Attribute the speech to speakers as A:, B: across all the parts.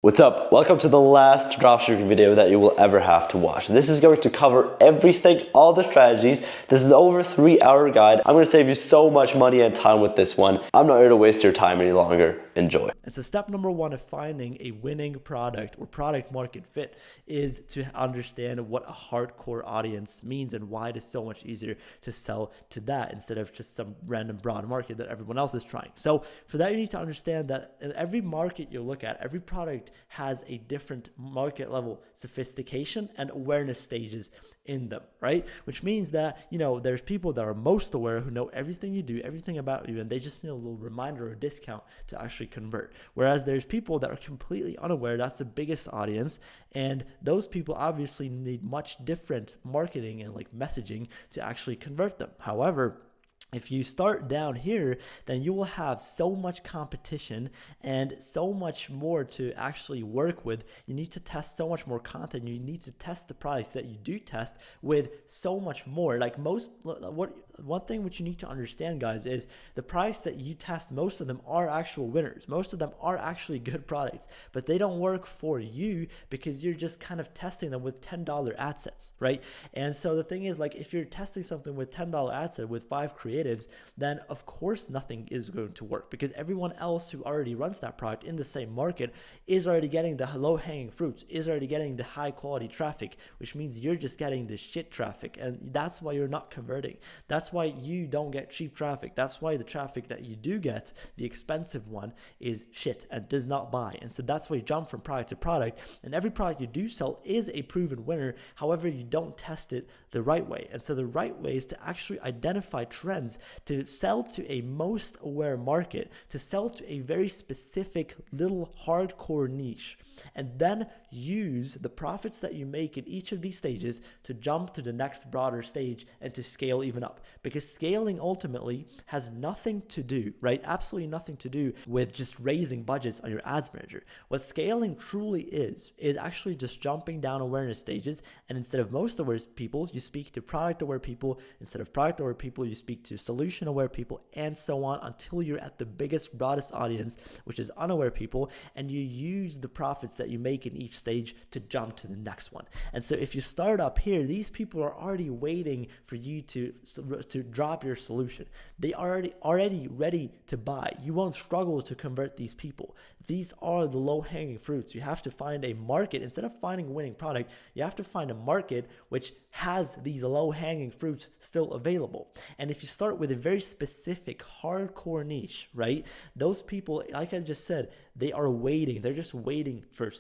A: What's up? Welcome to the last dropshipping video that you will ever have to watch. This is going to cover everything, all the strategies. This is an over 3-hour guide. I'm going to save you so much money and time with this one. I'm not here to waste your time any longer. Enjoy.
B: And so step number one of finding a winning product or product market fit is to understand what a hardcore audience means and why it is so much easier to sell to that instead of just some random broad market that everyone else is trying. So for that, you need to understand that in every market you look at, every product has a different market level sophistication and awareness stages in them, right? Which means that, there's people that are most aware who know everything you do, everything about you, and they just need a little reminder or discount to actually convert. Whereas there's people that are completely unaware, that's the biggest audience, and those people obviously need much different marketing and messaging to actually convert them. However, if you start down here, then you will have so much competition and so much more to actually work with. You need to test so much more content. You need to test the price that you do test with so much more. One thing which you need to understand, guys, is the price that you test, most of them are actual winners. Most of them are actually good products, but they don't work for you because you're just kind of testing them with $10 ad sets, right? And so the thing is, if you're testing something with $10 ad set with 5 creatives, then of course nothing is going to work because everyone else who already runs that product in the same market is already getting the low-hanging fruits, is already getting the high-quality traffic, which means you're just getting the shit traffic, and that's why you're not converting. That's why you don't get cheap traffic. That's why the traffic that you do get, the expensive one, is shit and does not buy. And so that's why you jump from product to product, and every product you do sell is a proven winner. However, you don't test it the right way. And so the right way is to actually identify trends, to sell to a most aware market, to sell to a very specific little hardcore niche, and then use the profits that you make in each of these stages to jump to the next broader stage and to scale even up. Because scaling ultimately has nothing to do, right? Absolutely nothing to do with just raising budgets on your ads manager. What scaling truly is actually just jumping down awareness stages, and instead of most aware people, you speak to product aware people. Instead of product aware people, you speak to solution aware people, and so on until you're at the biggest, broadest audience, which is unaware people, and you use the profits that you make in each stage to jump to the next one. And so if you start up here, these people are already waiting for you to drop your solution. They are already ready to buy. You won't struggle to convert these people. These are the low-hanging fruits. You have to find a market. Instead of finding a winning product, you have to find a market which has these low-hanging fruits still available. And if you start with a very specific hardcore niche, right? Those people, like I just said, they are waiting. They're just waiting for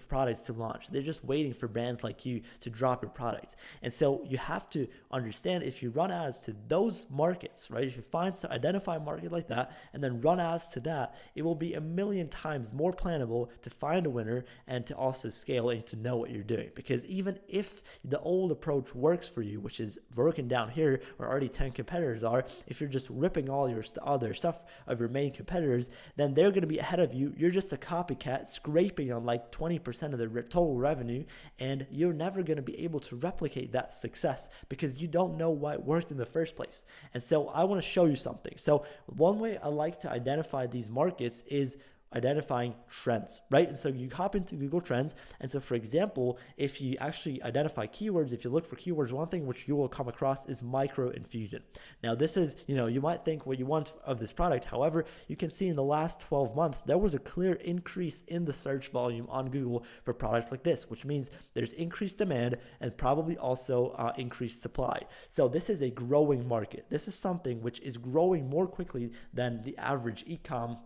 B: products to launch. They're just waiting for brands like you to drop your products. And so you have to understand, if you run ads to those markets, right? If you identify a market like that and then run ads to that, it will be a million times more plannable to find a winner and to also scale and to know what you're doing. Because even if the old approach works for you, which is working down here where already 10 competitors are, if you're just ripping all their stuff of your main competitors, then they're going to be ahead of you. You're just a copycat scraping on 20% of the total revenue, and you're never going to be able to replicate that success because you don't know why it worked in the first place. And so I want to show you something. So one way I like to identify these markets is identifying trends, right? And so you hop into Google Trends. And so, for example, if you actually identify keywords, if you look for keywords, one thing which you will come across is micro infusion. Now, this is, you might think what you want of this product. However, you can see in the last 12 months, there was a clear increase in the search volume on Google for products like this, which means there's increased demand and probably also increased supply. So this is a growing market. This is something which is growing more quickly than the average e-com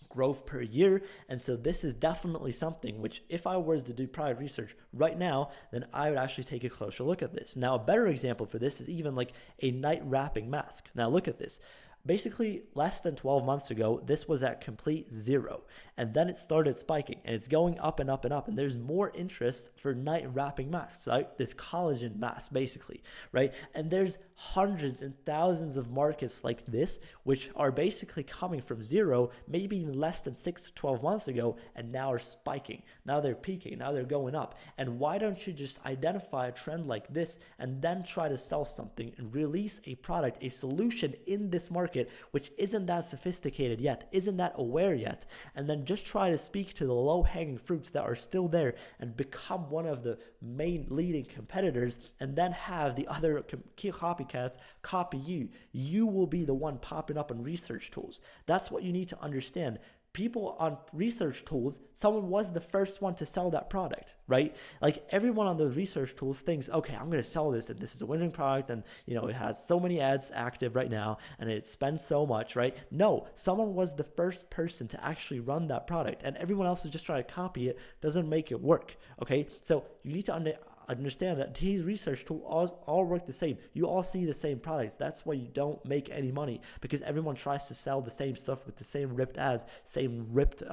B: growth per year. And so this is definitely something which, if I was to do product research right now, then I would actually take a closer look at this. Now, a better example for this is even a night wrapping mask. Now look at this. Basically, less than 12 months ago, this was at complete zero. And then it started spiking, and it's going up and up and up. And there's more interest for night wrapping masks, right? This collagen mask, basically, right? And there's hundreds and thousands of markets like this, which are basically coming from zero, maybe even less than 6 to 12 months ago, and now are spiking. Now they're peaking. Now they're going up. And why don't you just identify a trend like this and then try to sell something and release a product, a solution in this market, which isn't that sophisticated yet, isn't that aware yet, and then just try to speak to the low-hanging fruits that are still there and become one of the main leading competitors, and then have the other copycats copy you. You will be the one popping up in research tools. That's what you need to understand. People on research tools, someone was the first one to sell that product, right? Like everyone on those research tools thinks, okay, I'm going to sell this and this is a winning product and it has so many ads active right now and it spends so much, right? No, someone was the first person to actually run that product, and everyone else is just trying to copy it. Doesn't make it work, okay? So you need to understand that these research tools all work the same. You all see the same products. That's why you don't make any money, because everyone tries to sell the same stuff with the same ripped ads, same ripped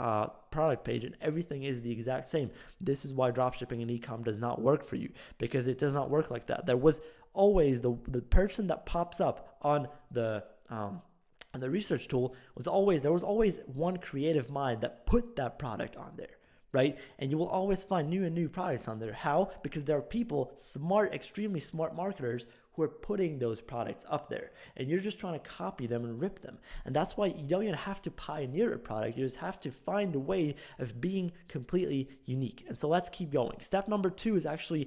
B: product page, and everything is the exact same. This is why dropshipping and e-com does not work for you, because it does not work like that. There was always the person that pops up on the research tool there was always one creative mind that put that product on there, right? And you will always find new and new products on there. How? Because there are people, extremely smart marketers, who are putting those products up there, and you're just trying to copy them and rip them. And that's why you don't even have to pioneer a product. You just have to find a way of being completely unique. And so let's keep going. Step number 2 is actually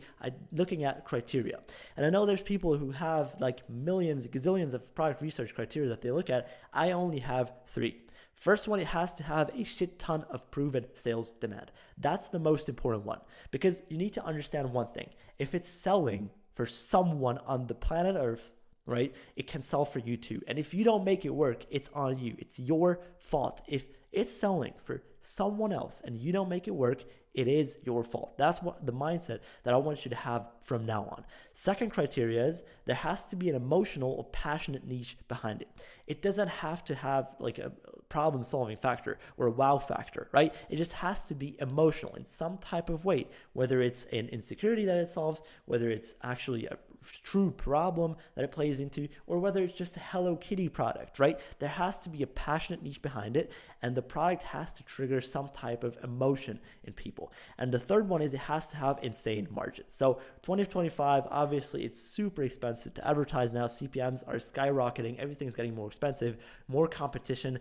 B: looking at criteria. And I know there's people who have like millions, gazillions of product research criteria that they look at. I only have 3. First one, it has to have a shit ton of proven sales demand. That's the most important one, because you need to understand one thing. If it's selling for someone on the planet Earth, right, it can sell for you too. And if you don't make it work, it's on you. It's your fault. If it's selling for someone else and you don't make it work, it is your fault. That's what the mindset that I want you to have from now on. Second criteria is there has to be an emotional or passionate niche behind it. It doesn't have to have like a problem solving factor or a wow factor, right? It just has to be emotional in some type of way, whether it's an insecurity that it solves, whether it's actually a true problem that it plays into, or whether it's just a Hello Kitty product, right? There has to be a passionate niche behind it, and the product has to trigger some type of emotion in people. And the third one is it has to have insane margins. So 2025, obviously it's super expensive to advertise now. CPMs are skyrocketing. Everything's getting more expensive, more competition,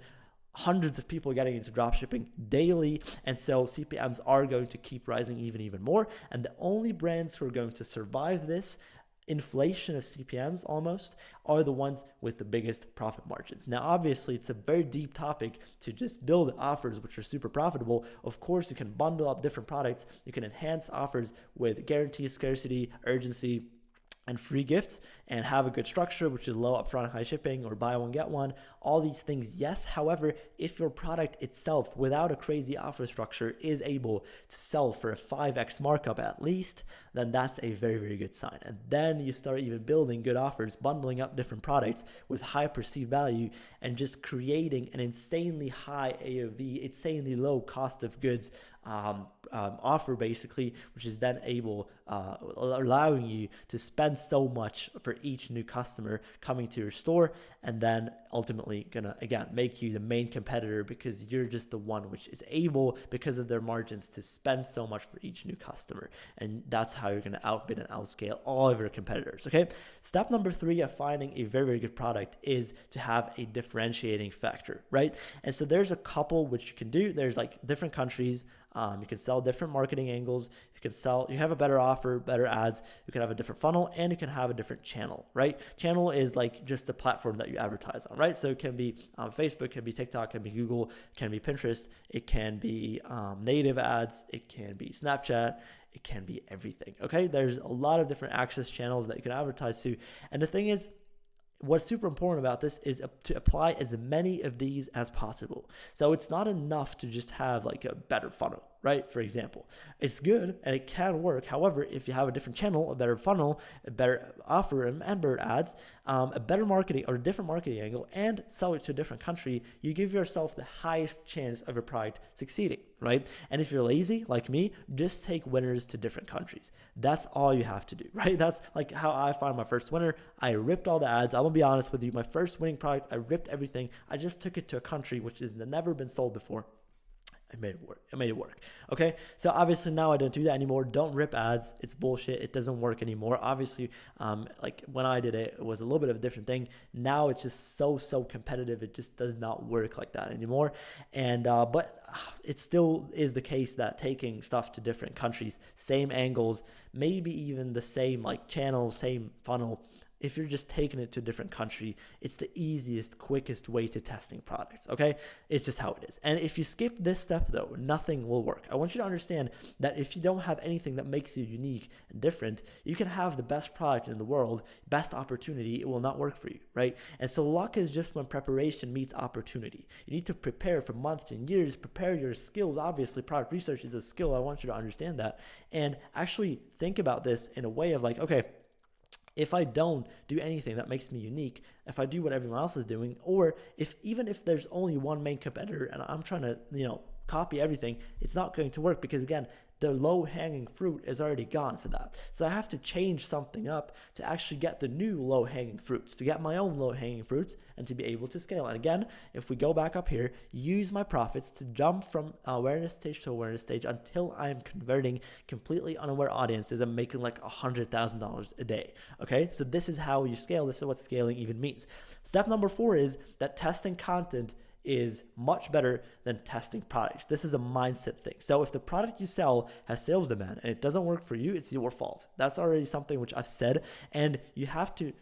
B: hundreds of people getting into dropshipping daily, and so CPMs are going to keep rising even more. And the only brands who are going to survive this inflation of CPMs almost are the ones with the biggest profit margins. Now, obviously, it's a very deep topic to just build offers which are super profitable. Of course, you can bundle up different products. You can enhance offers with guaranteed scarcity, urgency, and free gifts, and have a good structure, which is low upfront, high shipping, or buy one, get one. All these things, yes. However, if your product itself, without a crazy offer structure, is able to sell for a 5x markup at least, then that's a very, very good sign. And then you start even building good offers, bundling up different products with high perceived value, and just creating an insanely high AOV, insanely low cost of goods offer, basically, which is then allowing you to spend so much for each new customer coming to your store, and then ultimately gonna again make you the main competitor, because you're just the one which is able, because of their margins, to spend so much for each new customer. And that's how you're gonna outbid and outscale all of your competitors. Okay, step number 3 of finding a very, very good product is to have a differentiating factor, right? And so there's a couple which you can do. There's like different countries. You can sell different marketing angles. You have a better offer, better ads. You can have a different funnel, and you can have a different channel, right? Channel is like just a platform that you advertise on, right? So it can be Facebook, it can be TikTok, it can be Google, it can be Pinterest, it can be native ads, it can be Snapchat, it can be everything, okay? There's a lot of different access channels that you can advertise to. And the thing is, what's super important about this is to apply as many of these as possible. So it's not enough to just have like a better funnel, right? For example, it's good and it can work. However, if you have a different channel, a better funnel, a better offer and better ads, a better marketing or a different marketing angle, and sell it to a different country, you give yourself the highest chance of your product succeeding, right? And if you're lazy like me, just take winners to different countries. That's all you have to do, right? That's like how I found my first winner. I ripped all the ads. I'm gonna be honest with you. My first winning product, I ripped everything. I just took it to a country which has never been sold before. I made it work. I made it work. Okay. So obviously now I don't do that anymore. Don't rip ads. It's bullshit. It doesn't work anymore. Obviously, like when I did it, it was a little bit of a different thing. Now it's just so competitive. It just does not work like that anymore. And, but it still is the case that taking stuff to different countries, same angles, maybe even the same like channel, same funnel, if you're just taking it to a different country, it's the easiest, quickest way to testing products, okay? It's just how it is. And if you skip this step though, nothing will work. I want you to understand that if you don't have anything that makes you unique and different, you can have the best product in the world, best opportunity, it will not work for you, right? And so luck is just when preparation meets opportunity. You need to prepare for months and years, prepare your skills. Obviously, product research is a skill. I want you to understand that. And actually think about this in a way of like, okay, if I don't do anything that makes me unique, if I do what everyone else is doing, or even if there's only one main competitor and I'm trying to, copy everything, it's not going to work because again, the low-hanging fruit is already gone for that. So I have to change something up to actually get the new low-hanging fruits, to get my own low-hanging fruits and to be able to scale. And again, if we go back up here, use my profits to jump from awareness stage to awareness stage until I am converting completely unaware audiences and making like $100,000 a day. Okay, so this is how you scale. This is what scaling even means. Step number 4 is that testing content is much better than testing products. This is a mindset thing. So if the product you sell has sales demand and it doesn't work for you, it's your fault. That's already something which I've said. And you have to,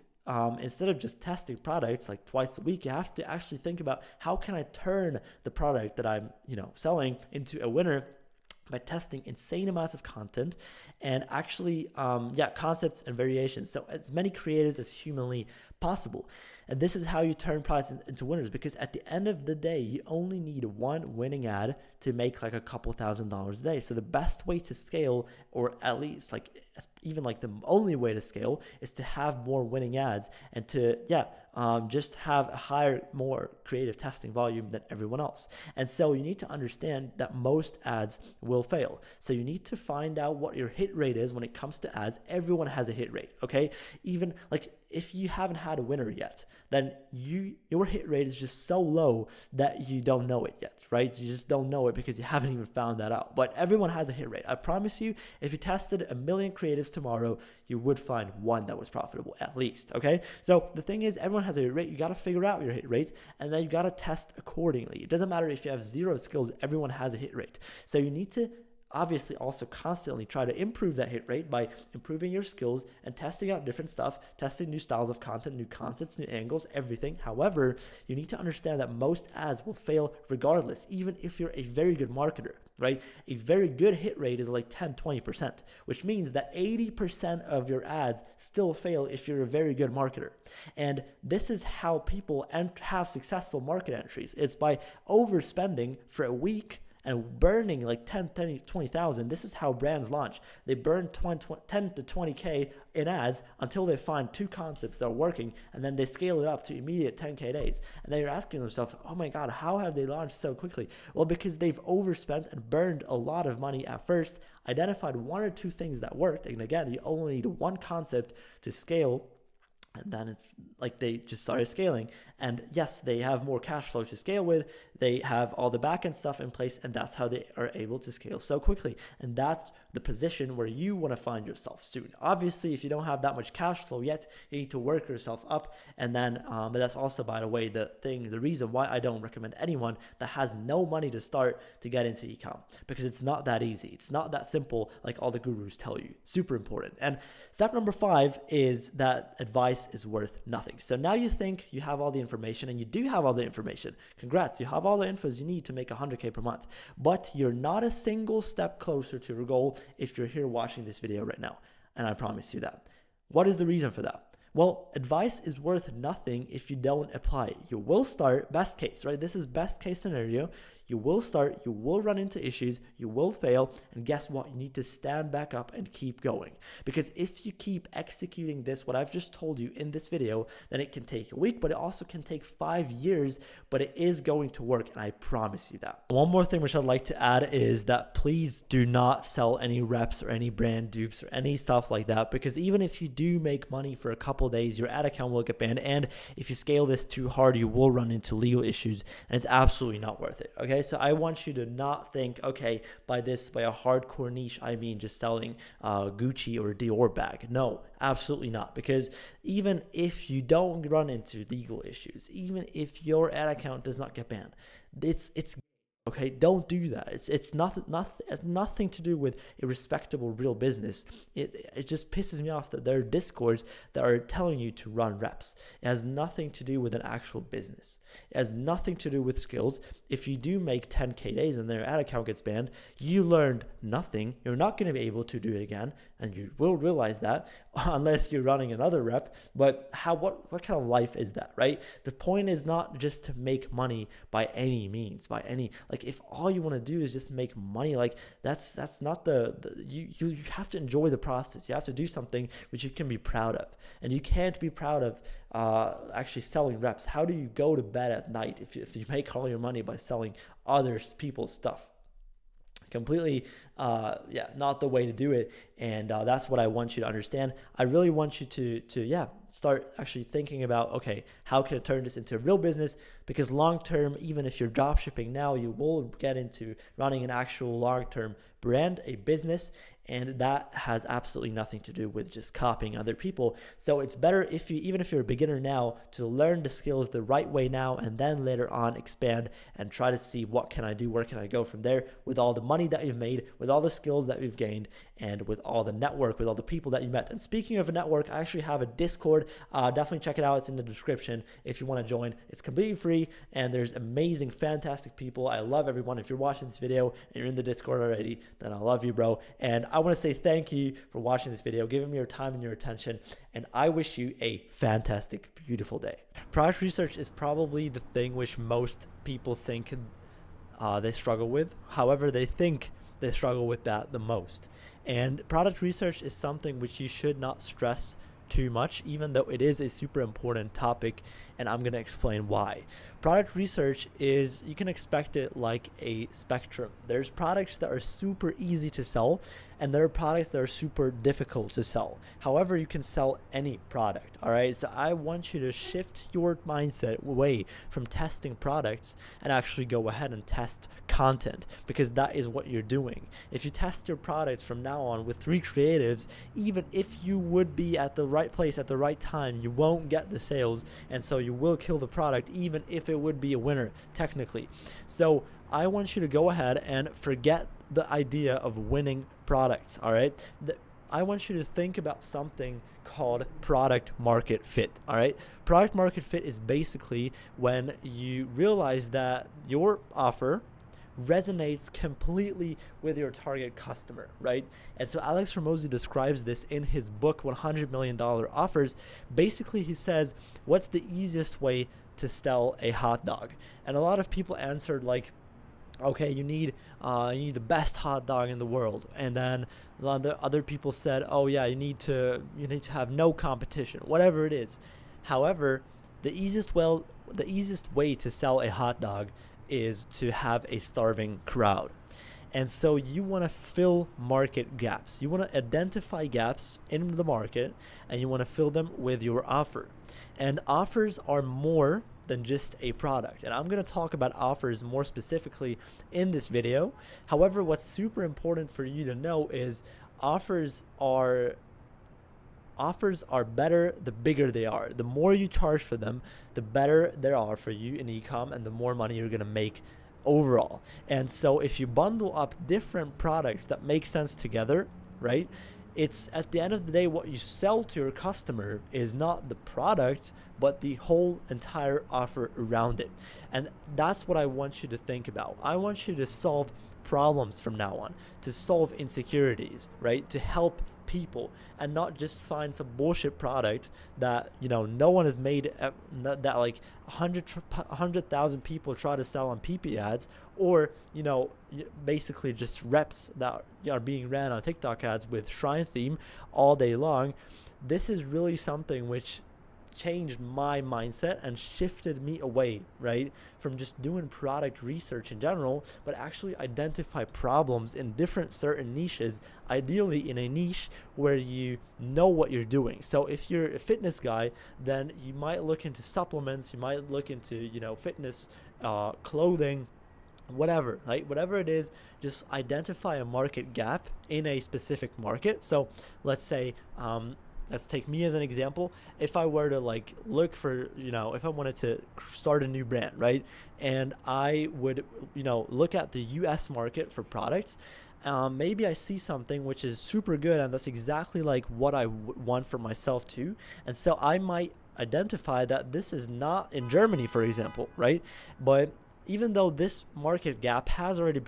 B: instead of just testing products like twice a week, you have to actually think about how can I turn the product that I'm, selling into a winner by testing insane amounts of content and actually, concepts and variations. So as many creatives as humanly possible. And this is how you turn products into winners, because at the end of the day, you only need one winning ad to make like a couple $1,000s a day. So the best way to scale, or at least even the only way to scale, is to have more winning ads and to, just have a higher, more creative testing volume than everyone else. And so you need to understand that most ads will fail. So you need to find out what your hit rate is when it comes to ads. Everyone has a hit rate, okay? Even if you haven't had a winner yet, then your hit rate is just so low that you don't know it yet, right? You just don't know it because you haven't even found that out. But everyone has a hit rate. I promise you, if you tested 1 million creatives tomorrow, you would find one that was profitable at least, okay? So the thing is, everyone has a hit rate. You got to figure out your hit rate, and then you got to test accordingly. It doesn't matter if you have 0 skills, everyone has a hit rate. So you need to obviously also constantly try to improve that hit rate by improving your skills and testing out different stuff, testing new styles of content, new concepts, new angles, everything. However, you need to understand that most ads will fail regardless, even if you're a very good marketer, right? A very good hit rate is like 10-20%, which means that 80% of your ads still fail if you're a very good marketer. And this is how people have successful market entries. It's by overspending for a week and burning like 10, 20,000. This is how brands launch. They burn 10 to 20K in ads until they find 2 concepts that are working, and then they scale it up to immediate 10K days. And then you're asking themselves, oh my God, how have they launched so quickly? Well, because they've overspent and burned a lot of money at first, identified 1 or 2 things that worked. And again, you only need 1 concept to scale. And then it's like they just started scaling. And yes, they have more cash flow to scale with. They have all the backend stuff in place, and that's how they are able to scale so quickly. And that's the position where you want to find yourself soon. Obviously, if you don't have that much cash flow yet, you need to work yourself up. And then, but that's also, by the way, the reason why I don't recommend anyone that has no money to start to get into ecom, because it's not that easy. It's not that simple like all the gurus tell you. Super important. And step number 5 is that advice is worth nothing. So now you think you have all the information, and you do have all the information. Congrats, you have all the infos you need to make 100K per month, but you're not a single step closer to your goal if you're here watching this video right now. And I promise you that. What is the reason for that? Well, advice is worth nothing if you don't apply it. You will start, best case, right? This is best case scenario. You will start, you will run into issues, you will fail, and guess what? You need to stand back up and keep going. Because if you keep executing this, what I've just told you in this video, then it can take a week, but it also can take 5 years, but it is going to work, and I promise you that. One more thing which I'd like to add is that please do not sell any reps or any brand dupes or any stuff like that, because even if you do make money for a couple days, your ad account will get banned, and if you scale this too hard, you will run into legal issues, and it's absolutely not worth it, okay? Okay, so I want you to not think, okay, by a hardcore niche, I mean just selling Gucci or Dior bag. No, absolutely not. Because even if you don't run into legal issues, even if your ad account does not get banned, it's okay. Don't do that. It's nothing to do with a respectable real business. It just pisses me off that there are discords that are telling you to run reps. It has nothing to do with an actual business. It has nothing to do with skills. If you do make 10K days and their ad account gets banned, you learned nothing. You're not going to be able to do it again, and you will realize that unless you're running another rep. But what kind of life is that, right? The point is not just to make money by any means, by any, like, if all you want to do is just make money, like that's not you have to enjoy the process. You have to do something which you can be proud of, and you can't be proud of actually selling reps. How do you go to bed at night if you make all your money by selling other people's stuff? Completely not the way to do it. And that's what I want you to understand. I really want you to start actually thinking about, okay, how can I turn this into a real business? Because long term, even if you're drop shipping now, you will get into running an actual long term brand, a business, and that has absolutely nothing to do with just copying other people. So it's better if you, even if you're a beginner now, to learn the skills the right way now, and then later on expand and try to see what can I do, where can I go from there, with all the money that you've made, with all the skills that you've gained, and with all the network, with all the people that you met. And speaking of a network, I actually have a Discord. Definitely check it out. It's in the description if you want to join. It's completely free, and there's amazing, fantastic people. I love everyone. If you're watching this video and you're in the Discord already, then I love you, bro. And I want to say thank you for watching this video, giving me your time and your attention, and I wish you a fantastic, beautiful day. Product research is probably the thing which most people think they struggle with. However, they think they struggle with that the most. And product research is something which you should not stress too much, even though it is a super important topic, and I'm going to explain why. Product research is, you can expect it like a spectrum. There's products that are super easy to sell, and there are products that are super difficult to sell. However, you can sell any product, all right? So I want you to shift your mindset away from testing products and actually go ahead and test content, because that is what you're doing. If you test your products from now on with 3 creatives, even if you would be at the right place at the right time, you won't get the sales, and so you will kill the product, even if it would be a winner technically. So I want you to go ahead and forget the idea of winning products, all right? I want you to think about something called product market fit, all right? Product market fit is basically when you realize that your offer resonates completely with your target customer, right? And so Alex Hormozi describes this in his book, $100 Million Offers. Basically, he says, what's the easiest way to sell a hot dog? And a lot of people answered like, okay, you need the best hot dog in the world. And then a lot of other people said, oh yeah, you need to have no competition, whatever it is. However, the easiest way to sell a hot dog is to have a starving crowd. And so you want to fill market gaps. You want to identify gaps in the market, and you want to fill them with your offer. And offers are more than just a product. And I'm going to talk about offers more specifically in this video. However, what's super important for you to know is offers are better the bigger they are. The more you charge for them, the better they are for you in e-com, and the more money you're going to make overall. And so if you bundle up different products that make sense together, right? It's at the end of the day, what you sell to your customer is not the product, but the whole entire offer around it. And that's what I want you to think about. I want you to solve problems from now on, to solve insecurities, right? To help people, and not just find some bullshit product that no one has made, that like 100,000 people try to sell on PP ads, or basically just reps that are being ran on TikTok ads with Shrine theme all day long. This is really something which changed my mindset and shifted me away, right, from just doing product research in general, but actually identify problems in different certain niches, ideally in a niche where you know what you're doing. So if you're a fitness guy, then you might look into supplements, you might look into fitness clothing, whatever, right? Whatever it is, just identify a market gap in a specific market. So let's say, let's take me as an example. If I were to like look for, if I wanted to start a new brand, right? And I would, look at the US market for products. Maybe I see something which is super good and that's exactly like what I want for myself too. And so I might identify that this is not in Germany, for example, right? But even though this market gap has already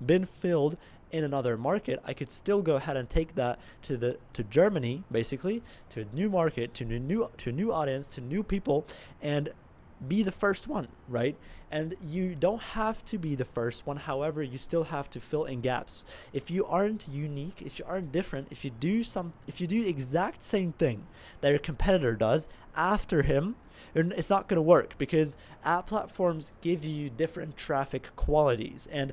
B: been filled in another market, I could still go ahead and take that to Germany, basically, to a new market, to a new audience, to new people, and be the first one, right? And you don't have to be the first one. However, you still have to fill in gaps. If you aren't unique, if you aren't different, if you do the exact same thing that your competitor does after him, it's not going to work, because ad platforms give you different traffic qualities, and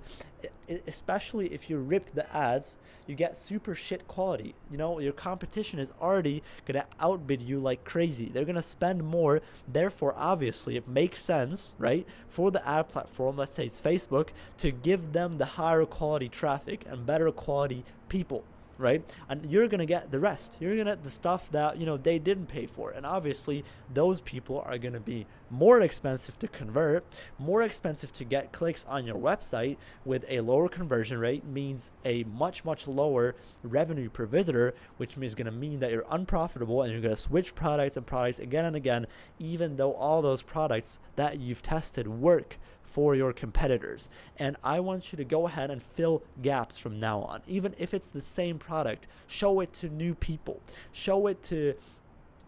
B: especially if you rip the ads, you get super shit quality. Your competition is already going to outbid you like crazy. They're going to spend more. Therefore, obviously, it makes sense, right, for the ad platform, let's say it's Facebook, to give them the higher quality traffic and better quality people, right? And you're going to get the rest. You're going to get the stuff that, they didn't pay for. And obviously, those people are going to be more expensive to convert, more expensive to get clicks on your website. With a lower conversion rate means a much, much lower revenue per visitor, which is going to mean that you're unprofitable and you're going to switch products and products again and again, even though all those products that you've tested work for your competitors. And I want you to go ahead and fill gaps from now on. Even if it's the same product, show it to new people. Show it to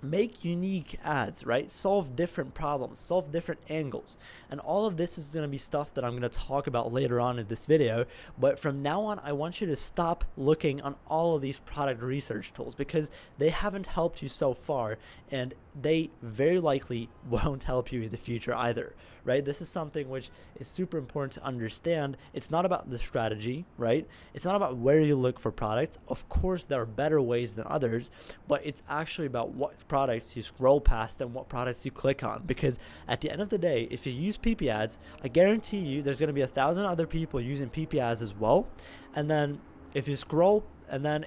B: make unique ads, right? Solve different problems, solve different angles. And all of this is going to be stuff that I'm going to talk about later on in this video. But from now on, I want you to stop looking on all of these product research tools, because they haven't helped you so far, and they very likely won't help you in the future either, right? This is something which is super important to understand. It's not about the strategy, right? It's not about where you look for products. Of course, there are better ways than others, but it's actually about what products you scroll past and what products you click on. Because at the end of the day, if you use PP ads, I guarantee you there's going to be 1,000 other people using PP ads as well. And then if you scroll, and then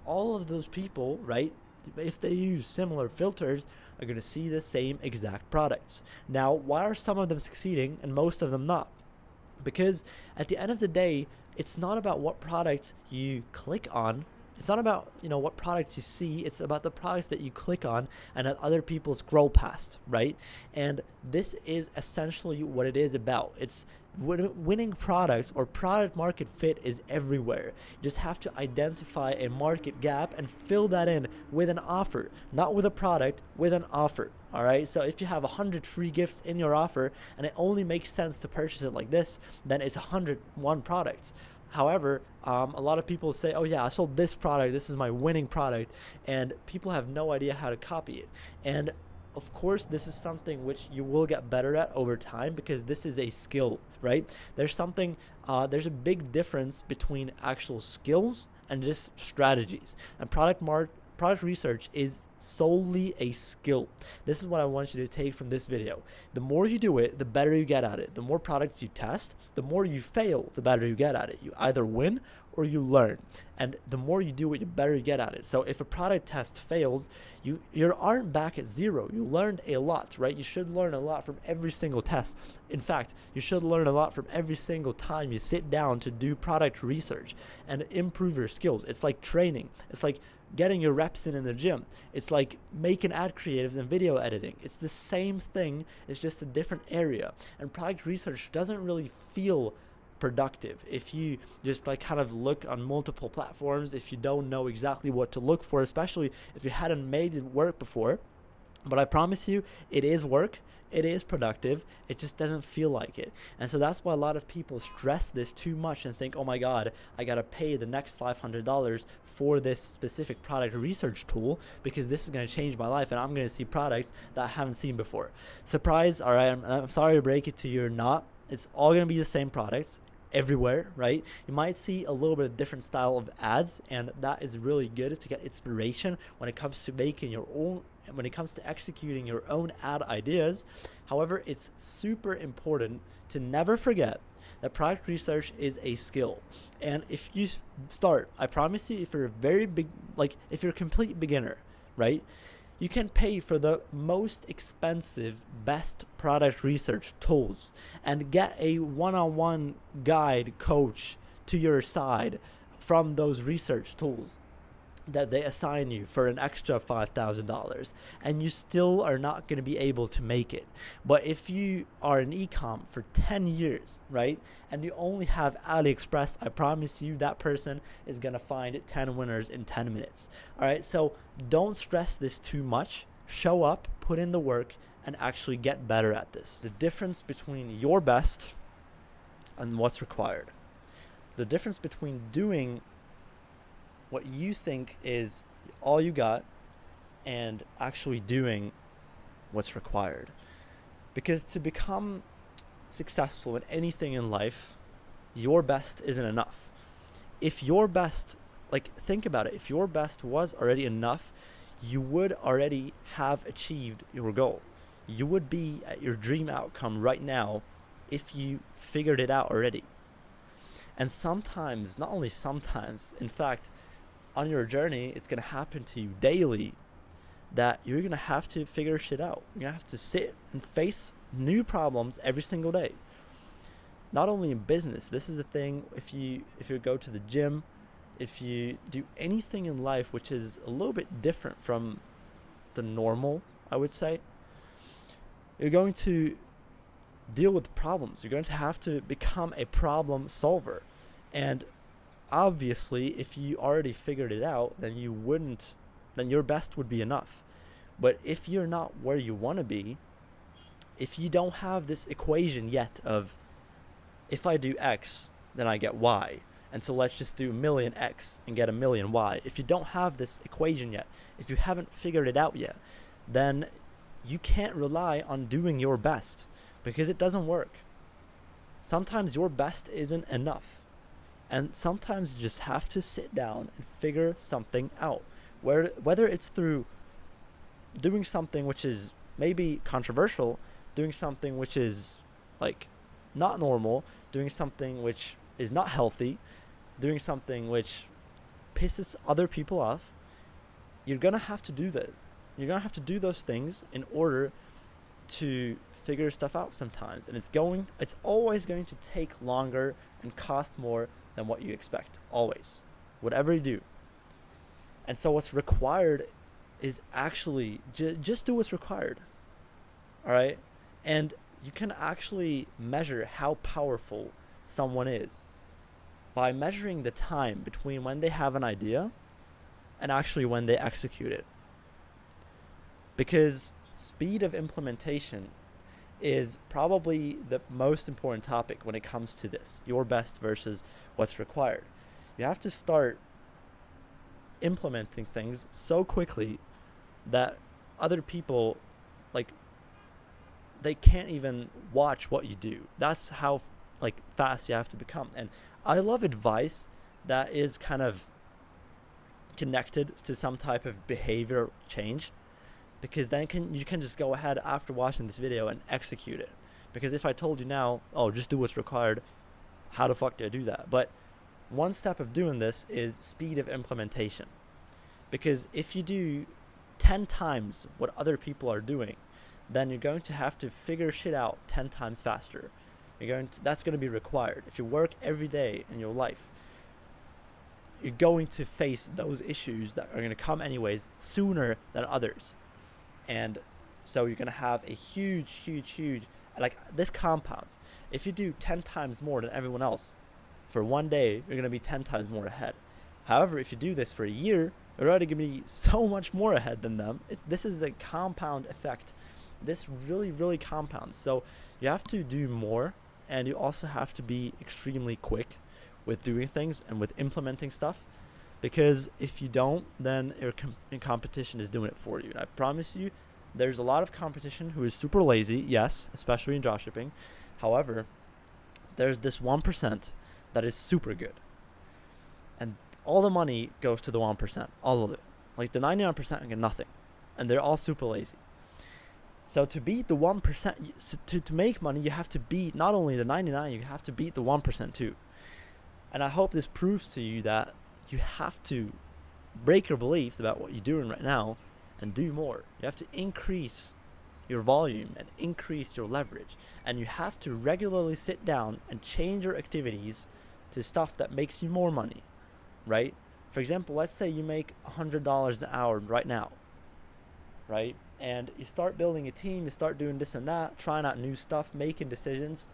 B: all of those people, right, if they use similar filters, are going to see the same exact products. Now, why are some of them succeeding and most of them not? Because at the end of the day, it's not about what products you click on. It's not about, what products you see. It's about the products that you click on and that other people scroll past, right? And this is essentially what it is about. It's winning products, or product market fit, is everywhere. You just have to identify a market gap and fill that in with an offer, not with a product, with an offer. All right. So if you have 100 free gifts in your offer and it only makes sense to purchase it like this, then it's 101 products. However, a lot of people say, oh yeah, I sold this product, this is my winning product, and people have no idea how to copy it. And of course, this is something which you will get better at over time, because this is a skill, right? There's a big difference between actual skills and just strategies. And product research is solely a skill. This is what I want you to take from this video. The more you do it, the better you get at it. The more products you test, the more you fail, the better you get at it. You either win or you learn. And the more you do it, the better you get at it. So if a product test fails, you aren't back at zero. You learned a lot, right? You should learn a lot from every single test. In fact, you should learn a lot from every single time you sit down to do product research and improve your skills. It's like training. It's like getting your reps in the gym. It's like making ad creatives and video editing. It's the same thing. It's just a different area. And product research doesn't really feel productive if you just like kind of look on multiple platforms, if you don't know exactly what to look for, especially if you hadn't made it work before. But I promise you, it is work. It is productive. It just doesn't feel like it. And so that's why a lot of people stress this too much and think, oh my God, I got to pay the next $500 for this specific product research tool, because this is going to change my life and I'm going to see products that I haven't seen before. Surprise. All right. I'm sorry to break it to you, or not. It's all going to be the same products everywhere, right? You might see a little bit of different style of ads, and that is really good to get inspiration when it comes to making your own, when it comes to executing your own ad ideas. However, it's super important to never forget that product research is a skill. And if you start, I promise you, if you're a very big, like if you're a complete beginner, right, you can pay for the most expensive, best product research tools and get a one-on-one guide coach to your side from those research tools that they assign you for an extra $5,000, and you still are not going to be able to make it. But if you are an e-com for 10 years, right, and you only have AliExpress, I promise you that person is going to find 10 winners in 10 minutes. All right, so don't stress this too much. Show up, put in the work, and actually get better at this. The difference between your best and what's required. The difference between doing what you think is all you got and actually doing what's required. Because to become successful in anything in life, your best isn't enough. If your best, like think about it, if your best was already enough, you would already have achieved your goal. You would be at your dream outcome right now if you figured it out already. And sometimes, not only sometimes, in fact, on your journey, it's going to happen to you daily that you're going to have to figure shit out. You're going to have to sit and face new problems every single day. Not only in business, this is a thing if you go to the gym, if you do anything in life which is a little bit different from the normal, I would say, you're going to deal with problems. You're going to have to become a problem solver. And obviously, if you already figured it out, then your best would be enough. But if you're not where you want to be, if you don't have this equation yet of if I do X, then I get Y, and so let's just do a million X and get a million Y. If you don't have this equation yet, if you haven't figured it out yet, then you can't rely on doing your best because it doesn't work. Sometimes your best isn't enough. And sometimes you just have to sit down and figure something out. Whether it's through doing something which is maybe controversial, doing something which is like not normal, doing something which is not healthy, doing something which pisses other people off, you're going to have to do that. You're going to have to do those things in order to figure stuff out sometimes. And it's always going to take longer and cost more than what you expect, always, whatever you do. And so what's required is actually just do what's required, all right? And you can actually measure how powerful someone is by measuring the time between when they have an idea and actually when they execute it. Because speed of implementation is probably the most important topic when it comes to this, your best versus what's required. You have to start implementing things so quickly that other people, like, they can't even watch what you do. That's how fast you have to become. And I love advice that is kind of connected to some type of behavior change, because then you can just go ahead after watching this video and execute it. Because if I told you now, oh, just do what's required, how the fuck do I do that? But one step of doing this is speed of implementation. Because if you do 10 times what other people are doing, then you're going to have to figure shit out 10 times faster. That's going to be required. If you work every day in your life, you're going to face those issues that are going to come anyways sooner than others. And so you're going to have a huge, like this compounds. If you do 10 times more than everyone else for one day, you're going to be 10 times more ahead. However, if you do this for a year, you're already going to be so much more ahead than them. This is a compound effect. This really compounds. So you have to do more, and you also have to be extremely quick with doing things and with implementing stuff. Because if you don't, then your competition is doing it for you. And I promise you, there's a lot of competition who is super lazy, yes, especially in dropshipping. However, there's this 1% that is super good. And all the money goes to the 1%, all of it. Like the 99% get nothing. And they're all super lazy. So to beat the 1%, to make money, you have to beat not only the 99, you have to beat the 1% too. And I hope this proves to you that you have to break your beliefs about what you're doing right now and do more. You have to increase your volume and increase your leverage. And you have to regularly sit down and change your activities to stuff that makes you more money, right? For example, let's say you make $100 an hour right now, right? And you start building a team, you start doing this and that, trying out new stuff, making decisions,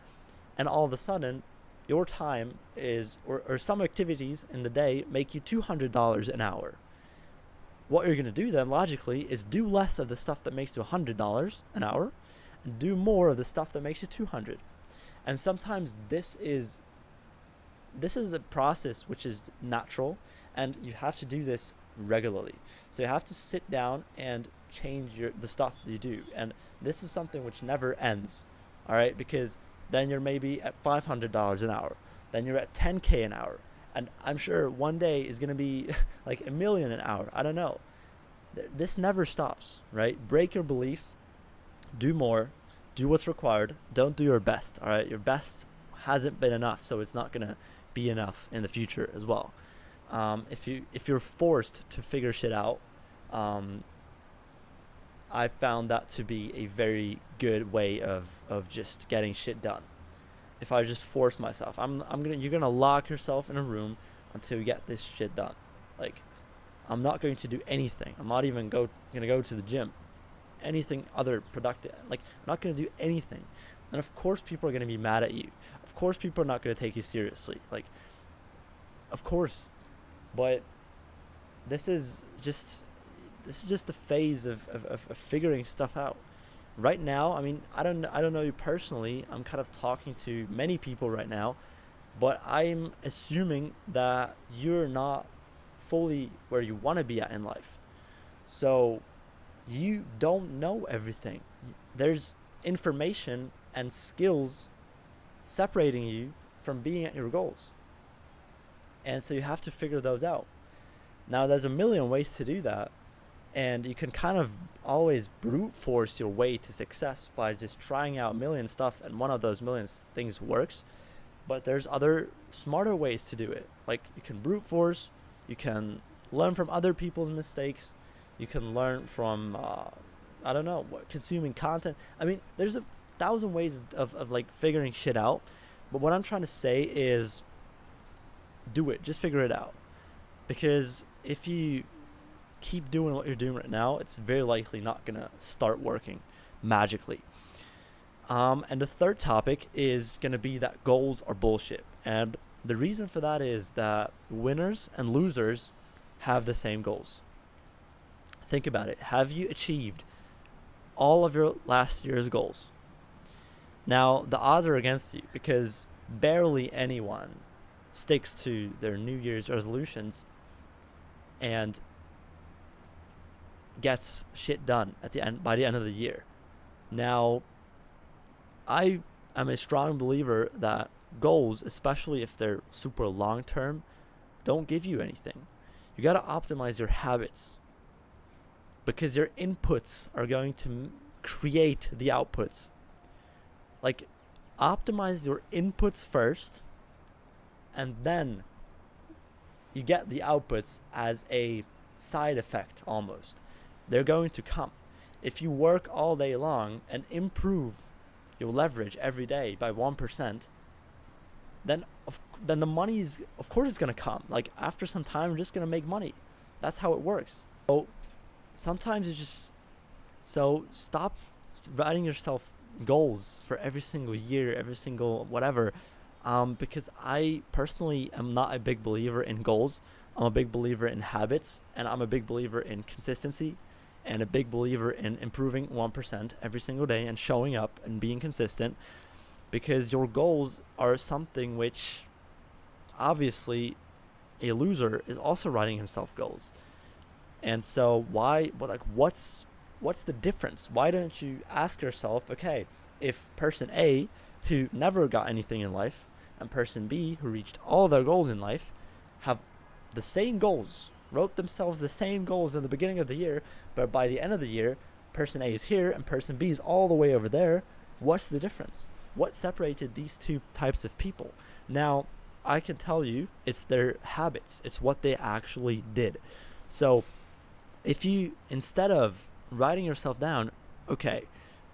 B: and all of a sudden, your time is, or some activities in the day make you $200 an hour. What you're going to do then, logically, is do less of the stuff that makes you $100 an hour and do more of the stuff that makes you $200. And sometimes this is a process which is natural, and you have to do this regularly. So you have to sit down and change the stuff that you do. And this is something which never ends, all right? Because then you're maybe at $500 an hour. Then you're at $10K an hour. And I'm sure one day is going to be like $1 million an hour. I don't know. This never stops, right? Break your beliefs. Do more. Do what's required. Don't do your best, all right? Your best hasn't been enough, so it's not going to be enough in the future as well. If you're forced to figure shit out, I found that to be a very good way of just getting shit done. If I just force myself, you're gonna lock yourself in a room until you get this shit done. Like, I'm not going to do anything. I'm not even gonna go to the gym, anything other productive. Like, I'm not gonna do anything. And of course, people are gonna be mad at you. Of course, people are not gonna take you seriously. Like, of course, but this is just the phase of figuring stuff out. Right now, I mean, I don't know you personally. I'm kind of talking to many people right now, but I'm assuming that you're not fully where you want to be at in life. So you don't know everything. There's information and skills separating you from being at your goals. And so you have to figure those out. Now, there's a million ways to do that. And you can kind of always brute force your way to success by just trying out a million stuff, and one of those million things works. But there's other smarter ways to do it. Like, you can brute force, you can learn from other people's mistakes, you can learn from, consuming content. I mean, there's 1,000 ways of like figuring shit out. But what I'm trying to say is, do it. Just figure it out. Because if you keep doing what you're doing right now, it's very likely not gonna start working magically. And the third topic is gonna be that goals are bullshit. And the reason for that is that winners and losers have the same goals. Think about it. Have you achieved all of your last year's goals? Now, the odds are against you, because barely anyone sticks to their New Year's resolutions and gets shit done by the end of the year. Now, I am a strong believer that goals, especially if they're super long term, don't give you anything. You got to optimize your habits, because your inputs are going to create the outputs. Like, optimize your inputs first, and then you get the outputs as a side effect almost. They're going to come. If you work all day long and improve your leverage every day by 1%, then the money's, of course, it's going to come. Like, after some time, you're just going to make money. That's how it works. So sometimes so stop writing yourself goals for every single year, every single whatever, because I personally am not a big believer in goals. I'm a big believer in habits, and I'm a big believer in consistency, and a big believer in improving 1% every single day and showing up and being consistent, because your goals are something which, obviously, a loser is also writing himself goals. And so what's the difference? Why don't you ask yourself, okay, if person A, who never got anything in life, and person B, who reached all their goals in life, have the same goals, wrote themselves the same goals in the beginning of the year, but by the end of the year, person A is here and person B is all the way over there. What's the difference? What separated these two types of people? Now, I can tell you it's their habits. It's what they actually did. So if you, instead of writing yourself down, okay,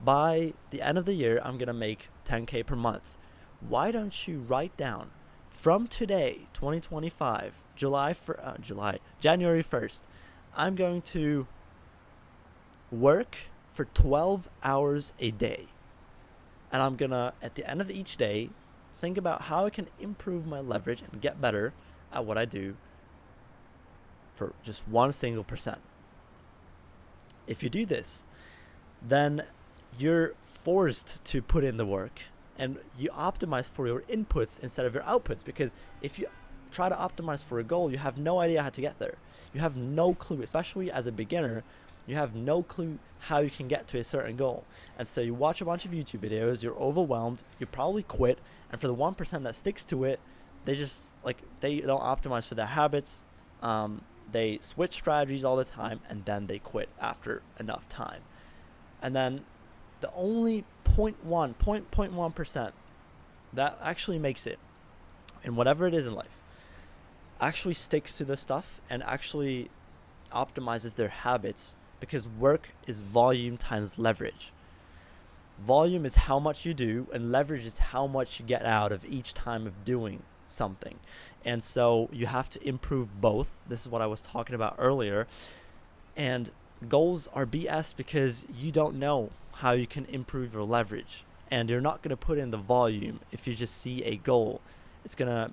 B: by the end of the year, I'm going to make 10K per month. Why don't you write down from today, 2025, January 1st, I'm going to work for 12 hours a day. And I'm going to, at the end of each day, think about how I can improve my leverage and get better at what I do for just 1%. If you do this, then you're forced to put in the work and you optimize for your inputs instead of your outputs. Because if you try to optimize for a goal, you have no idea how to get there. You have no clue, especially as a beginner. You have no clue how you can get to a certain goal. And so you watch a bunch of YouTube videos, you're overwhelmed, you probably quit. And for the 1% that sticks to it, they just they don't optimize for their habits. They switch strategies all the time and then they quit after enough time. And then the only 0.1% that actually makes it in whatever it is in life actually sticks to the stuff and actually optimizes their habits, because work is volume times leverage. Volume is how much you do and leverage is how much you get out of each time of doing something. And so you have to improve both. This is what I was talking about earlier. And goals are BS because you don't know how you can improve your leverage, and you're not going to put in the volume. If you just see a goal, it's going to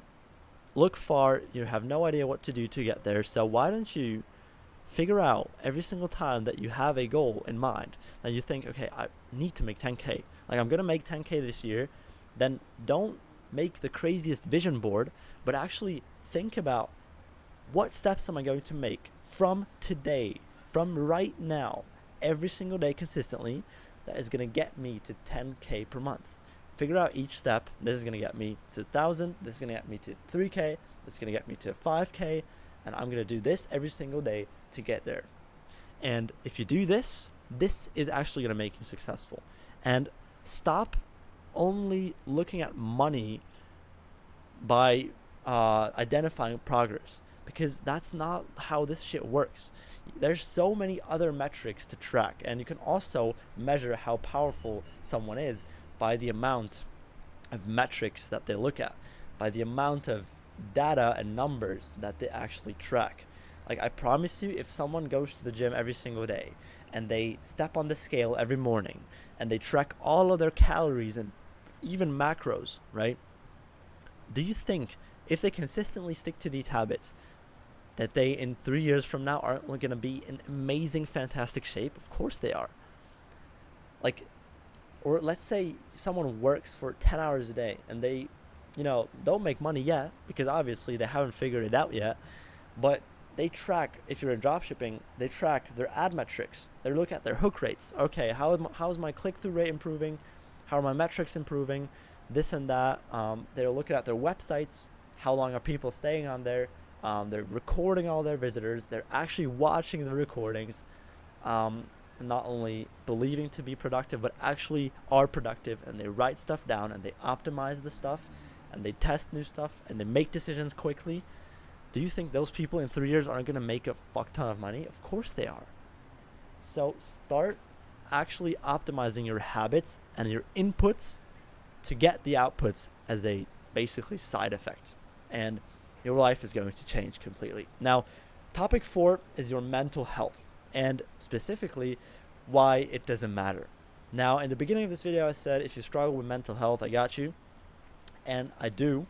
B: look far. You have no idea what to do to get there. So why don't you figure out every single time that you have a goal in mind, that you think, okay, I need to make 10K, like I'm going to make 10K this year, then don't make the craziest vision board, but actually think about what steps am I going to make from today, from right now, every single day consistently, that is going to get me to 10K per month. Figure out each step. This is going to get me to 1,000. This is going to get me to 3K. This is going to get me to 5K. And I'm going to do this every single day to get there. And if you do this, this is actually going to make you successful. And stop only looking at money by identifying progress, because that's not how this shit works. There's so many other metrics to track, and you can also measure how powerful someone is by the amount of metrics that they look at, by the amount of data and numbers that they actually track. Like, I promise you, if someone goes to the gym every single day and they step on the scale every morning and they track all of their calories and even macros, right? Do you think if they consistently stick to these habits that they in 3 years from now aren't going to be in amazing, fantastic shape? Of course they are. Like, or let's say someone works for 10 hours a day and they, don't make money yet, because obviously they haven't figured it out yet, but they track, if you're in dropshipping, they track their ad metrics. They look at their hook rates. Okay, how is my click-through rate improving? How are my metrics improving? This and that. They're looking at their websites. How long are people staying on there? They're recording all their visitors. They're actually watching the recordings, and not only believing to be productive, but actually are productive. And they write stuff down and they optimize the stuff and they test new stuff and they make decisions quickly. Do you think those people in 3 years aren't going to make a fuck ton of money? Of course they are. So start actually optimizing your habits and your inputs to get the outputs as a basically side effect. And your life is going to change completely. Now, topic 4 is your mental health, and specifically why it doesn't matter. Now, in the beginning of this video, I said if you struggle with mental health, I got you. And I do,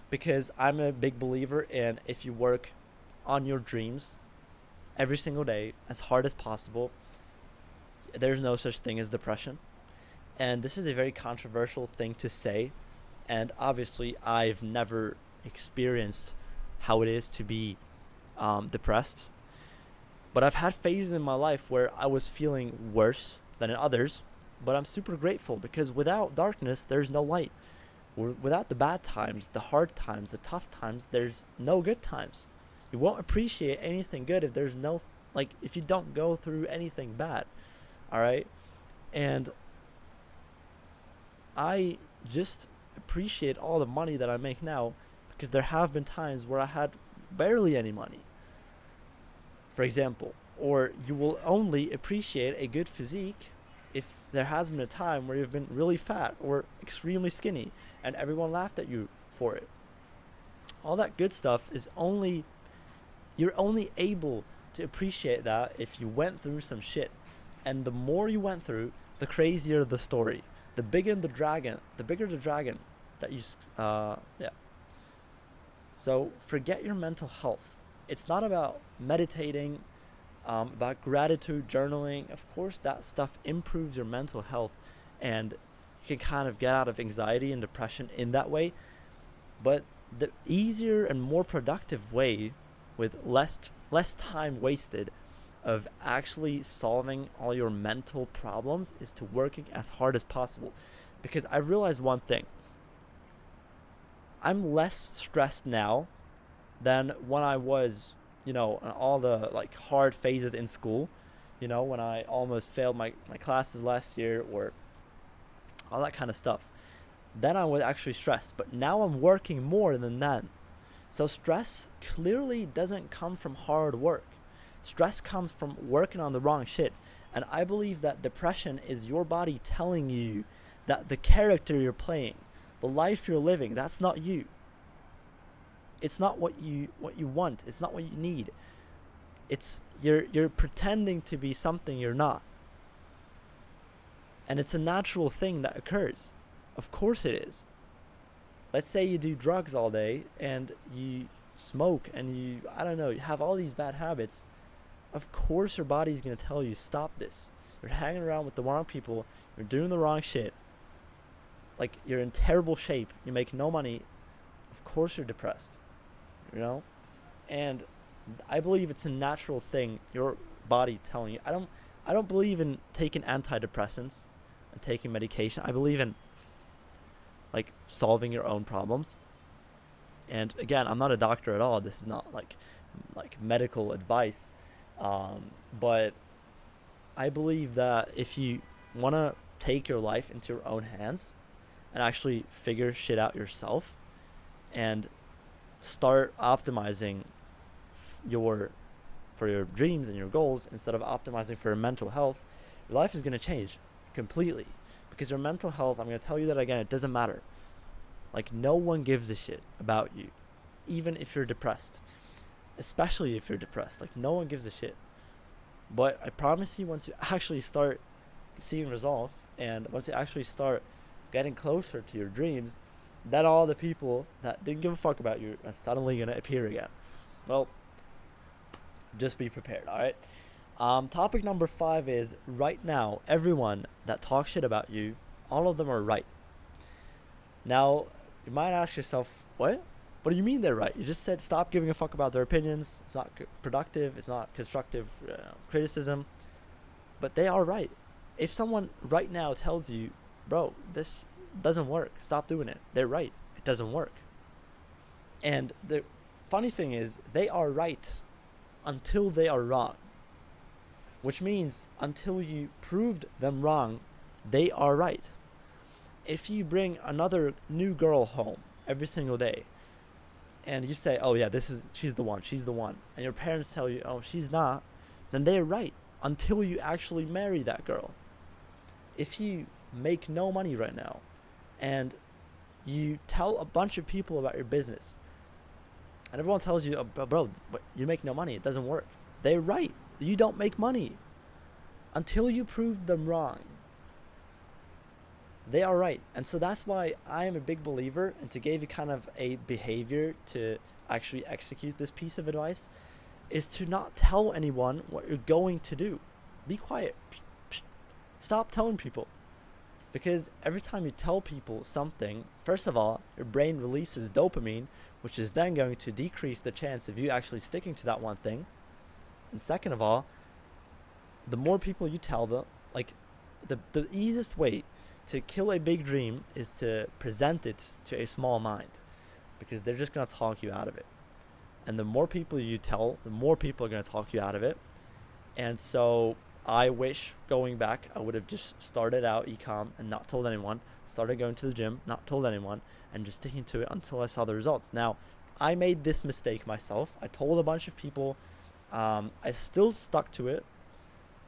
B: because I'm a big believer in, if you work on your dreams every single day as hard as possible, there's no such thing as depression. And this is a very controversial thing to say, and obviously I've never experienced how it is to be depressed, but I've had phases in my life where I was feeling worse than in others. But I'm super grateful, because without darkness there's no light. Without the bad times, the hard times, the tough times, there's no good times. You won't appreciate anything good if there's no, if you don't go through anything bad. all right? And I just appreciate all the money that I make now because there have been times where I had barely any money, for example. Or you will only appreciate a good physique if there has been a time where you've been really fat or extremely skinny and everyone laughed at you for it. All that good stuff is only, you're only able to appreciate that if you went through some shit. And the more you went through, the crazier the story. The bigger the dragon that you, yeah. So forget your mental health. It's not about meditating, about gratitude journaling. Of course, that stuff improves your mental health and you can kind of get out of anxiety and depression in that way. But the easier and more productive way, with less time wasted, of actually solving all your mental problems is to working as hard as possible. Because I realized one thing. I'm less stressed now than when I was, in all the like hard phases in school, when I almost failed my classes last year or all that kind of stuff. Then I was actually stressed, but now I'm working more than then. So stress clearly doesn't come from hard work. Stress comes from working on the wrong shit. And I believe that depression is your body telling you that the character you're playing, the life you're living, that's not you. It's not what you want. It's not what you need. It's you're pretending to be something you're not. And it's a natural thing that occurs. Of course it is. Let's say you do drugs all day and you smoke and you have all these bad habits. Of course your body's going to tell you, stop this. You're hanging around with the wrong people. You're doing the wrong shit. Like, you're in terrible shape. You make no money. Of course you're depressed. And I believe it's a natural thing, your body telling you. I don't believe in taking antidepressants and taking medication. I believe in like solving your own problems. And again, I'm not a doctor at all. This is not like medical advice. But I believe that if you want to take your life into your own hands and actually figure shit out yourself and start optimizing for your dreams and your goals instead of optimizing for your mental health, your life is going to change completely. Because your mental health, I'm going to tell you that again, it doesn't matter. Like, no one gives a shit about you, even if you're depressed. Especially if you're depressed. Like, no one gives a shit. But I promise you, once you actually start seeing results and once you actually start getting closer to your dreams, then all the people that didn't give a fuck about you are suddenly going to appear again. Well, just be prepared, all right? Topic number 5 is, right now, everyone that talks shit about you, all of them are right. Now, you might ask yourself, what? What do you mean they're right? You just said stop giving a fuck about their opinions. It's not productive. It's not constructive criticism. But they are right. If someone right now tells you, bro, this doesn't work, stop doing it, they're right. It doesn't work. And the funny thing is, they are right until they are wrong. Which means until you proved them wrong, they are right. If you bring another new girl home every single day and you say, oh yeah, she's the one, and your parents tell you, oh, she's not, then they're right until you actually marry that girl. If you make no money right now and you tell a bunch of people about your business and everyone tells you, oh, bro, you make no money, it doesn't work, they're right. You don't make money until you prove them wrong. They are right. And so that's why I am a big believer, and to give you kind of a behavior to actually execute this piece of advice, is to not tell anyone what you're going to do. Be quiet. Stop telling people. Because every time you tell people something, first of all, your brain releases dopamine, which is then going to decrease the chance of you actually sticking to that one thing. And second of all, the more people you tell them, like the easiest way to kill a big dream is to present it to a small mind, because they're just going to talk you out of it. And the more people you tell, the more people are going to talk you out of it. And so I wish, going back, I would have just started out ecom and not told anyone, started going to the gym, not told anyone, and just sticking to it until I saw the results. Now, I made this mistake myself. I told a bunch of people. I still stuck to it.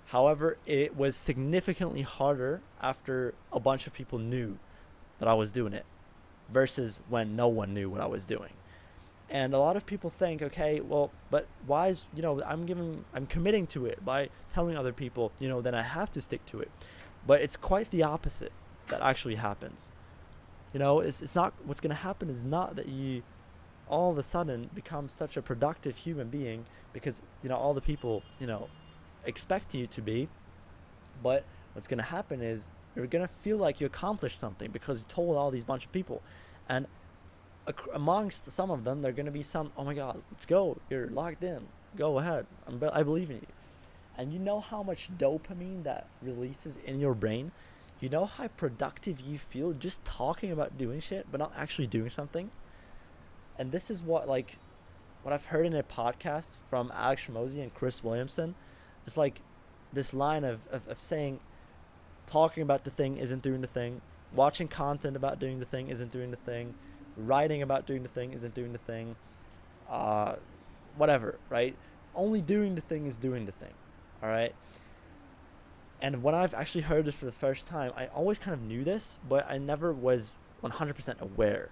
B: However, it was significantly harder after a bunch of people knew that I was doing it versus when no one knew what I was doing. And a lot of people think, okay, well, but why is, I'm committing to it by telling other people, then I have to stick to it. But it's quite the opposite that actually happens. It's not, what's going to happen is not that you all of a sudden become such a productive human being because, all the people, expect you to be. But what's going to happen is you're going to feel like you accomplished something because you told all these bunch of people. And amongst some of them, they're going to be some, oh my God, let's go. You're locked in. Go ahead. I believe in you. And you know how much dopamine that releases in your brain? You know how productive you feel just talking about doing shit, but not actually doing something? And this is what I've heard in a podcast from Alex Ramosi and Chris Williamson. It's like this line of saying, talking about the thing isn't doing the thing. Watching content about doing the thing isn't doing the thing. Writing about doing the thing isn't doing the thing. Whatever, right? Only doing the thing is doing the thing, all right? And when I've actually heard this for the first time, I always kind of knew this, but I never was 100% aware.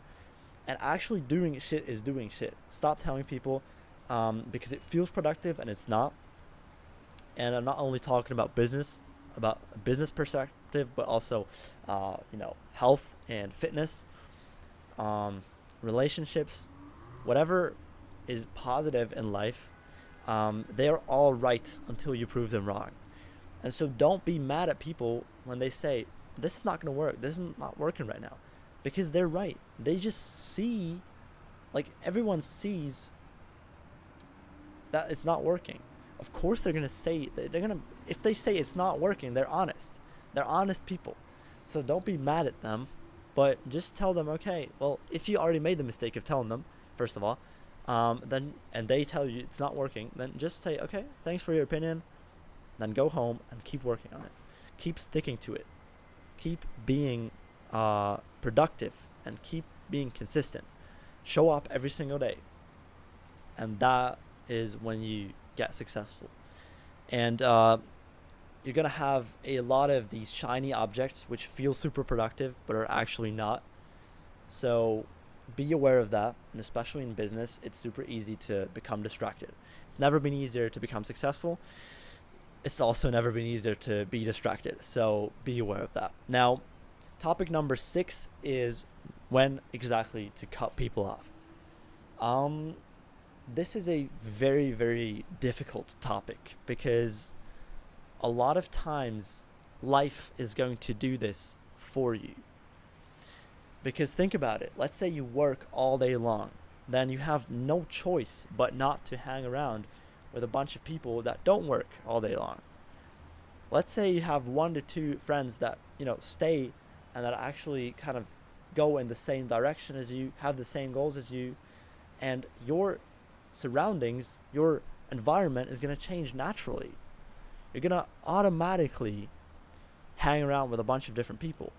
B: And actually doing shit is doing shit. Stop telling people because it feels productive and it's not. And I'm not only talking about business perspective, but also, health and fitness, relationships, whatever is positive in life. They're all right until you prove them wrong. And so don't be mad at people when they say, this is not going to work. This is not working right now. Because they're right. They just see, everyone sees that it's not working. Of course they're going to say, if they say it's not working, they're honest. They're honest people. So don't be mad at them, but just tell them, okay, well, if you already made the mistake of telling them, first of all, and they tell you it's not working, then just say, okay, thanks for your opinion. Then go home and keep working on it. Keep sticking to it. Keep being productive and keep being consistent. Show up every single day. And that is when you get successful. And you're going to have a lot of these shiny objects which feel super productive but are actually not. So be aware of that. And especially in business, it's super easy to become distracted. It's never been easier to become successful. It's also never been easier to be distracted. So be aware of that. Now, topic number 6 is when exactly to cut people off. This is a very, very difficult topic because a lot of times life is going to do this for you. Because think about it. Let's say you work all day long. Then you have no choice but not to hang around with a bunch of people that don't work all day long. Let's say you have 1 to 2 friends that, stay and that actually kind of go in the same direction as you, have the same goals as you, and your surroundings, your environment is going to change naturally. You're going to automatically hang around with a bunch of different people.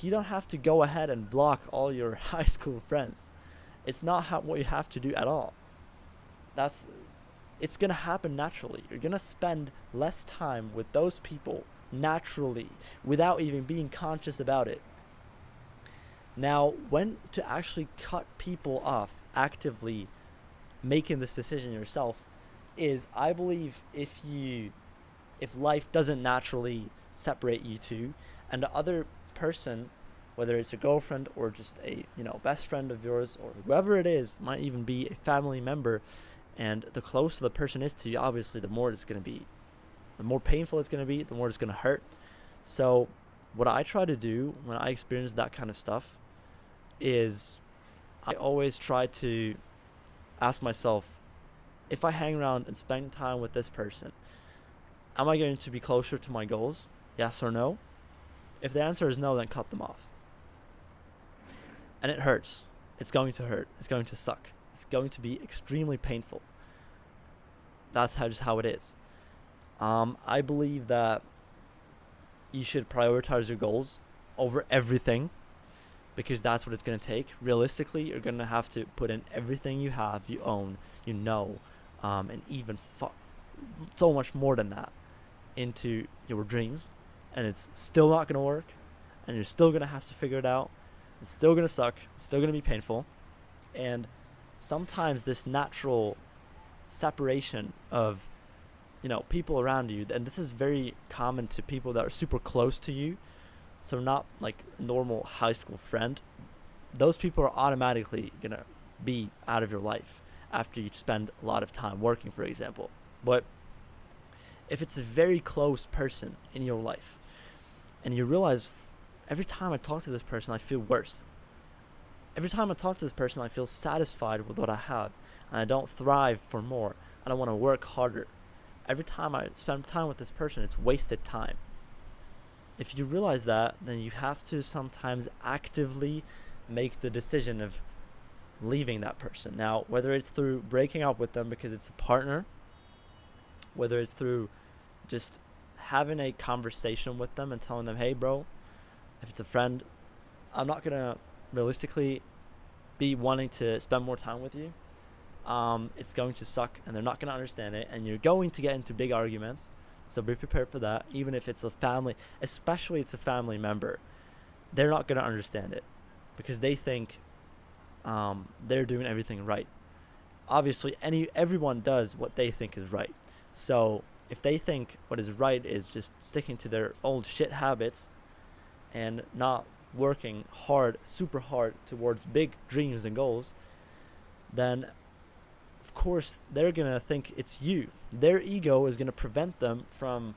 B: You don't have to go ahead and block all your high school friends. It's not what you have to do at all. It's going to happen naturally. You're going to spend less time with those people naturally without even being conscious about it. Now, when to actually cut people off, actively making this decision yourself, is I believe if life doesn't naturally separate you two, and the other person, whether it's a girlfriend or just a best friend of yours or whoever it is, might even be a family member, and the closer the person is to you, obviously the more it's going to be, the more painful it's going to be, the more it's going to hurt. So what I try to do when I experience that kind of stuff is I always try to ask myself, if I hang around and spend time with this person, am I going to be closer to my goals? Yes or no? If the answer is no, then cut them off. And it hurts. It's going to hurt. It's going to suck. It's going to be extremely painful. That's just how it is. I believe that you should prioritize your goals over everything, because that's what it's going to take. Realistically, you're going to have to put in everything you have, you own, and even so much more than that into your dreams, and it's still not going to work, and you're still going to have to figure it out. It's still going to suck. It's still going to be painful. And sometimes this natural separation of people around you, and this is very common to people that are super close to you, so not like a normal high school friend, those people are automatically gonna be out of your life after you spend a lot of time working, for example. But if it's a very close person in your life and you realize, every time I talk to this person I feel worse, every time I talk to this person I feel satisfied with what I have, and I don't thrive for more, and I want to work harder. Every time I spend time with this person, it's wasted time. If you realize that, then you have to sometimes actively make the decision of leaving that person. Now, whether it's through breaking up with them because it's a partner, whether it's through just having a conversation with them and telling them, hey bro, if it's a friend, I'm not gonna realistically be wanting to spend more time with you. It's going to suck, and they're not going to understand it, and you're going to get into big arguments, so be prepared for that. Even if it's a family, especially it's a family member, they're not going to understand it because they think they're doing everything right. Obviously everyone does what they think is right, so if they think what is right is just sticking to their old shit habits and not working hard, super hard towards big dreams and goals, then of course they're gonna think it's you. Their ego is gonna prevent them from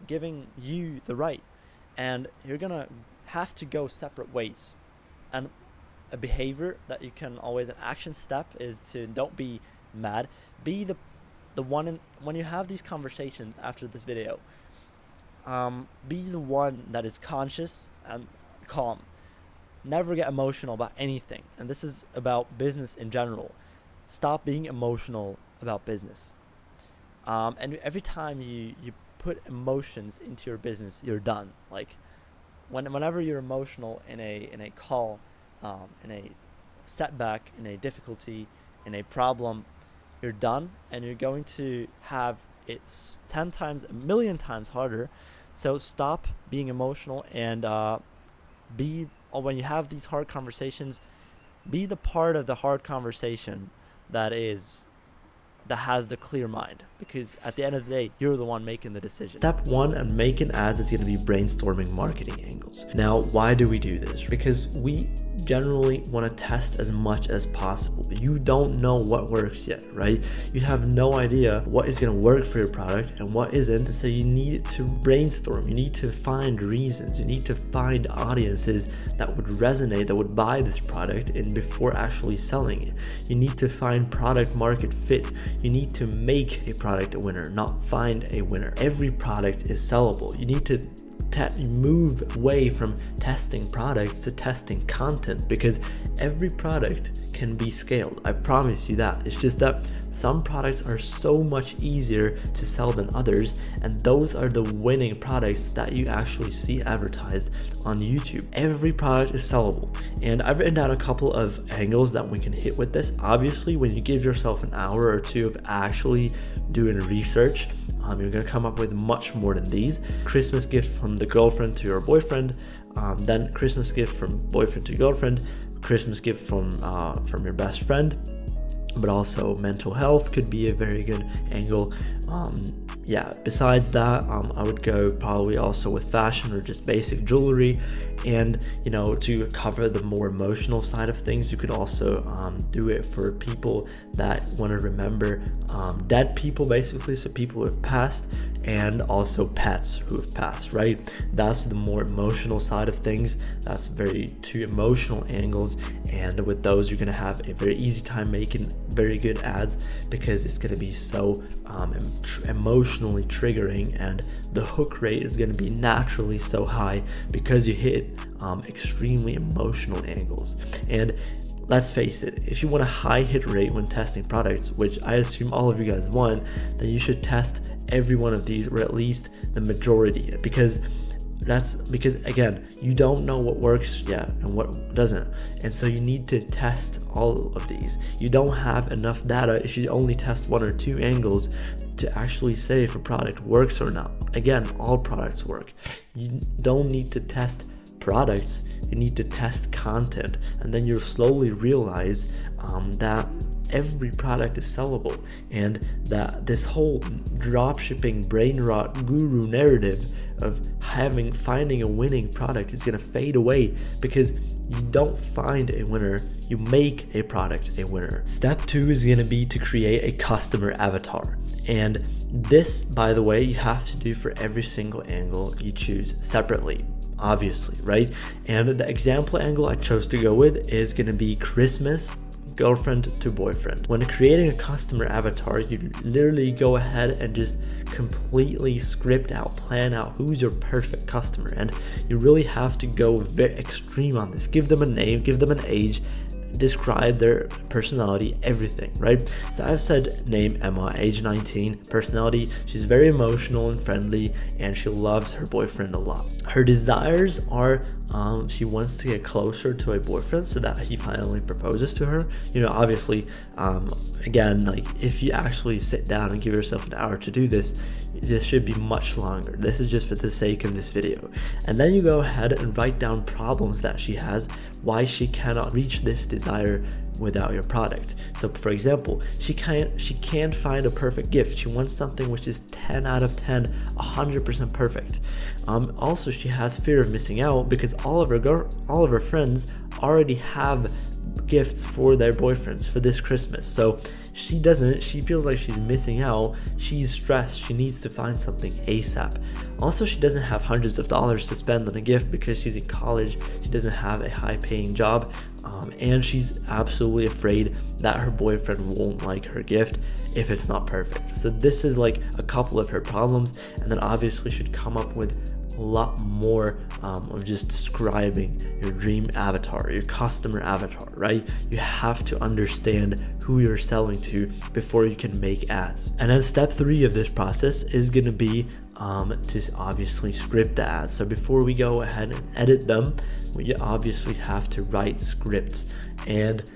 B: giving you the right, and you're gonna have to go separate ways. And a behavior that you can always, an action step, is to don't be mad. Be the one when you have these conversations after this video, be the one that is conscious and calm. Never get emotional about anything, and this is about business in general. Stop being emotional about business. And every time you put emotions into your business, you're done. Like whenever you're emotional in a call, in a setback, in a difficulty, in a problem, you're done, and you're going to have it 10 times, a million times harder. So stop being emotional, and when you have these hard conversations, be the part of the hard conversation that has the clear mind, because at the end of the day, you're the one making the decision. Step 1 in making ads is going to be brainstorming marketing angles. Now, why do we do this? Because we generally want to test as much as possible. You don't know what works yet, right? You have no idea what is going to work for your product and what isn't. And so you need to brainstorm. You need to find reasons. You need to find audiences that would resonate, that would buy this product, and before actually selling it. You need to find product market fit. You need to make a product a winner, not find a winner. Every product is sellable. You need to move away from testing products to testing content, because every product can be scaled. I promise you that. It's just that some products are so much easier to sell than others, and those are the winning products that you actually see advertised on YouTube. Every product is sellable, and I've written down a couple of angles that we can hit with this. Obviously, when you give yourself an hour or two of actually doing research, you're gonna come up with much more than these. Christmas gift from the girlfriend to your boyfriend, then Christmas gift from boyfriend to girlfriend, Christmas gift from your best friend, but also mental health could be a very good angle. Besides that, I would go probably also with fashion or just basic jewelry. And to cover the more emotional side of things, you could also do it for people that want to remember dead people, basically, so people who have passed, and also pets who have passed, right? That's the more emotional side of things. That's very two emotional angles, and with those you're gonna have a very easy time making very good ads, because it's gonna be so emotionally triggering, and the hook rate is gonna be naturally so high because you hit extremely emotional angles. And let's face it, if you want a high hit rate when testing products, which I assume all of you guys want, then you should test every one of these, or at least the majority, because again, you don't know what works yet and what doesn't, and so you need to test all of these. You don't have enough data if you only test 1 or 2 angles to actually say if a product works or not. Again, all products work. You don't need to test products, you need to test content, and then you'll slowly realize that every product is sellable, and that this whole dropshipping brain rot guru narrative of finding a winning product is going to fade away, because you don't find a winner, you make a product a winner. Step 2 is going to be to create a customer avatar, and this, by the way, you have to do for every single angle you choose separately, obviously, right? And the example angle I chose to go with is going to be Christmas girlfriend to boyfriend. When creating a customer avatar, you literally go ahead and just completely script out, plan out who's your perfect customer, and you really have to go very extreme on this. Give them a name, give them an age, describe their personality, everything, right? So I've said name Emma, age 19, personality, she's very emotional and friendly, and she loves her boyfriend a lot. Her desires are she wants to get closer to a boyfriend so that he finally proposes to her. You know, obviously, again, like if you actually sit down and give yourself an hour to do this should be much longer. This is just for the sake of this video. And then you go ahead and write down problems that she has, why she cannot reach this desire without your product. So for example, she can't find a perfect gift. She wants something which is 10 out of 10, 100% perfect. Also, she has fear of missing out because all of her friends already have gifts for their boyfriends for this Christmas. So she feels like she's missing out. She's stressed. She needs to find something ASAP. Also, she doesn't have hundreds of dollars to spend on a gift because she's in college. She doesn't have a high-paying job, and she's absolutely afraid that her boyfriend won't like her gift if it's not perfect. So this is like a couple of her problems, and then obviously should come up with a lot more of just describing your dream avatar, your customer avatar, right? You have to understand who you're selling to before you can make ads. And then step 3 of this process is going to be to obviously script the ads. So before we go ahead and edit them, we obviously have to write scripts. And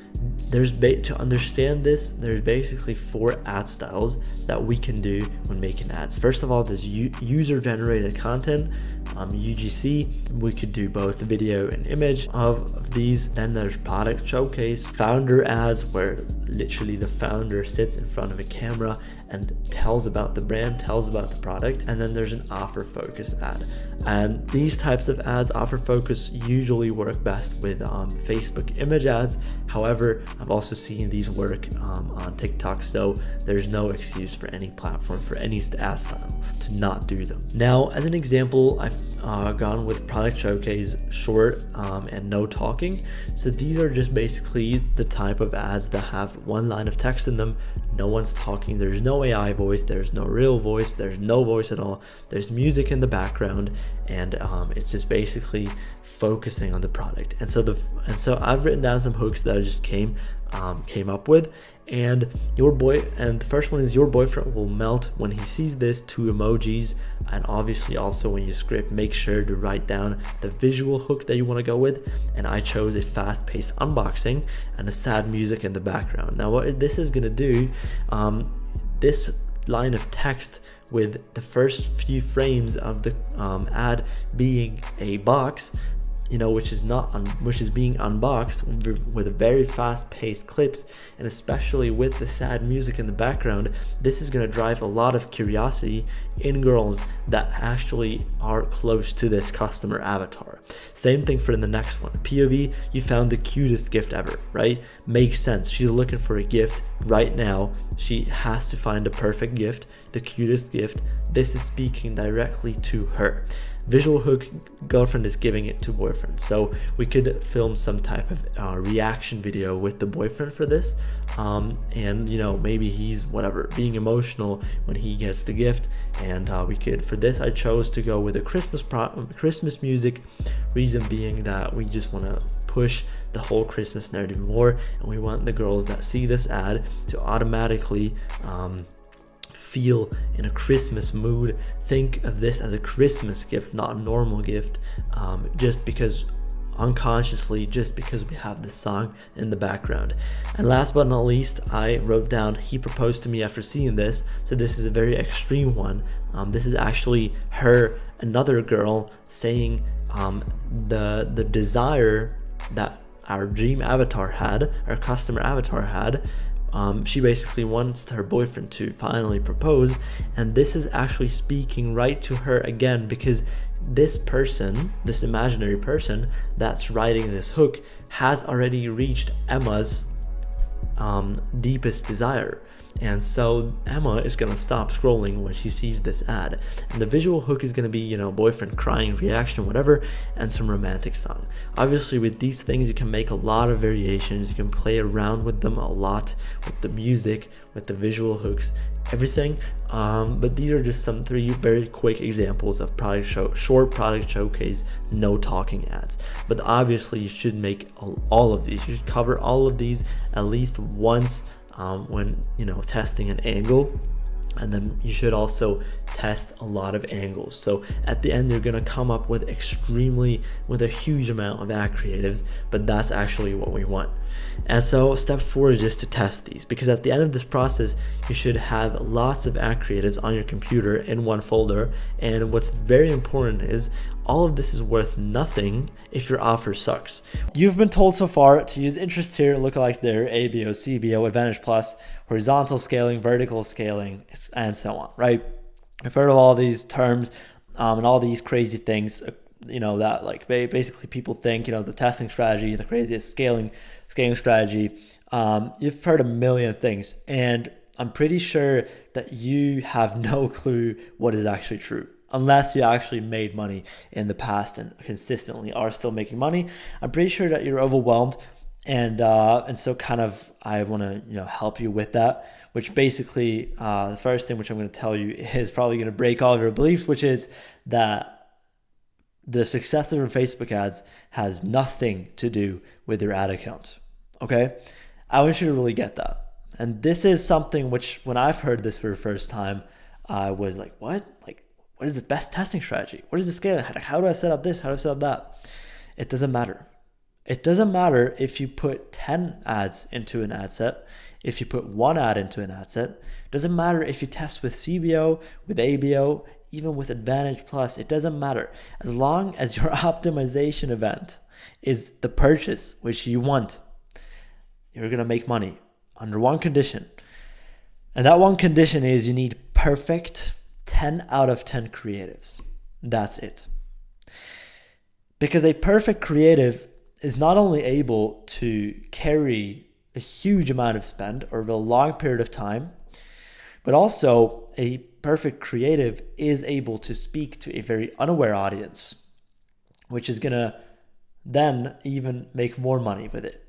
B: to understand this, there's basically 4 ad styles that we can do when making ads. First of all, there's user generated content, UGC. We could do both video and image of these. Then there's product showcase, founder ads, where literally the founder sits in front of a camera and tells about the brand, tells about the product. And then there's an offer focus ad. And these types of ads, offer focus, usually work best with Facebook image ads. However, I've also seen these work on TikTok, so there's no excuse for any platform, for any ad style to not do them. Now, as an example, I've gone with product showcase, short and no talking. So these are just basically the type of ads that have 1 line of text in them. No one's talking, there's no AI voice, there's no real voice, there's no voice at all, there's music in the background, and it's just basically focusing on the product. And so I've written down some hooks that I just came up with, and the first one is your boyfriend will melt when he sees this, 2 emojis. And obviously also when you script, make sure to write down the visual hook that you want to go with. And I chose a fast-paced unboxing and a sad music in the background. Now what this is going to do, this line of text with the first few frames of the ad being a box, which is being unboxed with a very fast-paced clips, and especially with the sad music in the background, this is going to drive a lot of curiosity in girls that actually are close to this customer avatar. Same thing for the next one. POV, you found the cutest gift ever, right? Makes sense. She's looking for a gift right now. She has to find the perfect gift, the cutest gift. This is speaking directly to her. Visual hook, girlfriend is giving it to boyfriend. So we could film some type of reaction video with the boyfriend for this, and maybe he's being emotional when he gets the gift. And for this I chose to go with a Christmas music, reason being that we just want to push the whole Christmas narrative more, and we want the girls that see this ad to automatically feel in a Christmas mood. Think of this as a Christmas gift, not a normal gift, just because unconsciously, just because we have this song in the background. And last but not least, I wrote down, he proposed to me after seeing this. So this is a very extreme one. This is actually another girl saying the desire that our dream avatar had, our customer avatar had. She basically wants her boyfriend to finally propose, and this is actually speaking right to her again, because this person, this imaginary person that's writing this hook, has already reached Emma's deepest desire. And so Emma is gonna stop scrolling when she sees this ad. And the visual hook is gonna be, you know, boyfriend crying reaction, whatever, and some romantic song. Obviously with these things, you can make a lot of variations. You can play around with them a lot, with the music, with the visual hooks, everything. But these are just some 3 very quick examples of short product showcase, no talking ads. But obviously you should make all of these. You should cover all of these at least once when, you know, testing an angle. And then you should also test a lot of angles. So at the end, you're gonna come up with a huge amount of ad creatives, but that's actually what we want. And so step 4 is just to test these, because at the end of this process, you should have lots of ad creatives on your computer in one folder. And what's very important is all of this is worth nothing if your offer sucks. You've been told so far to use interest here, lookalikes there, ABO, CBO, Advantage Plus, horizontal scaling, vertical scaling, and so on, right? I've heard of all these terms and all these crazy things, you know, that like basically people think, you know, the testing strategy, the craziest scaling strategy. You've heard a million things, and I'm pretty sure that you have no clue what is actually true. Unless you actually made money in the past and consistently are still making money, I'm pretty sure that you're overwhelmed. And so kind of I want to, you know, help you with that, which basically the first thing which I'm going to tell you is probably going to break all of your beliefs, which is that the success of your Facebook ads has nothing to do with your ad account. Okay? I want you to really get that. And this is something which, when I've heard this for the first time, I was like, what? Like, what is the best testing strategy? What is the scaling? How do I set up this? How do I set up that? It doesn't matter. It doesn't matter if you put 10 ads into an ad set, if you put 1 ad into an ad set. It doesn't matter if you test with CBO, with ABO, even with Advantage Plus. It doesn't matter. As long as your optimization event is the purchase which you want, you're going to make money under one condition. And that one condition is you need perfect 10 out of 10 creatives. That's it. Because a perfect creative is not only able to carry a huge amount of spend over a long period of time, but also a perfect creative is able to speak to a very unaware audience, which is going to then even make more money with it,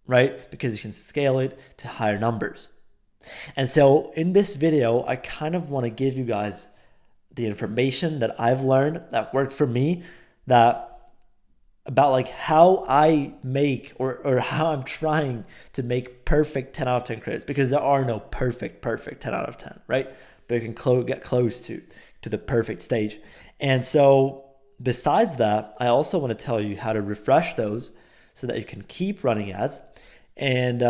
B: right? Because you can scale it to higher numbers. And so in this video, I kind of want to give you guys the information that I've learned that worked for me, that about like how I make or how I'm trying to make perfect 10 out of 10 credits, because there are no perfect 10 out of 10, right? But you can get close to the perfect stage. And so besides that, I also want to tell you how to refresh those so that you can keep running ads. And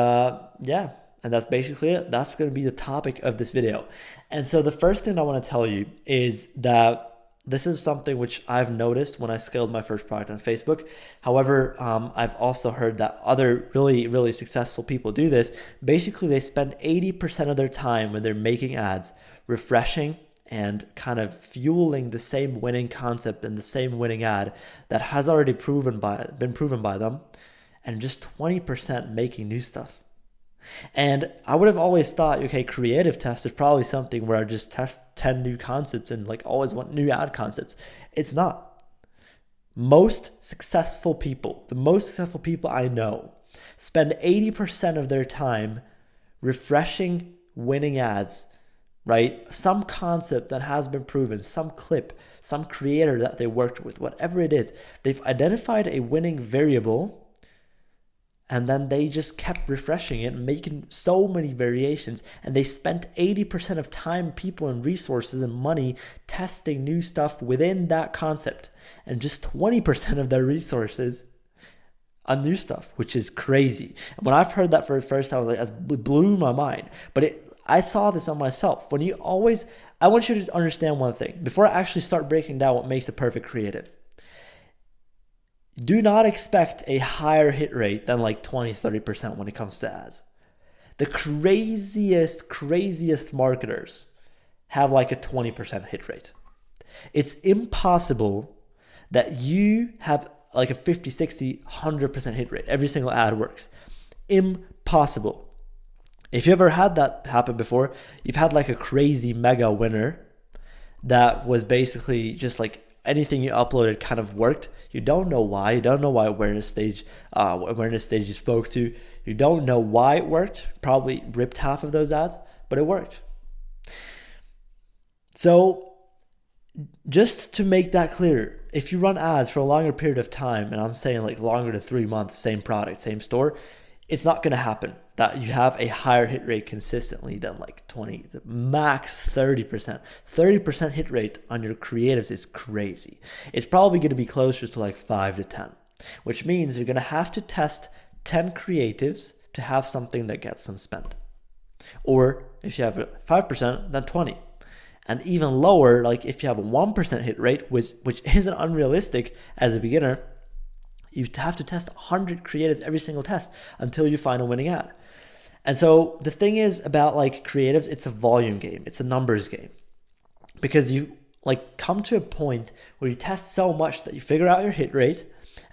B: and that's basically it. That's going to be the topic of this video. And so the first thing I want to tell you is that this is something which I've noticed when I scaled my first product on Facebook. However, I've also heard that other really, really successful people do this. Basically, they spend 80% of their time when they're making ads refreshing and kind of fueling the same winning concept and the same winning ad that has already been proven by them, and just 20% making new stuff. And I would have always thought, okay, creative test is probably something where I just test 10 new concepts and like always want new ad concepts. It's not. The most successful people I know spend 80% of their time refreshing winning ads, right? Some concept that has been proven, some clip, some creator that they worked with, whatever it is. They've identified a winning variable, And then they just kept refreshing it and making so many variations. And they spent 80% of time, people, and resources and money testing new stuff within that concept. And just 20% of their resources on new stuff, which is crazy. And when I've heard that for the first time, it blew my mind. But I saw this on myself. I want you to understand one thing. Before I actually start breaking down what makes a perfect creative, do not expect a higher hit rate than like 20-30% when it comes to ads. The craziest marketers have like a 20% hit rate. It's impossible that you have like a 50, 60, 100% hit rate. Every single ad works. Impossible. If you ever had that happen before, you've had like a crazy mega winner that was basically just like anything you uploaded kind of worked. You don't know why. You don't know why awareness stage you spoke to. You don't know why it worked. Probably ripped half of those ads, but it worked. So just to make that clear, if you run ads for a longer period of time, and I'm saying like longer than 3 months, same product, same store, it's not going to happen that you have a higher hit rate consistently than like 20, max 30%. 30% hit rate on your creatives is crazy. It's probably going to be closer to like 5 to 10, which means you're going to have to test 10 creatives to have something that gets some spend. Or if you have 5%, then 20. And even lower, like if you have a 1% hit rate, which isn't unrealistic as a beginner, you have to test 100 creatives every single test until you find a winning ad. And so the thing is about like creatives, it's a volume game. It's a numbers game. Because you like come to a point where you test so much that you figure out your hit rate,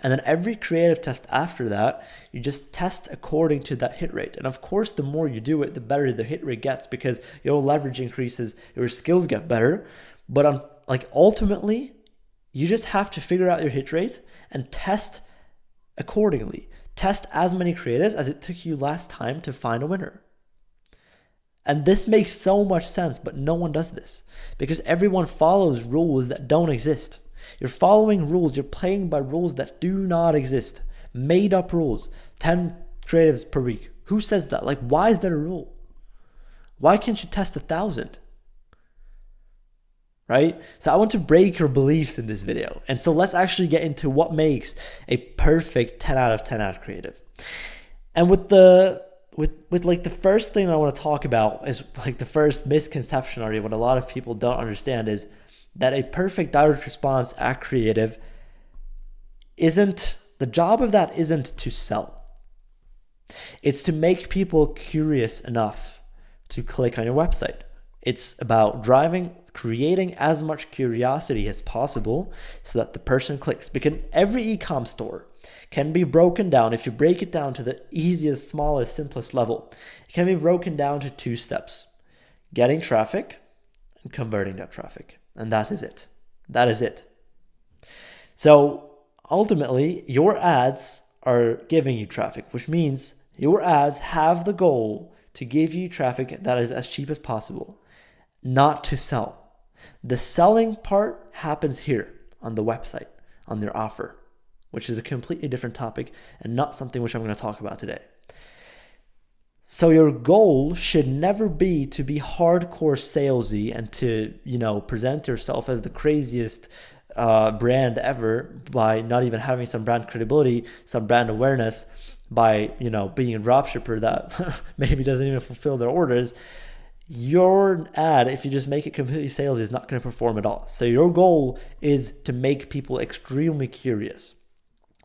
B: and then every creative test after that, you just test according to that hit rate. And of course, the more you do it, the better the hit rate gets because your leverage increases, your skills get better. But ultimately, you just have to figure out your hit rate and test accordingly. Test as many creatives as it took you last time to find a winner. And this makes so much sense, but no one does this because everyone follows rules that don't exist. You're following rules, you're playing by rules that do not exist. Made up rules. 10 creatives per week. Who says that? Like, why is that a rule? Why can't you test 1,000? Right? So I want to break your beliefs in this video. And so let's actually get into what makes a perfect 10 out of 10 ad creative. And with like the first thing I want to talk about is like the first misconception already, what a lot of people don't understand is that a perfect direct response ad creative the job of that isn't to sell. It's to make people curious enough to click on your website. It's about creating as much curiosity as possible so that the person clicks. Because every e-com store can be broken down, if you break it down to the easiest, smallest, simplest level, it can be broken down to 2 steps. Getting traffic and converting that traffic. And that is it. That is it. So ultimately, your ads are giving you traffic, which means your ads have the goal to give you traffic that is as cheap as possible, not to sell. The selling part happens here on the website, on their offer, which is a completely different topic and not something which I'm going to talk about today. So your goal should never be to be hardcore salesy and to, present yourself as the craziest brand ever by not even having some brand credibility, some brand awareness, by, being a dropshipper that maybe doesn't even fulfill their orders. Your ad, if you just make it completely salesy, is not going to perform at all. So your goal is to make people extremely curious.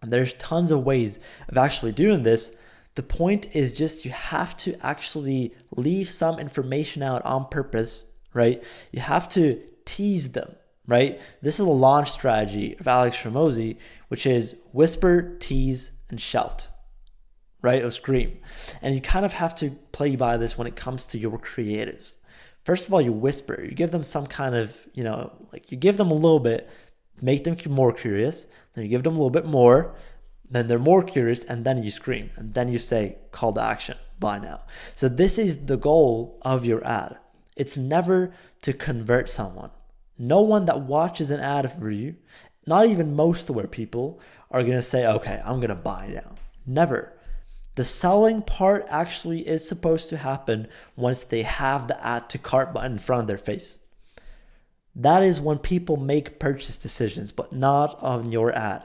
B: And there's tons of ways of actually doing this. The point is just you have to actually leave some information out on purpose, right? You have to tease them, right? This is a launch strategy of Alex Hormozi, which is whisper, tease, and shout, right? Or scream. And you kind of have to play by this when it comes to your creatives. First of all, you whisper. You give them some kind of, you give them a little bit, make them more curious. Then you give them a little bit more. Then they're more curious, and then you scream, and then you say, call to action, buy now. So this is the goal of your ad. It's never to convert someone. No one that watches an ad for you, not even most aware people, are going to say, okay, I'm going to buy now. Never. The selling part actually is supposed to happen once they have the add to cart button in front of their face. That is when people make purchase decisions, but not on your ad.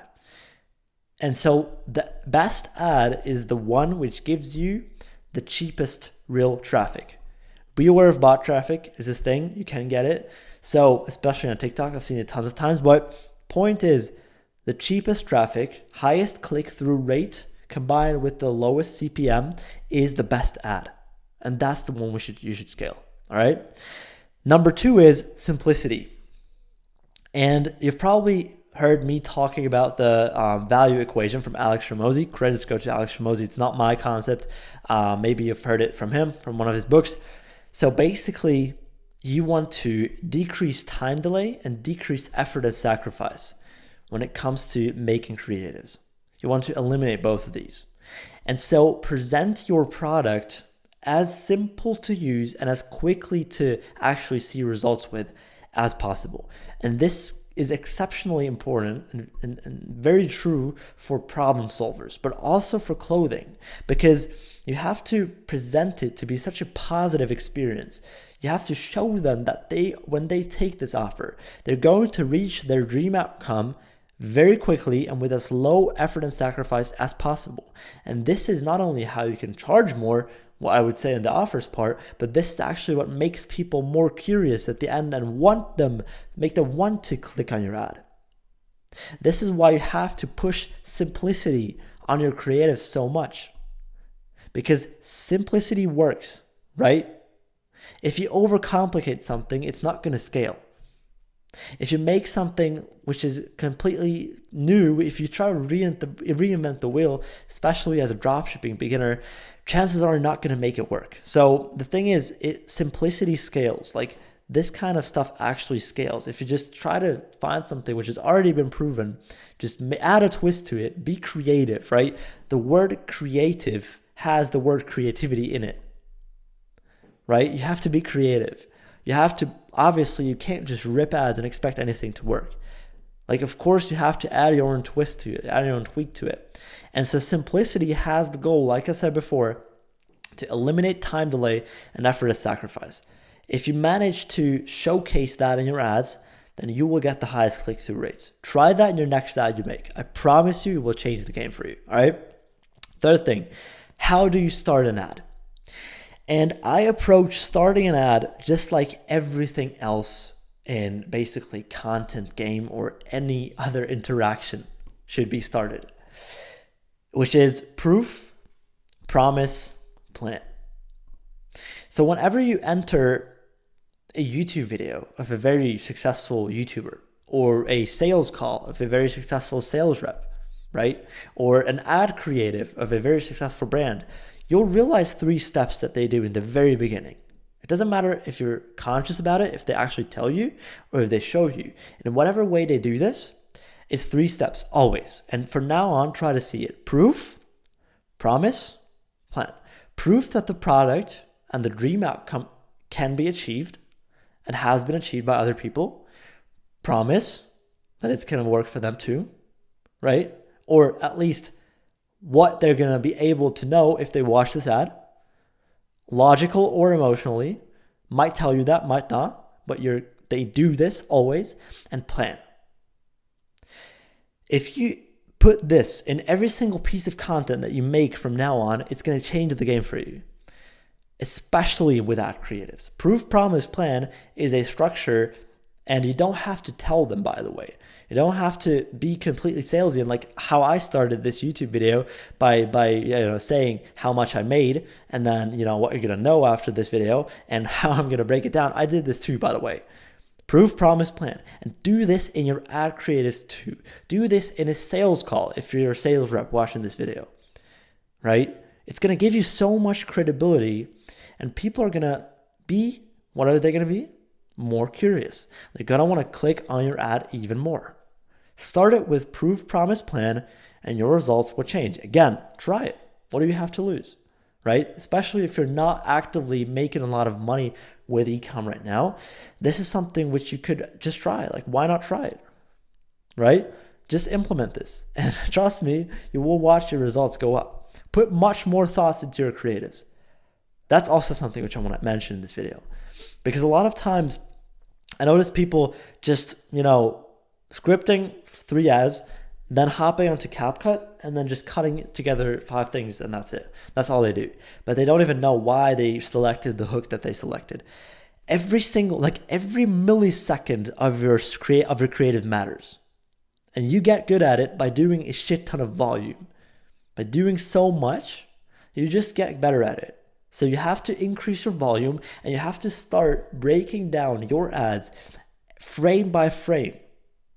B: And so the best ad is the one which gives you the cheapest real traffic. Be aware of bot traffic is a thing. You can get it. So especially on TikTok, I've seen it tons of times. But point is, the cheapest traffic, highest click-through rate, combined with the lowest CPM is the best ad. And that's the one you should scale. All right. Number 2 is simplicity. And you've probably heard me talking about the value equation from Alex Hormozi. Credits go to Alex Hormozi. It's not my concept. Maybe you've heard it from him, from one of his books. So basically, you want to decrease time delay and decrease effort and sacrifice when it comes to making creatives. You want to eliminate both of these. And so present your product as simple to use and as quickly to actually see results with as possible. And this is exceptionally important and very true for problem solvers, but also for clothing, because you have to present it to be such a positive experience. You have to show them that when they take this offer, they're going to reach their dream outcome very quickly and with as low effort and sacrifice as possible. And this is not only how you can charge more, what I would say in the offers part, but this is actually what makes people more curious at the end and make them want to click on your ad. This is why you have to push simplicity on your creative so much, because simplicity works, right? If you overcomplicate something, it's not going to scale. If you make something which is completely new, if you try to reinvent the wheel, especially as a dropshipping beginner, chances are you're not going to make it work. So the thing is, simplicity scales. Like this kind of stuff actually scales. If you just try to find something which has already been proven, just add a twist to it, be creative, right? The word creative has the word creativity in it, right? You have to be creative. You have to, obviously, you can't just rip ads and expect anything to work. Like, of course, you have to add your own twist to it, add your own tweak to it. And so simplicity has the goal, like I said before, to eliminate time delay and effort and sacrifice. If you manage to showcase that in your ads, then you will get the highest click-through rates. Try that in your next ad you make. I promise you it will change the game for you, all right? Third thing, how do you start an ad? And I approach starting an ad just like everything else in basically content game or any other interaction should be started, which is proof, promise, plan. So whenever you enter a YouTube video of a very successful YouTuber or a sales call of a very successful sales rep, right? Or an ad creative of a very successful brand, you'll realize 3 steps that they do in the very beginning. It doesn't matter if you're conscious about it, if they actually tell you, or if they show you. In whatever way they do this, it's 3 steps always. And from now on, try to see it. Proof, promise, plan. Proof that the product and the dream outcome can be achieved and has been achieved by other people. Promise that it's going to work for them too, right? Or at least what they're going to be able to know if they watch this ad. Logical or emotionally, might tell you that, might not, but they do this always. And plan. If you put this in every single piece of content that you make from now on, it's going to change the game for you, especially with ad creatives. Proof, promise, plan is a structure, and you don't have to tell them, by the way. You don't have to be completely salesy, and like how I started this YouTube video by saying how much I made, and then what you're gonna know after this video and how I'm gonna break it down. I did this too, by the way. Proof, promise, plan, and do this in your ad creatives too. Do this in a sales call if you're a sales rep watching this video, right? It's gonna give you so much credibility, and people are gonna be, what are they gonna be? More curious. They're gonna want to click on your ad even more. Start it with proof, promise, plan, and your results will change. Again, try it. What do you have to lose, right? Especially if you're not actively making a lot of money with e-com right now. This is something which you could just try. Like, why not try it, right? Just implement this, and trust me, you will watch your results go up. Put much more thoughts into your creatives. That's also something which I want to mention in this video, because a lot of times I notice people just, scripting 3 ads, then hopping onto CapCut and then just cutting together 5 things, and that's it. That's all they do. But they don't even know why they selected the hook that they selected. Every millisecond of your creative matters. And you get good at it by doing a shit ton of volume. By doing so much, you just get better at it. So you have to increase your volume, and you have to start breaking down your ads frame by frame,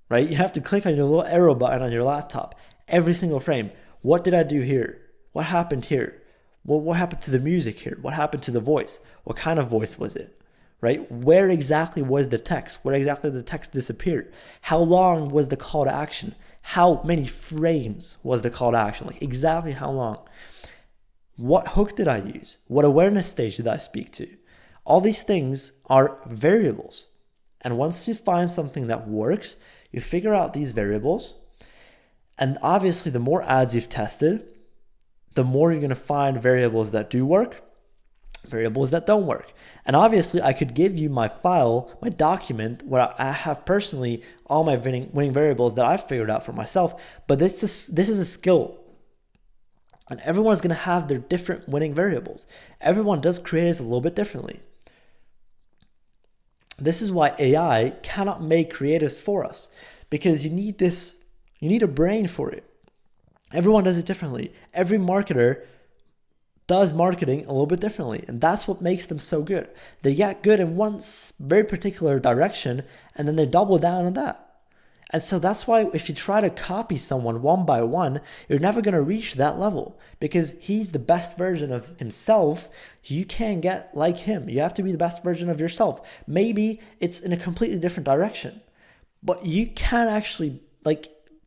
B: right? You have to click on your little arrow button on your laptop, every single frame. What did I do here? What happened here? What happened to the music here? What happened to the voice? What kind of voice was it? Right? Where exactly was the text? Where exactly did the text disappear? How long was the call to action? How many frames was the call to action? Like exactly how long? What hook did I use? What awareness stage did I speak to? All these things are variables. And once you find something that works, you figure out these variables. And obviously, the more ads you've tested, the more you're going to find variables that do work, variables that don't work. And obviously, I could give you my file, my document, where I have personally all my winning variables that I've figured out for myself. But this is a skill. And everyone's going to have their different winning variables. Everyone does creatives a little bit differently. This is why AI cannot make creatives for us, because you need a brain for it. Everyone does it differently. Every marketer does marketing a little bit differently, and that's what makes them so good. They get good in one very particular direction, and then they double down on that. And so that's why if you try to copy someone one by one, you're never going to reach that level, because he's the best version of himself. You can't get like him. You have to be the best version of yourself. Maybe it's in a completely different direction, but you can't actually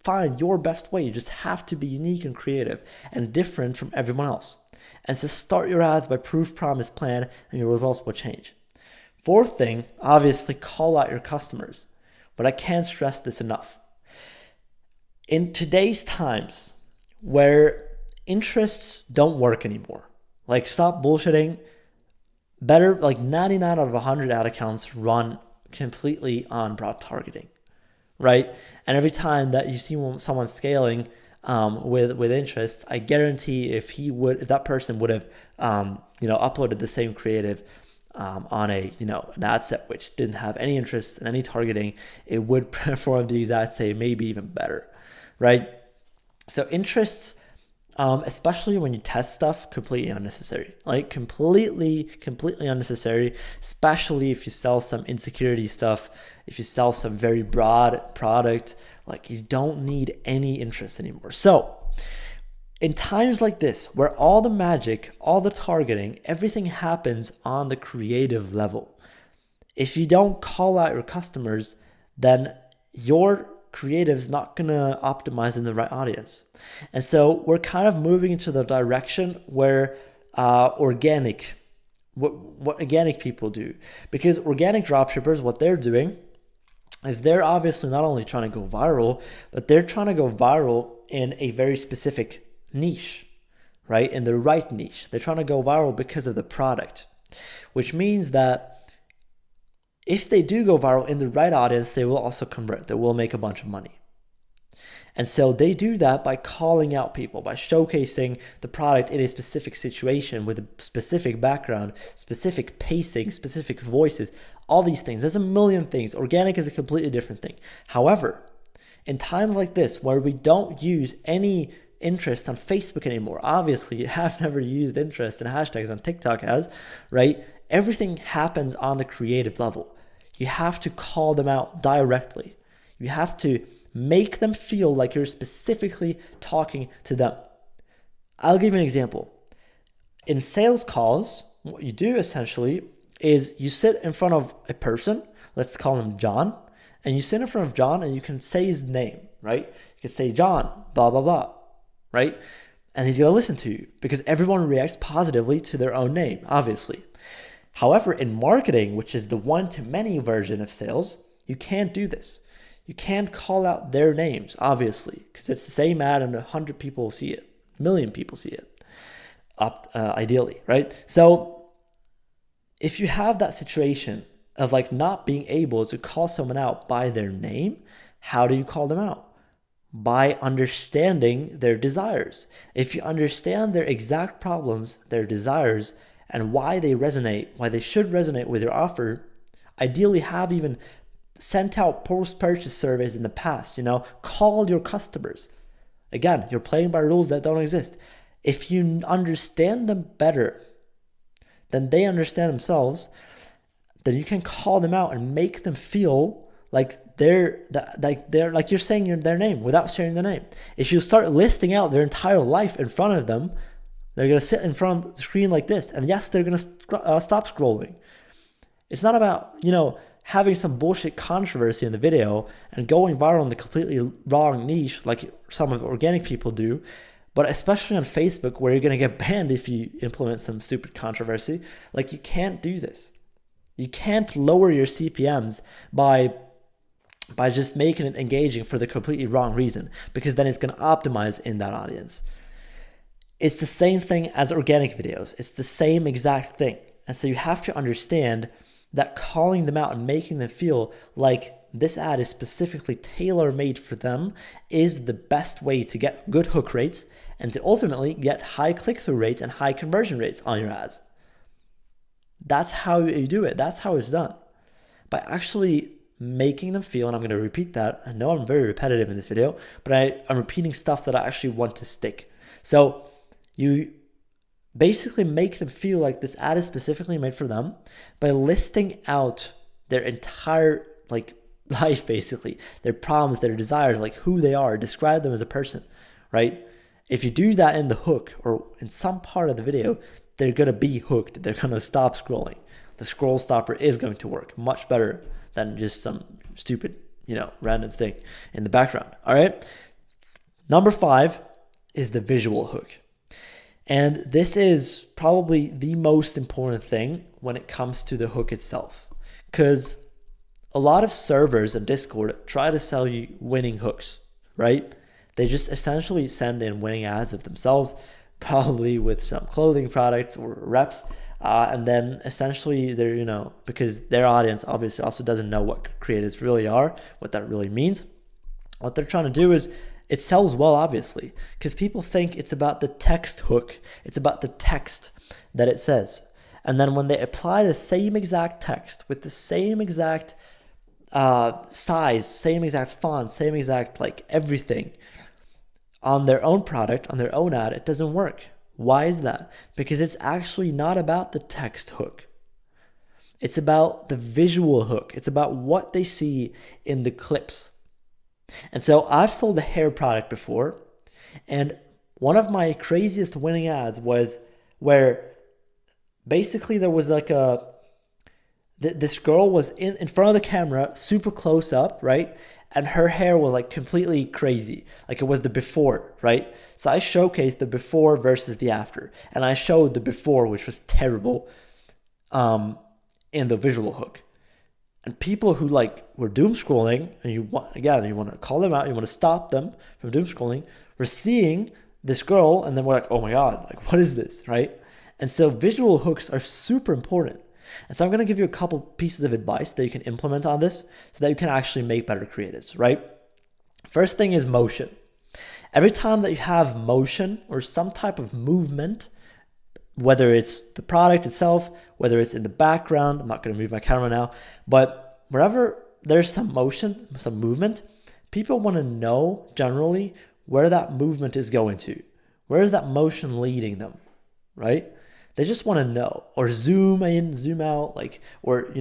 B: find your best way. You just have to be unique and creative and different from everyone else. And so start your ads by proof, promise, plan, and your results will change. Fourth thing, obviously call out your customers. But I can't stress this enough. In today's times where interests don't work anymore, stop bullshitting, better 99 out of 100 ad accounts run completely on broad targeting, right? And every time that you see someone scaling with interests, I guarantee if that person would have uploaded the same creative on an ad set which didn't have any interest in any targeting, it would perform the exact same, maybe even better, right? So interests, especially when you test stuff, completely unnecessary. Completely unnecessary, especially if you sell some insecurity stuff, if you sell some very broad product, you don't need any interest anymore. So in times like this, where all the magic, all the targeting, everything happens on the creative level, if you don't call out your customers, then your creative is not going to optimize in the right audience. And so we're kind of moving into the direction where what organic people do. Because organic dropshippers, what they're doing is they're obviously not only trying to go viral, but they're trying to go viral in a very specific niche, right? In the right niche. They're trying to go viral because of the product, which means that if they do go viral in the right audience, they will also convert. They will make a bunch of money. And so they do that by calling out people, by showcasing the product in a specific situation with a specific background, specific pacing, specific voices, all these things. There's a million things. Organic is a completely different thing. However, in times like this, where we don't use any interest on Facebook anymore, obviously you have never used interest and hashtags on TikTok has, right? Everything happens on the creative level. You have to call them out directly. You have to make them feel like you're specifically talking to them. I'll give you an example. In sales calls, what you do essentially is you sit in front of a person, let's call him John, and you sit in front of John and you can say his name, right? You can say, John, blah, blah, blah, right? And he's going to listen to you because everyone reacts positively to their own name, obviously. However, in marketing, which is the one-to-many version of sales, you can't do this. You can't call out their names, obviously, because it's the same ad and 100 people see it, 1 million people see it. ideally, right? So if you have that situation of like not being able to call someone out by their name, how do you call them out? By understanding their desires. If you understand their exact problems, their desires, and why they resonate, why they should resonate with your offer, ideally have even sent out post-purchase surveys in the past, call your customers. Again, you're playing by rules that don't exist. If you understand them better than they understand themselves, then you can call them out and make them feel like they're like you're saying their name without sharing their name. If you start listing out their entire life in front of them, they're gonna sit in front of the screen like this, and yes, they're gonna stop scrolling. It's not about having some bullshit controversy in the video and going viral in the completely wrong niche like some of organic people do, but especially on Facebook where you're gonna get banned if you implement some stupid controversy. Like, you can't do this. You can't lower your CPMs by just making it engaging for the completely wrong reason, because then it's going to optimize in that audience. It's the same thing as organic videos. It's the same exact thing. And so you have to understand that calling them out and making them feel like this ad is specifically tailor-made for them is the best way to get good hook rates and to ultimately get high click-through rates and high conversion rates on your ads. That's how you do it. That's how it's done. By actually making them feel, and I'm going to repeat that. I know I'm very repetitive in this video, but I'm repeating stuff that I actually want to stick. So you basically make them feel like this ad is specifically made for them by listing out their entire life, basically, their problems, their desires, like who they are, describe them as a person, right? If you do that in the hook or in some part of the video, they're going to be hooked. They're going to stop scrolling. The scroll stopper is going to work much better than just some stupid, random thing in the background. All right. Number 5 is the visual hook. And this is probably the most important thing when it comes to the hook itself, because a lot of servers and Discord try to sell you winning hooks, right? They just essentially send in winning ads of themselves, probably with some clothing products or reps. And then essentially they're, because their audience obviously also doesn't know what creatives really are, what that really means. What they're trying to do is, it sells well, obviously, because people think it's about the text hook. It's about the text that it says. And then when they apply the same exact text with the same exact size, same exact font, same exact everything on their own product, on their own ad, it doesn't work. Why is that? Because it's actually not about the text hook. It's about the visual hook. It's about what they see in the clips. And so I've sold a hair product before, and one of my craziest winning ads was where basically there was this girl was in front of the camera, super close up, right? And her hair was completely crazy. It was the before, right? So I showcased the before versus the after. And I showed the before, which was terrible, in the visual hook. And people who were doom scrolling, and you want to call them out, you want to stop them from doom scrolling, were seeing this girl, and then we're like, oh my God, what is this, right? And so visual hooks are super important. And so I'm going to give you a couple pieces of advice that you can implement on this so that you can actually make better creatives, right? First thing is motion. Every time that you have motion or some type of movement, whether it's the product itself, whether it's in the background, I'm not going to move my camera now, but wherever there's some motion, some movement, people want to know generally where that movement is going to. Where is that motion leading them, right? They just want to know, or zoom in, zoom out, or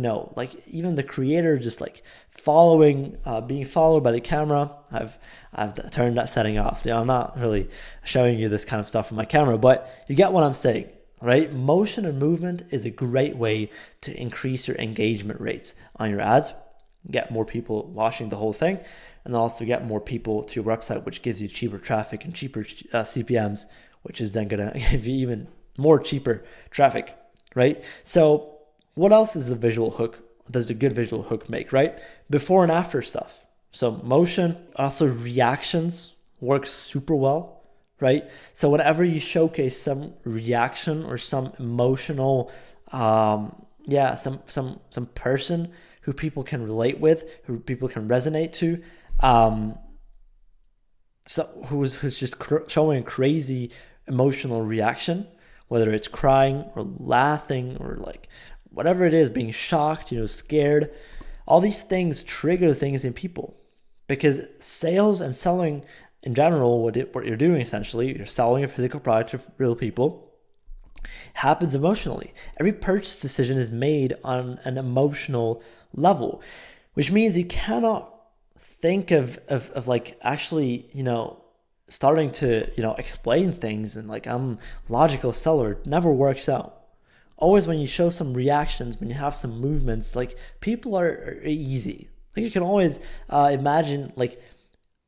B: even the creator just following, being followed by the camera. I've turned that setting off. I'm not really showing you this kind of stuff on my camera, but you get what I'm saying, right? Motion and movement is a great way to increase your engagement rates on your ads, get more people watching the whole thing, and then also get more people to your website, which gives you cheaper traffic and cheaper CPMs, which is then going to give you even more cheaper traffic, right? So what else is the visual hook? Does a good visual hook make, right? Before and after stuff. So motion, also reactions works super well, right? So whenever you showcase some reaction or some emotional, some person who people can relate with, who people can resonate to, who's just showing a crazy emotional reaction, whether it's crying or laughing or like whatever it is, being shocked, scared, all these things trigger things in people, because sales and selling in general, what you're doing essentially, you're selling a physical product to real people, happens emotionally. Every purchase decision is made on an emotional level, which means you cannot think of like actually, starting to, explain things and like I'm logical seller. It never works out. Always when you show some reactions, when you have some movements, like people are easy. Like you can always imagine like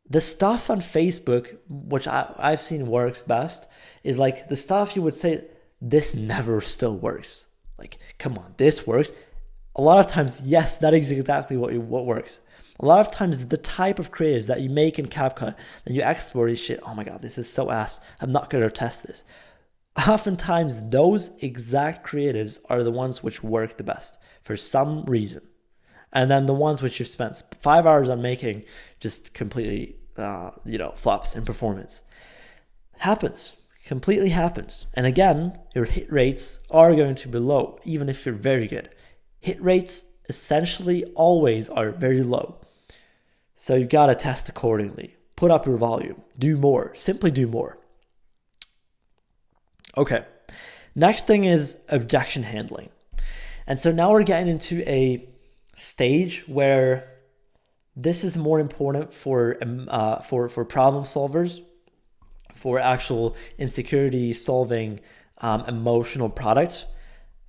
B: the stuff on Facebook, which I've seen works best, is like the stuff you would say, this never still works. Like, come on, this works. A lot of times, yes, that is exactly what works. A lot of times, the type of creatives that you make in CapCut and you export this shit, oh my God, this is so ass. I'm not going to test this. Oftentimes, those exact creatives are the ones which work the best for some reason. And then the ones which you spent 5 hours on making just completely, flops in performance. Happens. Completely happens. And again, your hit rates are going to be low, even if you're very good. Hit rates essentially always are very low. So you've got to test accordingly. Put up your volume. Do more. Simply do more. Okay. Next thing is objection handling. And so now we're getting into a stage where this is more important for problem solvers, for actual insecurity solving emotional products.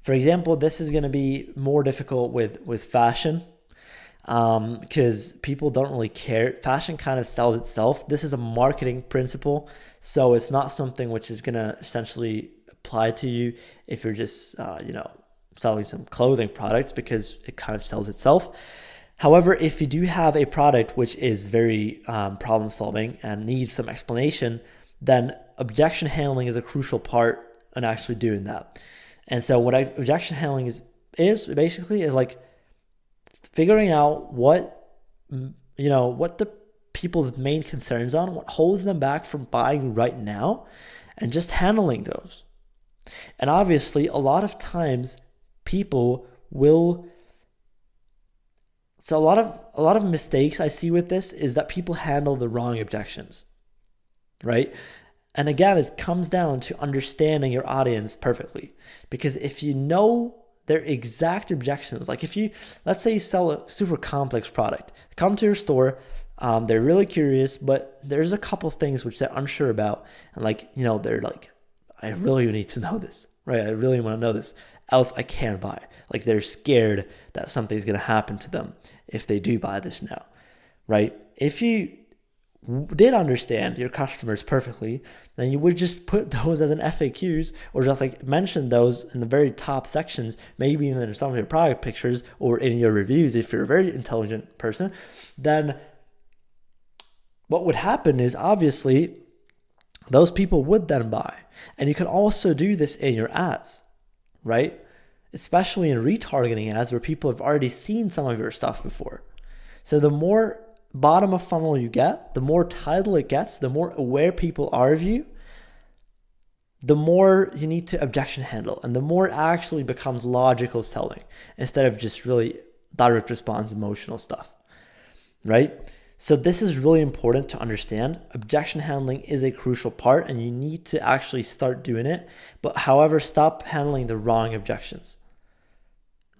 B: For example, this is going to be more difficult with fashion because people don't really care. Fashion kind of sells itself. This is a marketing principle, so it's not something which is going to essentially apply to you if you're just selling some clothing products, because it kind of sells itself. However, if you do have a product which is very problem solving and needs some explanation, then objection handling is a crucial part in actually doing that. And so what objection handling is basically like figuring out what the people's main concerns are, what holds them back from buying right now, and just handling those. And obviously, a lot of times people will. So a lot of mistakes I see with this is that people handle the wrong objections, right? And again, it comes down to understanding your audience perfectly. Because if you know their exact objections, like let's say you sell a super complex product, come to your store, they're really curious, but there's a couple things which they're unsure about. And they're like, I really need to know this, right? I really want to know this, else I can't buy. Like they're scared that something's going to happen to them if they do buy this now, right? If you did understand your customers perfectly, then you would just put those as an FAQs, or just like mention those in the very top sections, maybe even in some of your product pictures or in your reviews. If you're a very intelligent person, then what would happen is obviously those people would then buy. And you can also do this in your ads, right? Especially in retargeting ads where people have already seen some of your stuff before. So the more bottom of funnel you get, the more title it gets, the more aware people are of you, the more you need to objection handle, and the more it actually becomes logical selling instead of just really direct response emotional stuff, right? So this is really important to understand. Objection handling is a crucial part, and you need to actually start doing it. But however, stop handling the wrong objections,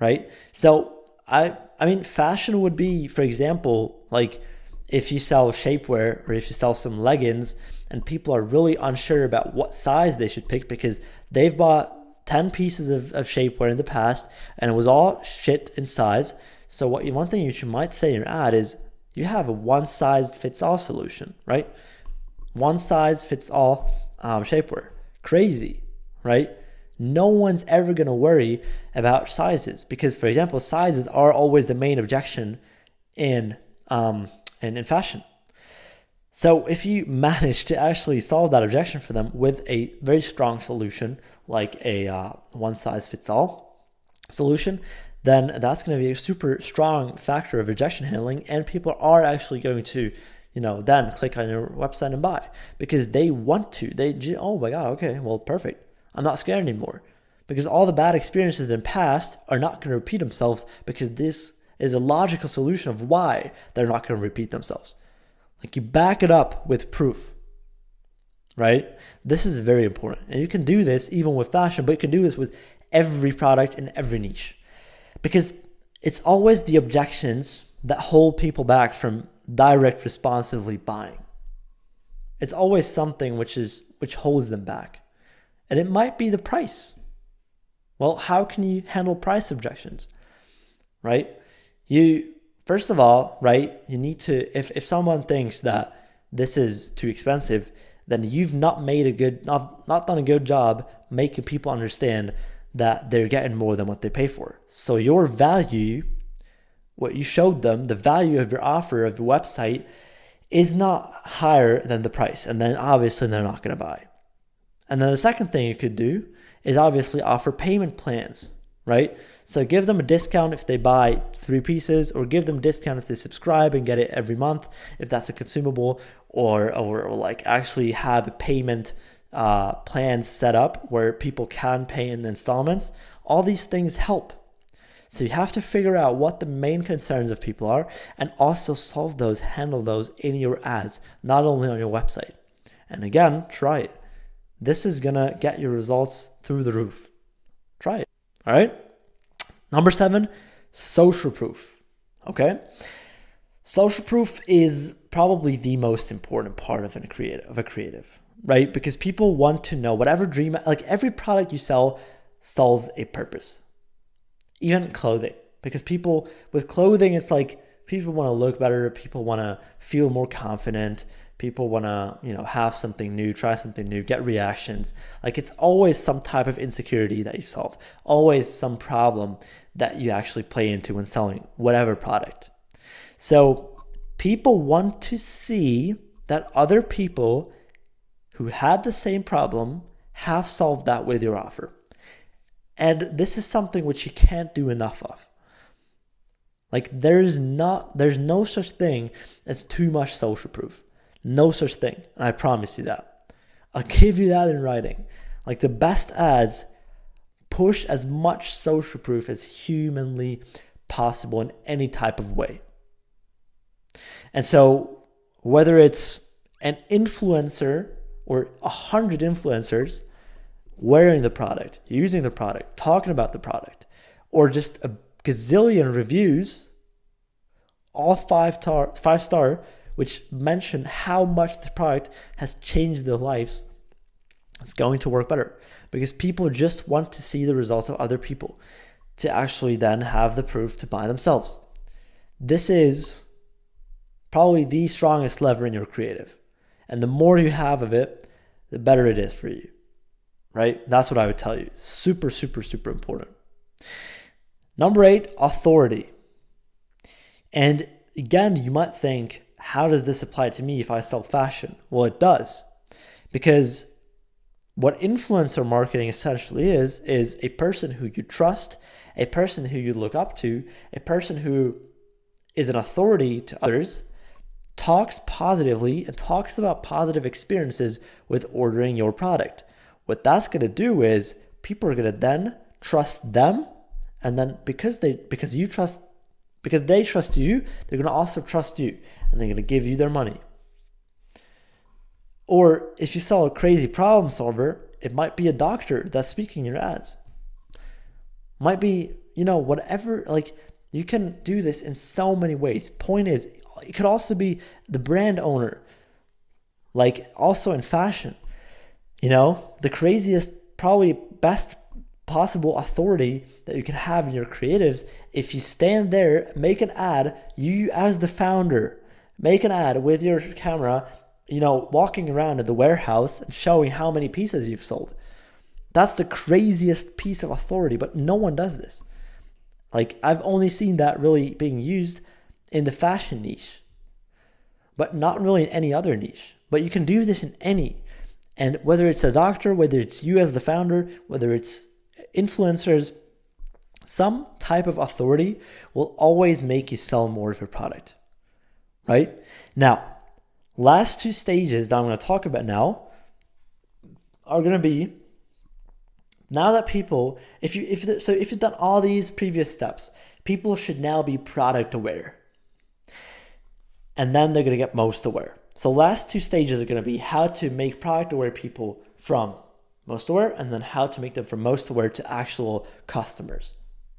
B: right? So I mean, fashion would be, for example, like if you sell shapewear or if you sell some leggings and people are really unsure about what size they should pick because they've bought 10 pieces of shapewear in the past and it was all shit in size. So one thing you might say in your ad is, you have a one-size-fits-all solution, right? One-size-fits-all shapewear. Crazy, right? No one's ever going to worry about sizes because, for example, sizes are always the main objection in fashion. So if you manage to actually solve that objection for them with a very strong solution, like a one-size-fits-all solution, then that's going to be a super strong factor of objection handling, and people are actually going to, then click on your website and buy because they want to. Oh my God, okay, well, perfect. I'm not scared anymore because all the bad experiences in the past are not going to repeat themselves because this is a logical solution of why they're not going to repeat themselves. Like you back it up with proof, right? This is very important. And you can do this even with fashion, but you can do this with every product in every niche because it's always the objections that hold people back from direct responsively buying. It's always something which holds them back. And it might be the price. Well, how can you handle price objections, right? First of all, right, you need to, if someone thinks that this is too expensive, then you've not done a good job making people understand that they're getting more than what they pay for. So your value, what you showed them, the value of your offer of your website is not higher than the price. And then obviously they're not going to buy. And then the second thing you could do is obviously offer payment plans, right? So give them a discount if they buy 3 pieces, or give them a discount if they subscribe and get it every month, if that's a consumable, or like actually have a payment plans set up where people can pay in installments. All these things help. So you have to figure out what the main concerns of people are and also handle those in your ads, not only on your website. And again, try it. This is gonna get your results through the roof. Try it. All right. Number 7, social proof. Okay. Social proof is probably the most important part of a creative, right? Because people want to know like every product you sell solves a purpose. Even clothing, because with clothing, it's like people want to look better. People want to feel more confident. People want to, have something new, try something new, get reactions. Like it's always some type of insecurity that you solve, always some problem that you actually play into when selling whatever product. So people want to see that other people who had the same problem have solved that with your offer. And this is something which you can't do enough of. Like there's no such thing as too much social proof. No such thing. And I promise you that. I'll give you that in writing. Like the best ads push as much social proof as humanly possible in any type of way. And so whether it's an influencer or 100 influencers wearing the product, using the product, talking about the product, or just a gazillion reviews, all 5-star, which mention how much the product has changed their lives, it's going to work better because people just want to see the results of other people to actually then have the proof to buy themselves. This is probably the strongest lever in your creative. And the more you have of it, the better it is for you. Right? That's what I would tell you. Super, super, super important. Number 8, authority. And again, you might think, how does this apply to me if I sell fashion? Well, it does. Because what influencer marketing essentially is a person who you trust, a person who you look up to, a person who is an authority to others, talks positively and talks about positive experiences with ordering your product. What that's going to do is people are going to then trust them, and then because they trust you, they're going to also trust you, and they're going to give you their money. Or if you sell a crazy problem solver, it might be a doctor that's speaking in your ads. Might be, whatever, like you can do this in so many ways. Point is, it could also be the brand owner, like also in fashion. The craziest, probably best possible authority that you can have in your creatives, if you stand there, make an ad, you as the founder, make an ad with your camera, walking around in the warehouse and showing how many pieces you've sold. That's the craziest piece of authority, but no one does this. Like I've only seen that really being used in the fashion niche. but not really in any other niche. But you can do this in any. And whether it's a doctor, whether it's you as the founder, whether it's influencers, some type of authority will always make you sell more of your product, right? Now, last two stages that I'm going to talk about now are going to be, now that people, if you've done all these previous steps, people should now be product aware. And then they're going to get most aware. So last two stages are going to be how to make product aware people from most aware, and then how to make them from most aware to actual customers.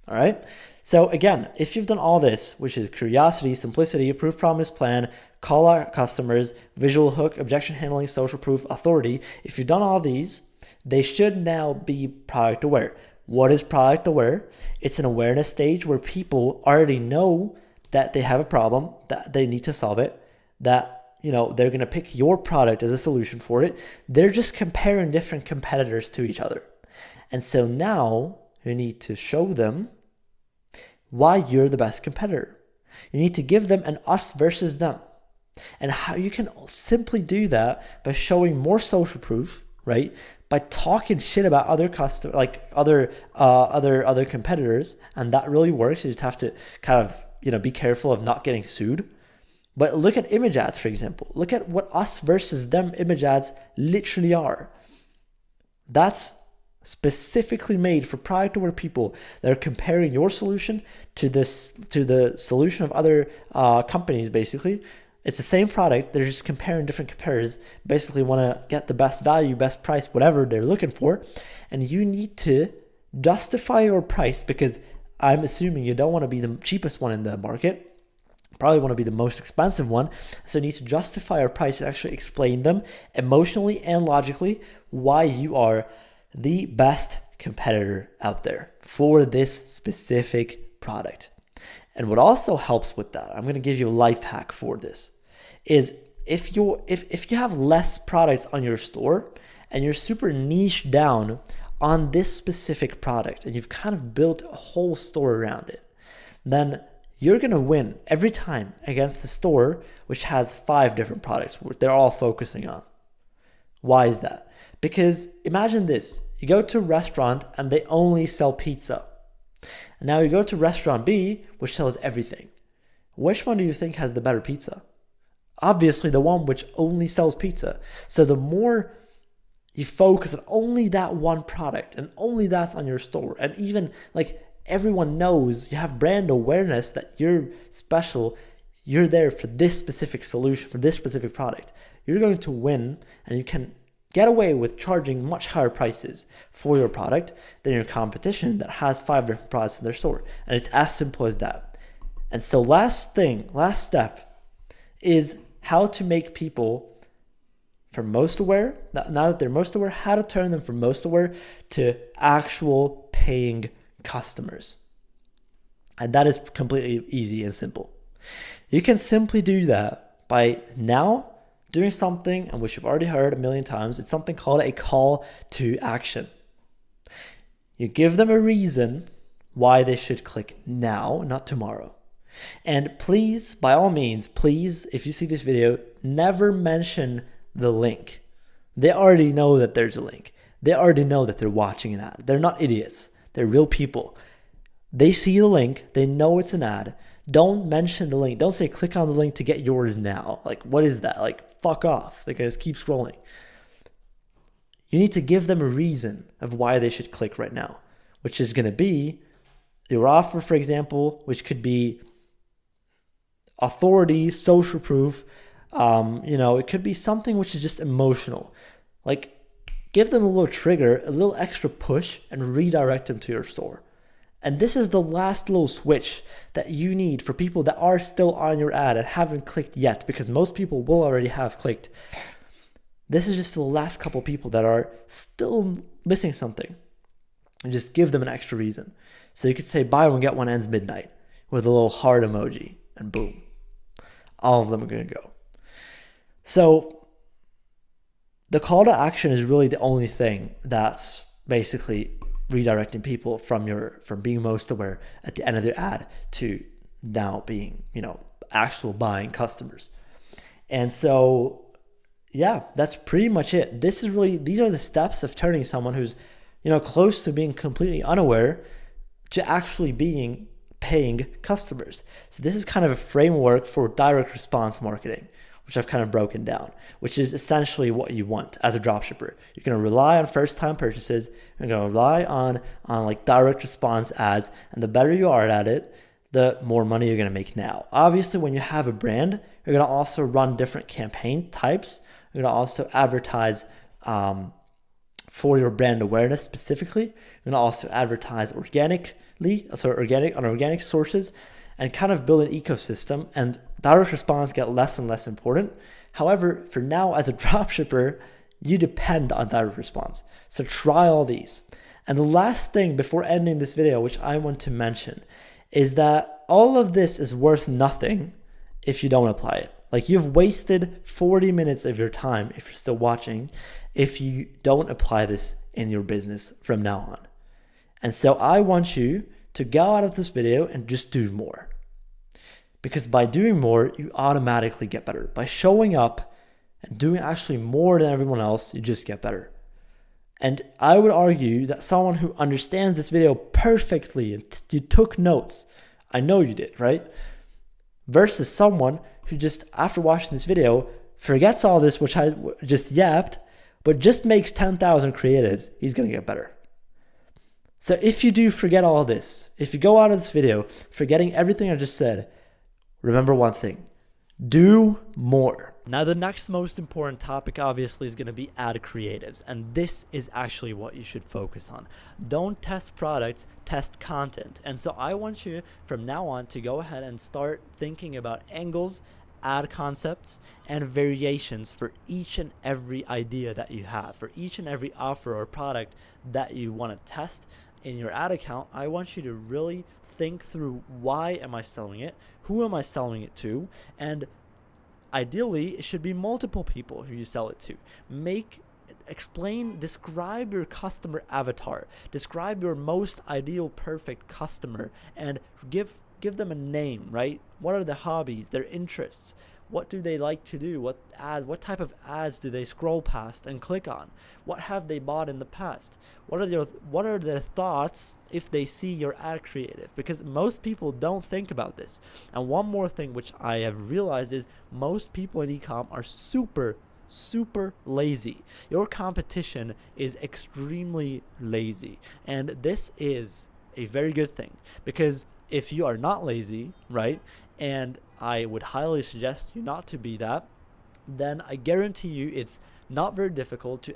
B: All right. So again, if you've done all this, which is curiosity, simplicity, proof, promise, plan, call out customers, visual hook, objection handling, social proof, authority, if you've done all these, they should now be product aware. What is product aware? It's an awareness stage where people already know that they have a problem, that they need to solve it, that they're going to pick your product as a solution for it. They're just comparing different competitors to each other. And so now you need to show them why you're the best competitor. You need to give them an us versus them. And how you can simply do that by showing more social proof, right? By talking shit about other other competitors, and that really works. You just have to kind of be careful of not getting sued. But look at image ads, for example. Look at what us versus them image ads literally are. That's specifically made for product aware people that are comparing your solution to the solution of other companies. Basically, it's the same product. They're just comparing different competitors. Basically, want to get the best value, best price, whatever they're looking for, and you need to justify your price, because I'm assuming you don't want to be the cheapest one in the market. Probably want to be the most expensive one. So you need to justify your price and actually explain them emotionally and logically why you are the best competitor out there for this specific product. And what also helps with that, I'm going to give you a life hack for this, is if you have less products on your store and you're super niche down on this specific product and you've kind of built a whole store around it, then you're going to win every time against a store which has 5 different products they're all focusing on. Why is that? Because imagine this, you go to a restaurant and they only sell pizza. And now you go to restaurant B, which sells everything. Which one do you think has the better pizza? Obviously the one which only sells pizza. So the more you focus on only that one product and only that's on your store, and even everyone knows, you have brand awareness that you're special, you're there for this specific solution, for this specific product, you're going to win, and you can get away with charging much higher prices for your product than your competition that has 5 different products in their store. And it's as simple as that. And so last step is how to make people from most aware, now that they're most aware, how to turn them from most aware to actual paying customers. And that is completely easy and simple. You can simply do that by now doing something, and which you've already heard a million times. It's something called a call to action. You give them a reason why they should click now, not tomorrow. And please, by all means, please, if you see this video, never mention the link. They already know that there's a link. They already know that they're watching an ad. They're not idiots. They're real people. They see the link. They know it's an ad. Don't mention the link. Don't say click on the link to get yours now. What is that? Fuck off. They can just keep scrolling. You need to give them a reason of why they should click right now, which is going to be your offer, for example, which could be authority, social proof. It could be something which is just emotional. Give them a little trigger, a little extra push, and redirect them to your store. And this is the last little switch that you need for people that are still on your ad and haven't clicked yet, because most people will already have clicked. This is just for the last couple people that are still missing something. And just give them an extra reason. So you could say buy one, get one ends midnight with a little heart emoji, and boom. All of them are going to go. So the call to action is really the only thing that's basically redirecting people from being most aware at the end of their ad to now being, actual buying customers. And so, yeah, that's pretty much it. These are the steps of turning someone who's, close to being completely unaware to actually being paying customers. So this is kind of a framework for direct response marketing, which I've kind of broken down, which is essentially what you want as a dropshipper. You're going to rely on first-time purchases. You're going to rely on like direct response ads, and the better you are at it, the more money you're going to make now. Obviously, when you have a brand, you're going to also run different campaign types. You're going to also advertise for your brand awareness specifically. You're going to also advertise organic sources, and kind of build an ecosystem, and direct response get less and less important. However, for now, as a dropshipper, you depend on direct response. So try all these. And the last thing before ending this video, which I want to mention, is that all of this is worth nothing if you don't apply it. Like, you've wasted 40 minutes of your time, if you're still watching, if you don't apply this in your business from now on. And so I want you to go out of this video and just do more. Because by doing more, you automatically get better. By showing up and doing actually more than everyone else, you just get better. And I would argue that someone who understands this video perfectly and you took notes, I know you did, right? Versus someone who just, after watching this video, forgets all this, which I just yapped, but just makes 10,000 creatives, he's going to get better. So if you do forget all this, if you go out of this video forgetting everything I just said, remember one thing: do more. Now, the next most important topic obviously is going to be ad creatives, and this is actually what you should focus on. Don't test products, test content. And so I want you from now on to go ahead and start thinking about angles, ad concepts, and variations for each and every idea that you have, for each and every offer or product that you want to test in your ad account. I want you to really think through, why am I selling it? Who am I selling it to? And ideally, it should be multiple people who you sell it to. Describe your customer avatar. Describe your most ideal, perfect customer, and give them a name, right? What are the hobbies, their interests? What do they like to do? What type of ads do they scroll past and click on? What have they bought in the past? What are their thoughts if they see your ad creative? Because most people don't think about this. And one more thing which I have realized is most people in e-com are super lazy. Your competition is extremely lazy. And this is a very good thing, because if you are not lazy, right, and I would highly suggest you not to be that, then I guarantee you it's not very difficult to,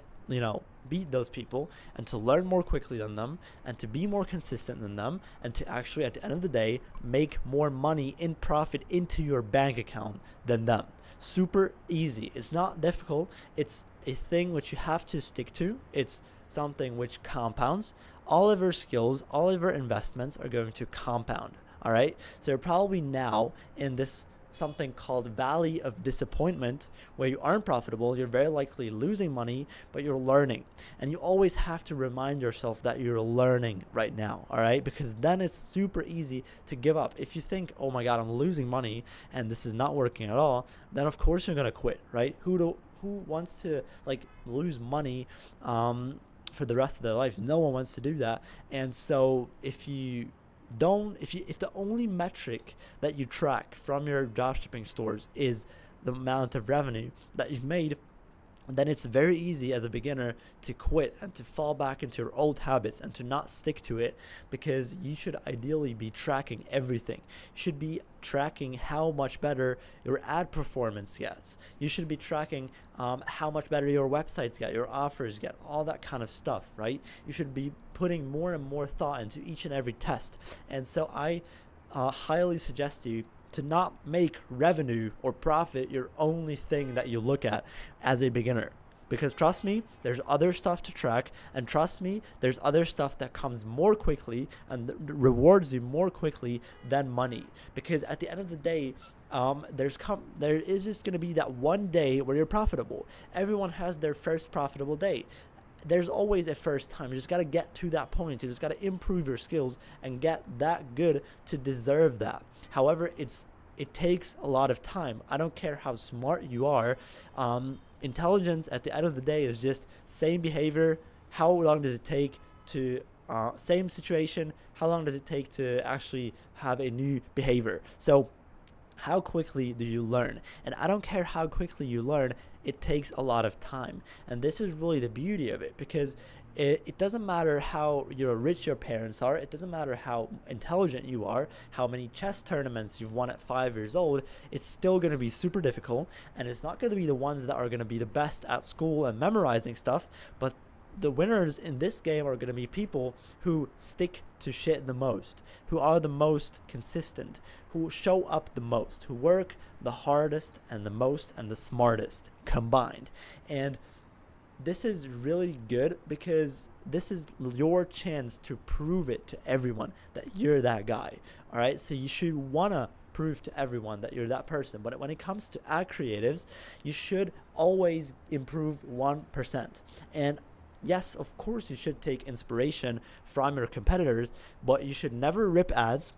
B: beat those people, and to learn more quickly than them, and to be more consistent than them, and to actually, at the end of the day, make more money in profit into your bank account than them. Super easy. It's not difficult. It's a thing which you have to stick to. It's something which compounds. All of your skills, all of your investments are going to compound. All right. So you're probably now in this something called valley of disappointment, where you aren't profitable. You're very likely losing money, but you're learning. And you always have to remind yourself that you're learning right now. All right. Because then it's super easy to give up. If you think, oh my God, I'm losing money and this is not working at all, then of course you're going to quit, right? Who wants to lose money for the rest of their life? No one wants to do that. And so if the only metric that you track from your dropshipping stores is the amount of revenue that you've made, then it's very easy as a beginner to quit and to fall back into your old habits and to not stick to it, because you should ideally be tracking everything. You should be tracking how much better your ad performance gets. You should be tracking how much better your websites get, your offers get, all that kind of stuff, right? You should be putting more and more thought into each and every test. And so I highly suggest you to not make revenue or profit your only thing that you look at as a beginner. Because trust me, there's other stuff to track, and trust me, there's other stuff that comes more quickly and rewards you more quickly than money. Because at the end of the day, there is just going to be that one day where you're profitable. Everyone has their first profitable day. There's always a first time. You just got to get to that point. You just got to improve your skills and get that good to deserve that. However, it's it takes a lot of time. I don't care how smart you are. Intelligence at the end of the day is just same behavior. How long does it take to same situation? How long does it take to actually have a new behavior? So how quickly do you learn? And I don't care how quickly you learn, it takes a lot of time. And this is really the beauty of it, because it doesn't matter how rich your parents are, it doesn't matter how intelligent you are, how many chess tournaments you've won at 5 years old, it's still going to be super difficult, and it's not going to be the ones that are going to be the best at school and memorizing stuff, but the winners in this game are going to be people who stick to shit the most, who are the most consistent, who show up the most, who work the hardest and the most and the smartest combined. And this is really good because this is your chance to prove it to everyone that you're that guy. All right, so you should want to prove to everyone that you're that person. But when it comes to ad creatives, you should always improve 1%. And yes, of course, you should take inspiration from your competitors, but you should never rip ads.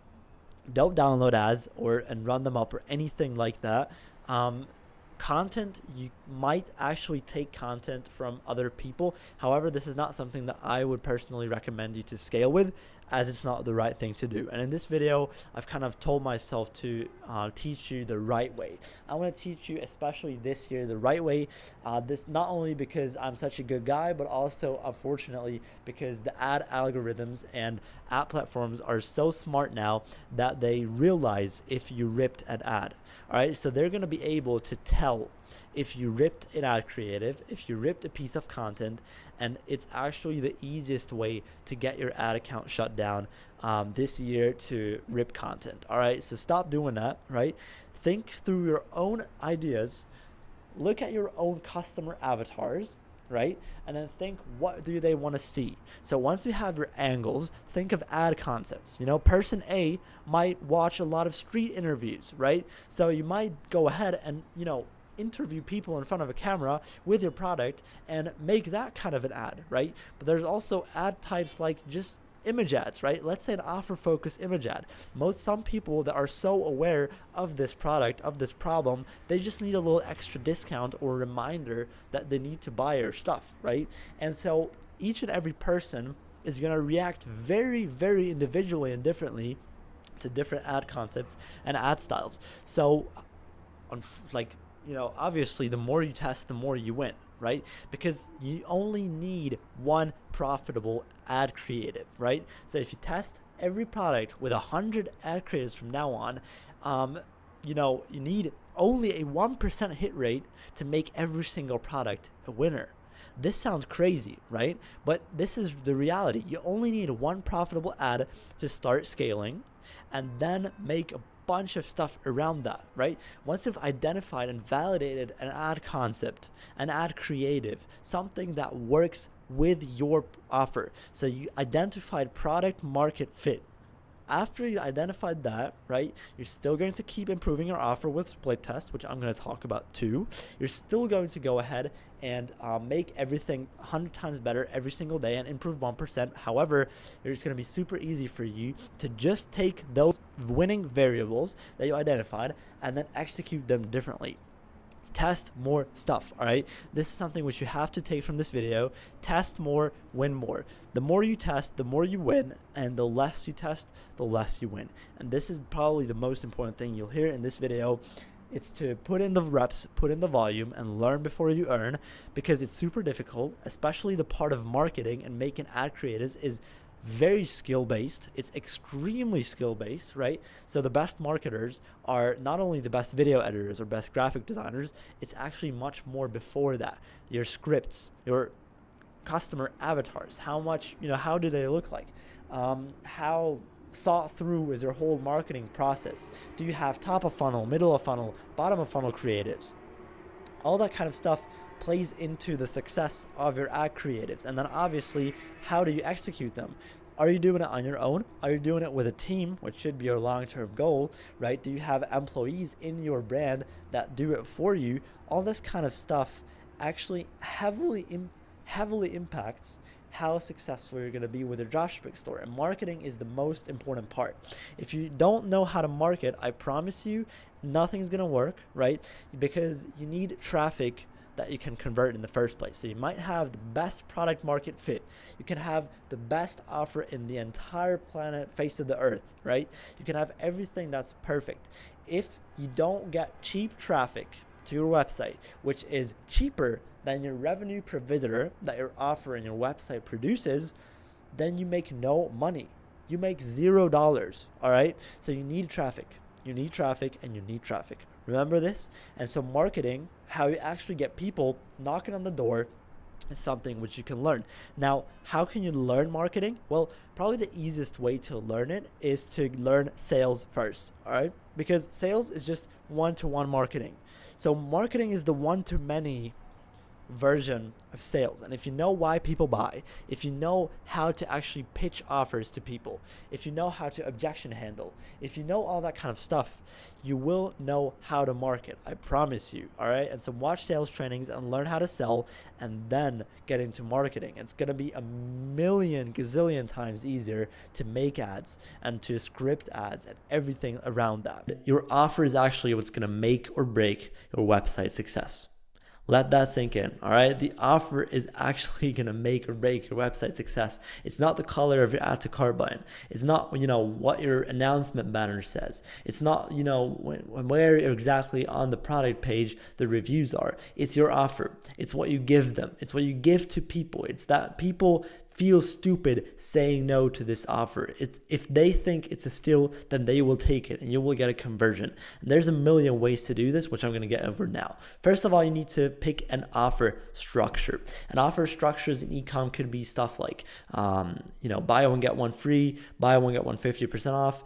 B: Don't download ads and run them up or anything like that. Content, you might actually take content from other people. However, this is not something that I would personally recommend you to scale with, as it's not the right thing to do. And in this video, I've kind of told myself to teach you the right way. I want to teach you, especially this year, the right way. This not only because I'm such a good guy, but also, unfortunately, because the ad algorithms and ad platforms are so smart now that they realize if you ripped an ad. All right, so they're going to be able to tell if you ripped an ad creative, if you ripped a piece of content, and it's actually the easiest way to get your ad account shut down this year to rip content. All right, so stop doing that, right? Think through your own ideas, look at your own customer avatars, right? And then think, what do they want to see? So once you have your angles, think of ad concepts. Person A might watch a lot of street interviews, right? So you might go ahead and, interview people in front of a camera with your product and make that kind of an ad, right? But there's also ad types like just image ads, right? Let's say an offer focused image ad. Some people that are so aware of this product, of this problem, they just need a little extra discount or reminder that they need to buy your stuff, right? And so each and every person is going to react very, very individually and differently to different ad concepts and ad styles. So obviously the more you test, the more you win, right? Because you only need one profitable ad creative, right? So if you test every product with 100 ad creatives from now on, you need only a 1% hit rate to make every single product a winner. This sounds crazy, right? But this is the reality. You only need one profitable ad to start scaling, and then make a bunch of stuff around that, right? Once you've identified and validated an ad concept, an ad creative, something that works with your offer. So you identified product market fit. After you identified that, right, you're still going to keep improving your offer with split tests, which I'm going to talk about too. You're still going to go ahead and make everything 100 times better every single day and improve 1%. However, it's going to be super easy for you to just take those winning variables that you identified and then execute them differently. Test more stuff, all right? This is something which you have to take from this video. Test more, win more. The more you test, the more you win, and the less you test, the less you win. And this is probably the most important thing you'll hear in this video. It's to put in the reps, put in the volume, and learn before you earn, because it's super difficult, especially the part of marketing and making ad creatives is very skill-based. It's extremely skill-based, right? So the best marketers are not only the best video editors or best graphic designers, it's actually much more before that. Your scripts, your customer avatars, how do they look like? How thought through is your whole marketing process? Do you have top of funnel, middle of funnel, bottom of funnel creatives? All that kind of stuff plays into the success of your ad creatives. And then obviously, how do you execute them? Are you doing it on your own? Are you doing it with a team, which should be your long-term goal, right? Do you have employees in your brand that do it for you? All this kind of stuff actually heavily heavily impacts how successful you're going to be with your dropshipping store. And marketing is the most important part. If you don't know how to market, I promise you nothing's going to work, right? Because you need traffic that you can convert in the first place. So you might have the best product market fit. You can have the best offer in the entire planet, face of the earth, right? You can have everything that's perfect. If you don't get cheap traffic to your website, which is cheaper than your revenue per visitor that your offer and your website produces, then you make no money. You make $0, all right? So you need traffic. You need traffic and you need traffic. Remember this? And so marketing, how you actually get people knocking on the door, is something which you can learn. Now, how can you learn marketing? Well, probably the easiest way to learn it is to learn sales first, all right? Because sales is just one-to-one marketing. So marketing is the one-to-many version of sales. And if you know why people buy, if you know how to actually pitch offers to people, if you know how to objection handle, if you know all that kind of stuff, you will know how to market. I promise you. All right. And so watch sales trainings and learn how to sell and then get into marketing. It's going to be a million gazillion times easier to make ads and to script ads and everything around that. Your offer is actually what's going to make or break your website success. Let that sink in, all right? The offer is actually going to make or break your website success. It's not the color of your add to cart button. It's not, what your announcement banner says. It's not, where exactly on the product page the reviews are. It's your offer. It's what you give them. It's what you give to people. It's that people feel stupid saying no to this offer. It's if they think it's a steal, then they will take it and you will get a conversion. And there's a million ways to do this, which I'm going to get over now. First of all, you need to pick an offer structure. An offer structures in ecom could be stuff like, buy one, get one free, buy one, get one 50% off,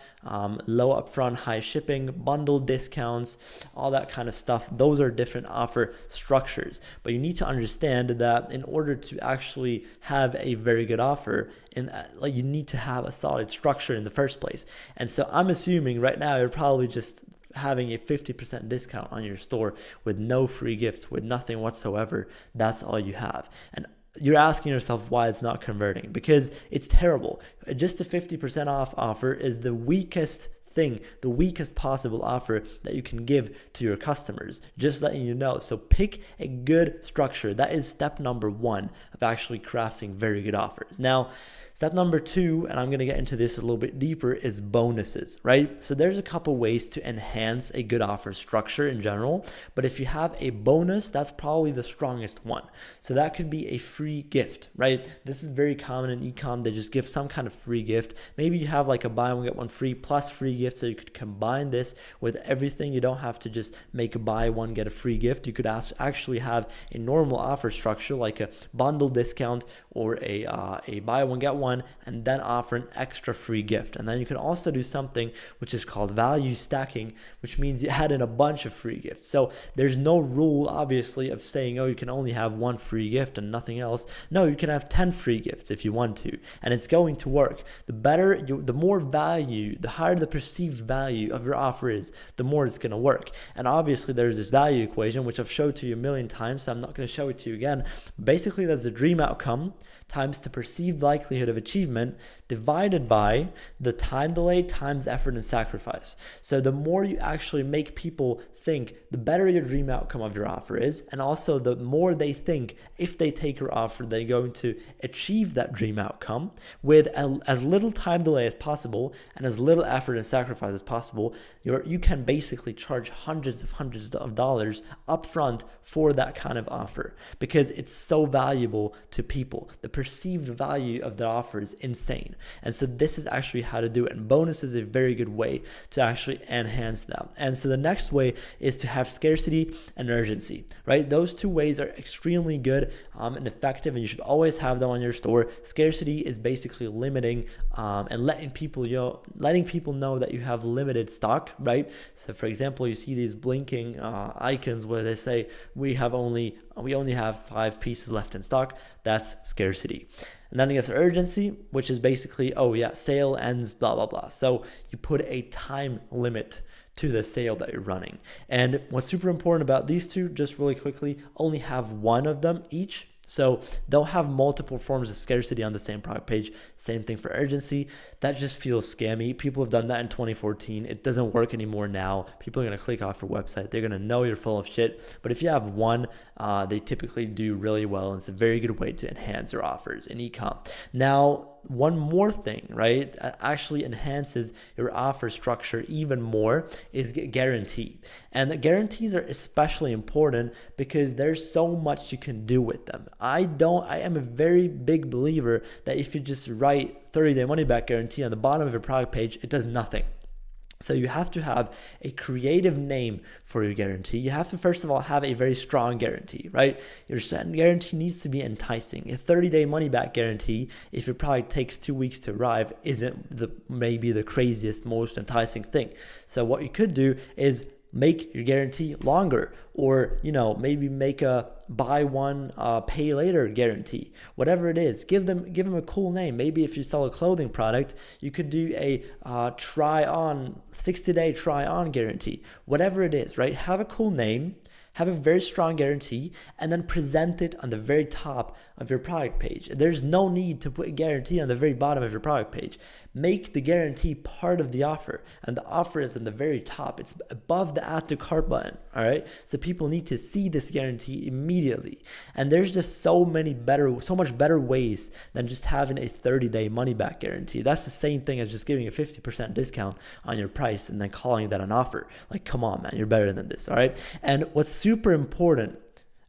B: low upfront, high shipping, bundle discounts, all that kind of stuff. Those are different offer structures. But you need to understand that in order to actually have a very good offer, and you need to have a solid structure in the first place. And so I'm assuming right now you're probably just having a 50% discount on your store with no free gifts, with nothing whatsoever. That's all you have. And you're asking yourself why it's not converting, because it's terrible. Just a 50% off offer is the weakest possible offer that you can give to your customers, just letting you know. So pick a good structure. That is step number 1 of actually crafting very good offers. Now, step number 2, and I'm going to get into this a little bit deeper, is bonuses, right? So there's a couple ways to enhance a good offer structure in general, but if you have a bonus, that's probably the strongest one. So that could be a free gift, right? This is very common in ecom. They just give some kind of free gift. Maybe you have like a buy one, get one free plus free gift, so you could combine this with everything. You don't have to just make a buy one, get a free gift. You could actually have a normal offer structure like a bundle discount or a buy one, get one, and then offer an extra free gift. And then you can also do something which is called value stacking, which means you add in a bunch of free gifts. So there's no rule, obviously, of saying, oh, you can only have one free gift and nothing else. No, you can have 10 free gifts if you want to, and it's going to work. The more value, the higher the perceived value of your offer is, the more it's going to work. And obviously there's this value equation, which I've showed to you a million times, so I'm not going to show it to you again. Basically, that's the dream outcome times the perceived likelihood of achievement divided by the time delay times effort and sacrifice. So the more you actually make people think, the better your dream outcome of your offer is, and also the more they think if they take your offer, they're going to achieve that dream outcome with as little time delay as possible and as little effort and sacrifice as possible. You can basically charge hundreds of dollars upfront for that kind of offer because it's so valuable to people. The perceived value of the offer is insane. And so this is actually how to do it. And bonus is a very good way to actually enhance them. And so the next way is to have scarcity and urgency, right? Those two ways are extremely good and effective, and you should always have them on your store. Scarcity is basically limiting and letting people know that you have limited stock, right? So for example, you see these blinking icons where they say we only have 5 pieces left in stock. That's scarcity. And then there's urgency, which is basically, sale ends, blah, blah, blah. So you put a time limit to the sale that you're running. And what's super important about these two, just really quickly, only have one of them each. So don't have multiple forms of scarcity on the same product page. Same thing for urgency. That just feels scammy. People have done that in 2014. It doesn't work anymore now. People are going to click off your website. They're going to know you're full of shit. But if you have one, they typically do really well. And it's a very good way to enhance your offers in e-com. Now, one more thing, right, actually enhances your offer structure even more is guarantee. And the guarantees are especially important because there's so much you can do with them. I am a very big believer that if you just write 30-day money back guarantee on the bottom of your product page, it does nothing. So you have to have a creative name for your guarantee. You have to, first of all, have a very strong guarantee, right? Your guarantee needs to be enticing. A 30-day money-back guarantee, if your product takes 2 weeks to arrive, isn't maybe the craziest, most enticing thing. So what you could do is make your guarantee longer, or maybe make a buy one pay later guarantee. Whatever it is, give them a cool name. Maybe if you sell a clothing product, you could do a 60-day try on guarantee. Whatever it is, right? Have a cool name, have a very strong guarantee, and then present it on the very top of your product page. There's no need to put a guarantee on the very bottom of your product page. Make the guarantee part of the offer, and the offer is in the very top. It's above the add to cart button, all right? So people need to see this guarantee immediately. And there's just so much better ways than just having a 30-day money-back guarantee. That's the same thing as just giving a 50% discount on your price and then calling that an offer. Like, come on, man, you're better than this, all right? And what's super important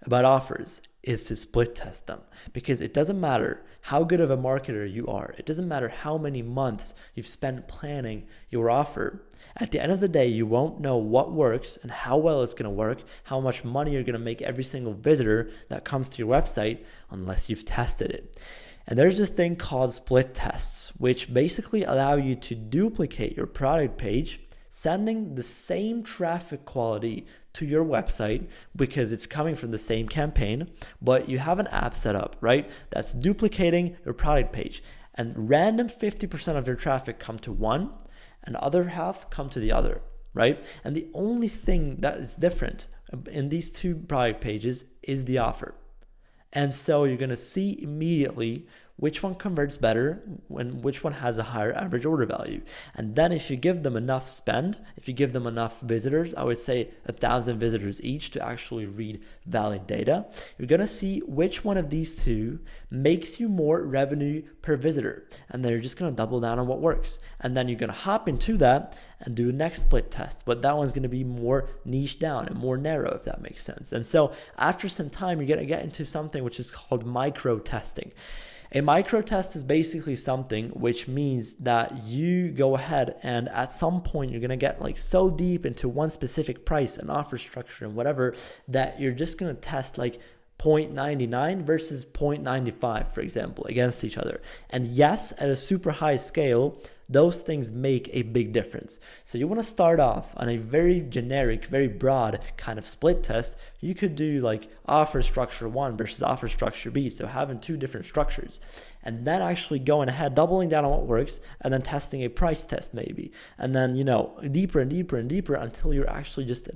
B: about offers is to split test them, because it doesn't matter how good of a marketer you are. It doesn't matter how many months you've spent planning your offer. At the end of the day, you won't know what works and how well it's going to work, how much money you're going to make every single visitor that comes to your website unless you've tested it. And there's this thing called split tests, which basically allow you to duplicate your product page, sending the same traffic quality to your website because it's coming from the same campaign, but you have an app set up, right? That's duplicating your product page, and random 50% of your traffic come to one and the other half come to the other, right? And the only thing that is different in these two product pages is the offer. And so you're going to see immediately which one converts better and which one has a higher average order value. And then if you give them enough spend, if you give them enough visitors, I would say 1,000 visitors each to actually read valid data, you're going to see which one of these two makes you more revenue per visitor. And then you're just going to double down on what works. And then you're going to hop into that and do a next split test. But that one's going to be more niche down and more narrow, if that makes sense. And so after some time, you're going to get into something which is called micro testing. A micro test is basically something which means that you go ahead and at some point you're going to get like so deep into one specific price and offer structure and whatever that you're just going to test like 0.99 versus 0.95, for example, against each other. And yes, at a super high scale, those things make a big difference. So you want to start off on a very generic, very broad kind of split test. You could do like offer structure 1 versus offer structure B. So having two different structures, and then actually going ahead, doubling down on what works, and then testing a price test maybe. And then, deeper and deeper and deeper until you're actually just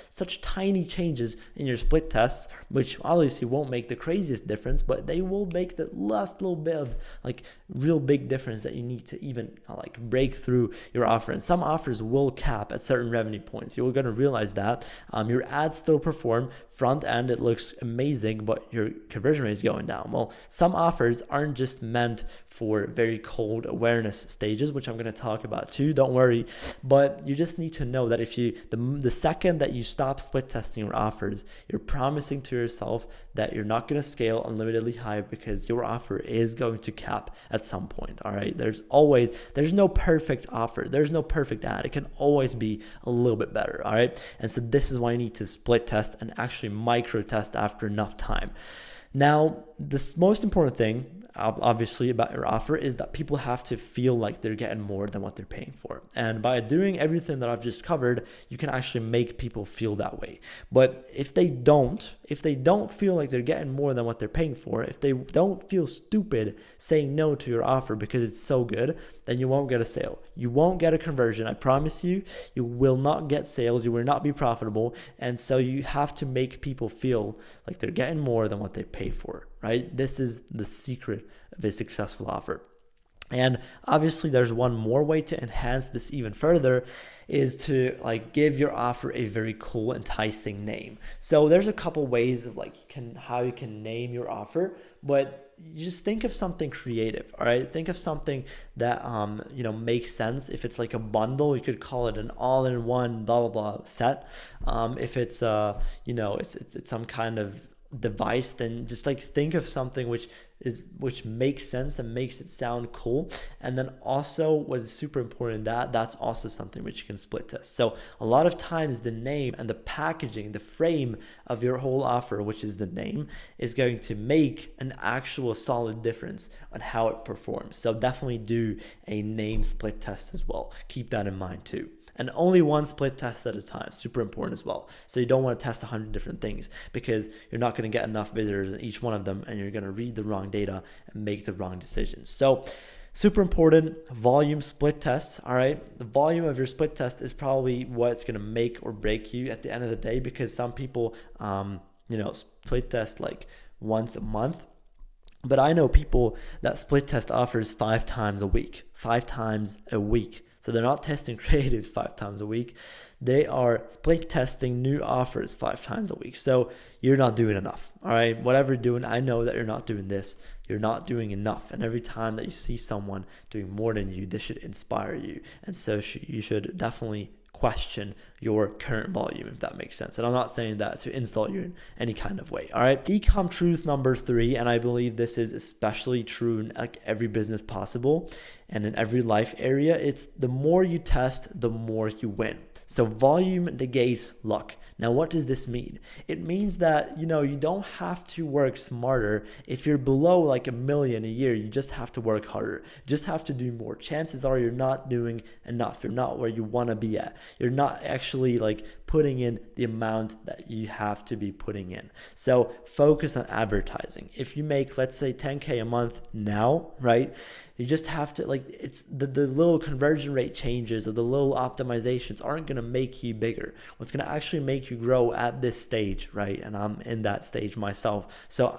B: such tiny changes in your split tests, which obviously won't make the craziest difference, but they will make the last little bit of like real big difference that you need to even like break through your offer. And some offers will cap at certain revenue points. You're going to realize that your ads still perform front end. It looks amazing, but your conversion rate is going down. Well, some offers aren't just meant for very cold awareness stages, which I'm going to talk about too. Don't worry. But you just need to know that if the second that you stop split testing your offers, you're promising to yourself that you're not going to scale unlimitedly high because your offer is going to cap at some point. All right. There's no perfect offer. There's no perfect ad. It can always be a little bit better. All right. And so this is why you need to split test and actually micro test after enough time. Now, the most important thing, obviously, about your offer is that people have to feel like they're getting more than what they're paying for. And by doing everything that I've just covered, you can actually make people feel that way. But if they don't, if they don't feel like they're getting more than what they're paying for, if they don't feel stupid saying no to your offer because it's so good, then you won't get a sale. You won't get a conversion. I promise you, you will not get sales. You will not be profitable. And so you have to make people feel like they're getting more than what they pay for, right? This is the secret of a successful offer. And obviously there's one more way to enhance this even further, is to like give your offer a very cool, enticing name. So there's a couple ways of like how you can name your offer, but you just think of something creative. All right, think of something that makes sense. If it's like a bundle, you could call it an all-in-one blah blah blah set. If it's it's some kind of device, then just like think of something which makes sense and makes it sound cool. And then also what's super important, that's also something which you can split test. So a lot of times the name and the packaging, the frame of your whole offer, which is the name, is going to make an actual solid difference on how it performs. So definitely do a name split test as well. Keep that in mind too. And only one split test at a time, super important as well. So you don't want to test 100 different things, because you're not going to get enough visitors in each one of them, and you're going to read the wrong data and make the wrong decisions. So super important, volume split tests. All right, the volume of your split test is probably what's going to make or break you at the end of the day, because some people split test like once a month. But I know people that split test offers 5 times a week. So they're not testing creatives 5 times a week. They are split testing new offers 5 times a week. So you're not doing enough. All right. Whatever you're doing, I know that you're not doing this. You're not doing enough. And every time that you see someone doing more than you, this should inspire you. And so you should definitely question your current volume, if that makes sense. And I'm not saying that to insult you in any kind of way. All right. Ecom truth number 3, and I believe this is especially true in like every business possible and in every life area. It's the more you test, the more you win. So volume negates luck. Now, what does this mean? It means that, you don't have to work smarter. If you're below like $1 million a year, you just have to work harder. You just have to do more. Chances are you're not doing enough. You're not where you want to be at. You're not actually like putting in the amount that you have to be putting in. So focus on advertising. If you make, let's say, 10K a month now, right? You just have to it's the little conversion rate changes or the little optimizations aren't going to make you bigger. What's going to actually make you grow at this stage, right? And I'm in that stage myself. So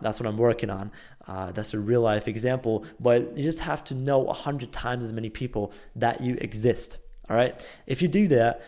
B: that's what I'm working on. That's a real life example, but you just have to know 100 times as many people that you exist. All right. If you do that,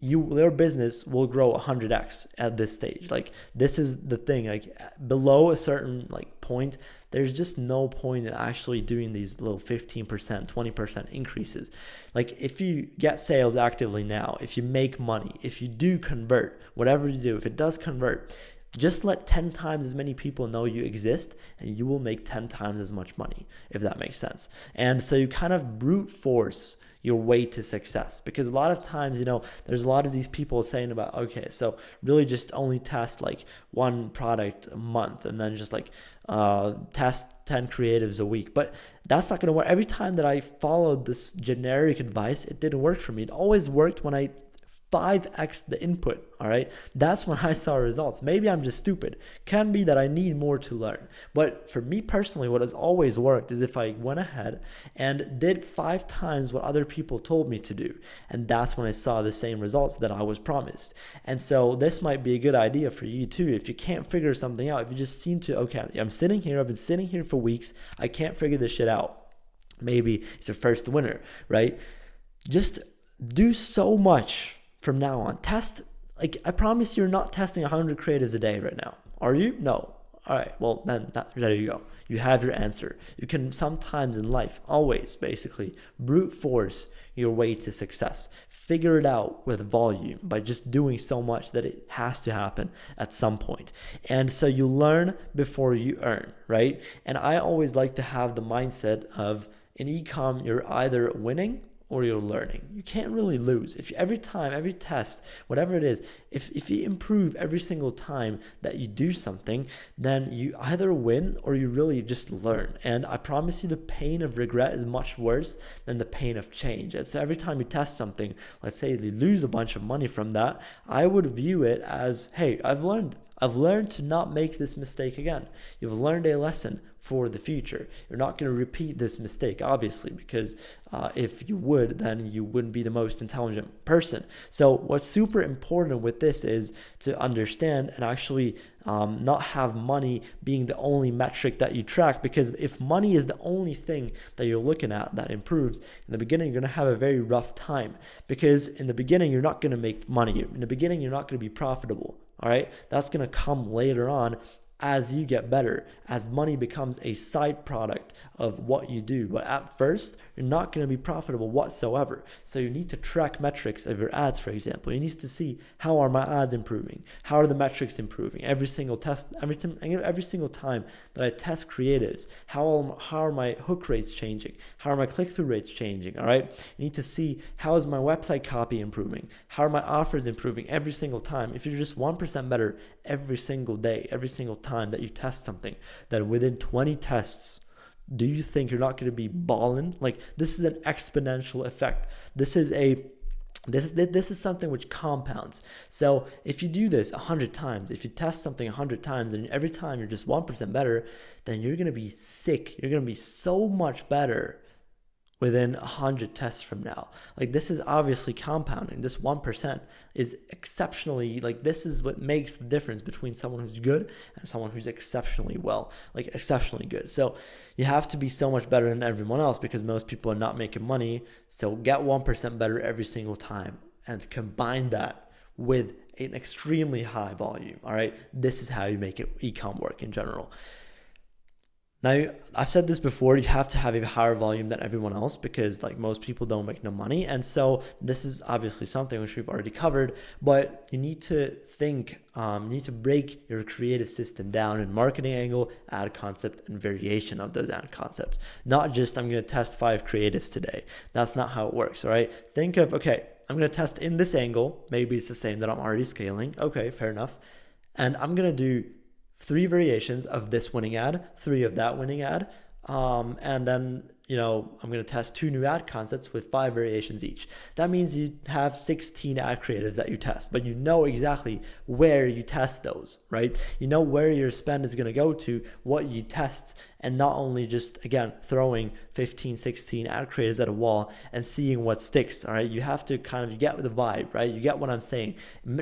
B: your business will grow 100x at this stage. This is the thing, below a certain point, there's just no point in actually doing these little 15%, 20% increases. If you get sales actively now, if you make money, if you do convert, whatever you do, if it does convert, just let 10 times as many people know you exist, and you will make 10 times as much money, if that makes sense. And so you kind of brute force your way to success, because a lot of times, there's a lot of these people saying about, okay, so really just only test one product a month, and then just test 10 creatives a week. But that's not going to work. Every time that I followed this generic advice, it didn't work for me. It always worked when I 5x the input. All right. That's when I saw results. Maybe I'm just stupid. Can be that I need more to learn. But for me personally, what has always worked is if I went ahead and did 5 times what other people told me to do. And that's when I saw the same results that I was promised. And so this might be a good idea for you too. If you can't figure something out, if you just seem to, okay, I'm sitting here, I've been sitting here for weeks, I can't figure this shit out. Maybe it's your first winner, right? Just do so much from now on. Test, I promise you're not testing 100 creatives a day right now. Are you? No. All right. Well, then there you go. You have your answer. You can sometimes in life, always basically, brute force your way to success. Figure it out with volume by just doing so much that it has to happen at some point. And so you learn before you earn, right? And I always like to have the mindset of in e-com, you're either winning or you're learning. You can't really lose. If you, every time, every test, whatever it is, if you improve every single time that you do something, then you either win or you really just learn. And I promise you, the pain of regret is much worse than the pain of change. And so every time you test something, let's say you lose a bunch of money from that, I would view it as, hey, I've learned to not make this mistake again. You've learned a lesson for the future. You're not going to repeat this mistake, obviously, because if you would, then you wouldn't be the most intelligent person. So what's super important with this is to understand and actually not have money being the only metric that you track, because if money is the only thing that you're looking at that improves, in the beginning, you're going to have a very rough time, because in the beginning, you're not going to make money. In the beginning, you're not going to be profitable. All right, that's going to come later on as you get better, as money becomes a side product of what you do. But at first, you're not going to be profitable whatsoever. So you need to track metrics of your ads, for example. You need to see, how are my ads improving? How are the metrics improving? Every single test, every single time that I test creatives, how are my hook rates changing? How are my click-through rates changing? All right, you need to see, how is my website copy improving? How are my offers improving every single time? If you're just 1% better every single day, every single time that you test something, then within 20 tests, do you think you're not going to be balling? Like, this is an exponential effect. This is something which compounds. So if you do this 100 times, if you test something 100 times, and every time you're just 1% better, then you're going to be sick. You're going to be so much better within 100 tests from now. Like, this is obviously compounding. This 1% is exceptionally, like, this is what makes the difference between someone who's good and someone who's exceptionally good. So you have to be so much better than everyone else, because most people are not making money. So get 1% better every single time and combine that with an extremely high volume. All right, this is how you make it e-com work in general. Now, I've said this before, you have to have a higher volume than everyone else, because like most people don't make no money. And so this is obviously something which we've already covered, but you need to think, you need to break your creative system down in marketing angle, ad concept, and variation of those ad concepts. Not just, I'm going to test 5 creatives today. That's not how it works, all right? Think of, okay, I'm going to test in this angle. Maybe it's the same that I'm already scaling. Okay, fair enough. And I'm going to do 3 variations of this winning ad, 3 of that winning ad, and then, I'm going to test 2 new ad concepts with 5 variations each. That means you have 16 ad creatives that you test, but you know exactly where you test those, right? You know where your spend is going to go to, what you test, and not only just, again, throwing 15, 16 ad creatives at a wall and seeing what sticks, all right? You have to kind of get the vibe, right? You get what I'm saying.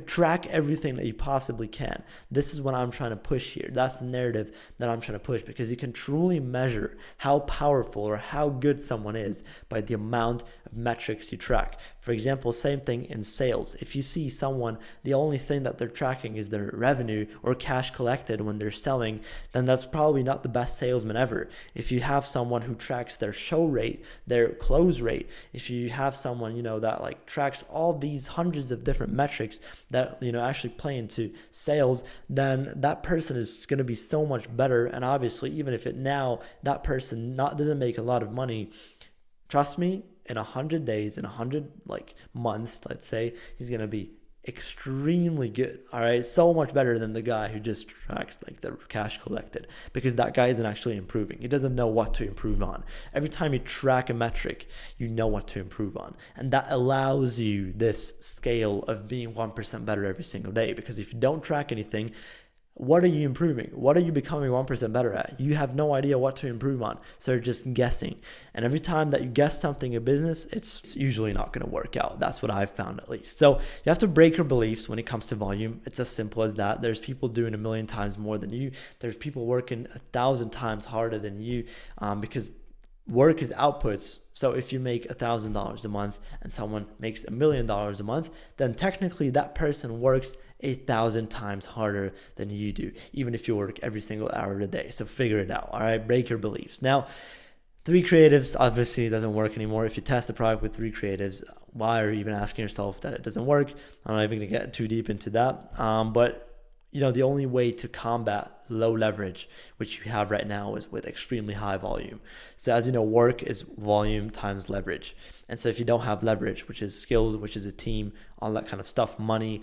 B: Track everything that you possibly can. This is what I'm trying to push here. That's the narrative that I'm trying to push, because you can truly measure how powerful or how good someone is by the amount of metrics you track. For example, same thing in sales. If you see someone, the only thing that they're tracking is their revenue or cash collected when they're selling, then that's probably not the best salesman ever. If you have someone who tracks their show rate, their close rate, if you have someone, that like tracks all these hundreds of different metrics that, actually play into sales, then that person is going to be so much better. And obviously, even if that person doesn't make a lot of money, trust me, in 100 days, in 100 months, let's say, he's going to be extremely good. All right, so much better than the guy who just tracks like the cash collected, because that guy isn't actually improving. He doesn't know what to improve on. Every time you track a metric, you know what to improve on, and that allows you this scale of being 1% better every single day. Because if you don't track anything, what are you improving? What are you becoming 1% better at? You have no idea what to improve on. So you're just guessing. And every time that you guess something in business, it's usually not going to work out. That's what I've found, at least. So you have to break your beliefs when it comes to volume. It's as simple as that. There's people doing 1,000,000 times more than you. There's people working 1,000 times harder than you, because work is outputs. So if you make $1,000 a month and someone makes $1,000,000 a month, then technically that person works 1,000 times harder than you do, even if you work every single hour of the day. So figure it out. All right, break your beliefs. Now, 3 creatives obviously doesn't work anymore. If you test a product with 3 creatives, why are you even asking yourself that it doesn't work? I'm not even gonna get too deep into that. But the only way to combat low leverage, which you have right now, is with extremely high volume. So as you know, work is volume times leverage. And so if you don't have leverage, which is skills, which is a team, all that kind of stuff, money,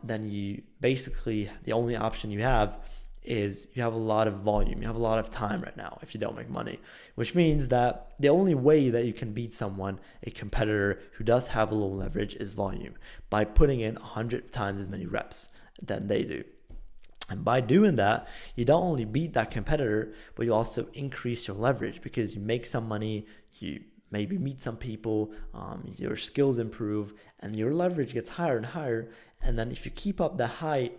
B: then you basically, the only option you have is you have a lot of volume. You have a lot of time right now if you don't make money, which means that the only way that you can beat someone, a competitor who does have a low leverage, is volume, by putting in 100 times as many reps than they do. And by doing that, you don't only beat that competitor, but you also increase your leverage, because you make some money, you maybe meet some people, your skills improve, and your leverage gets higher and higher. And then if you keep up the high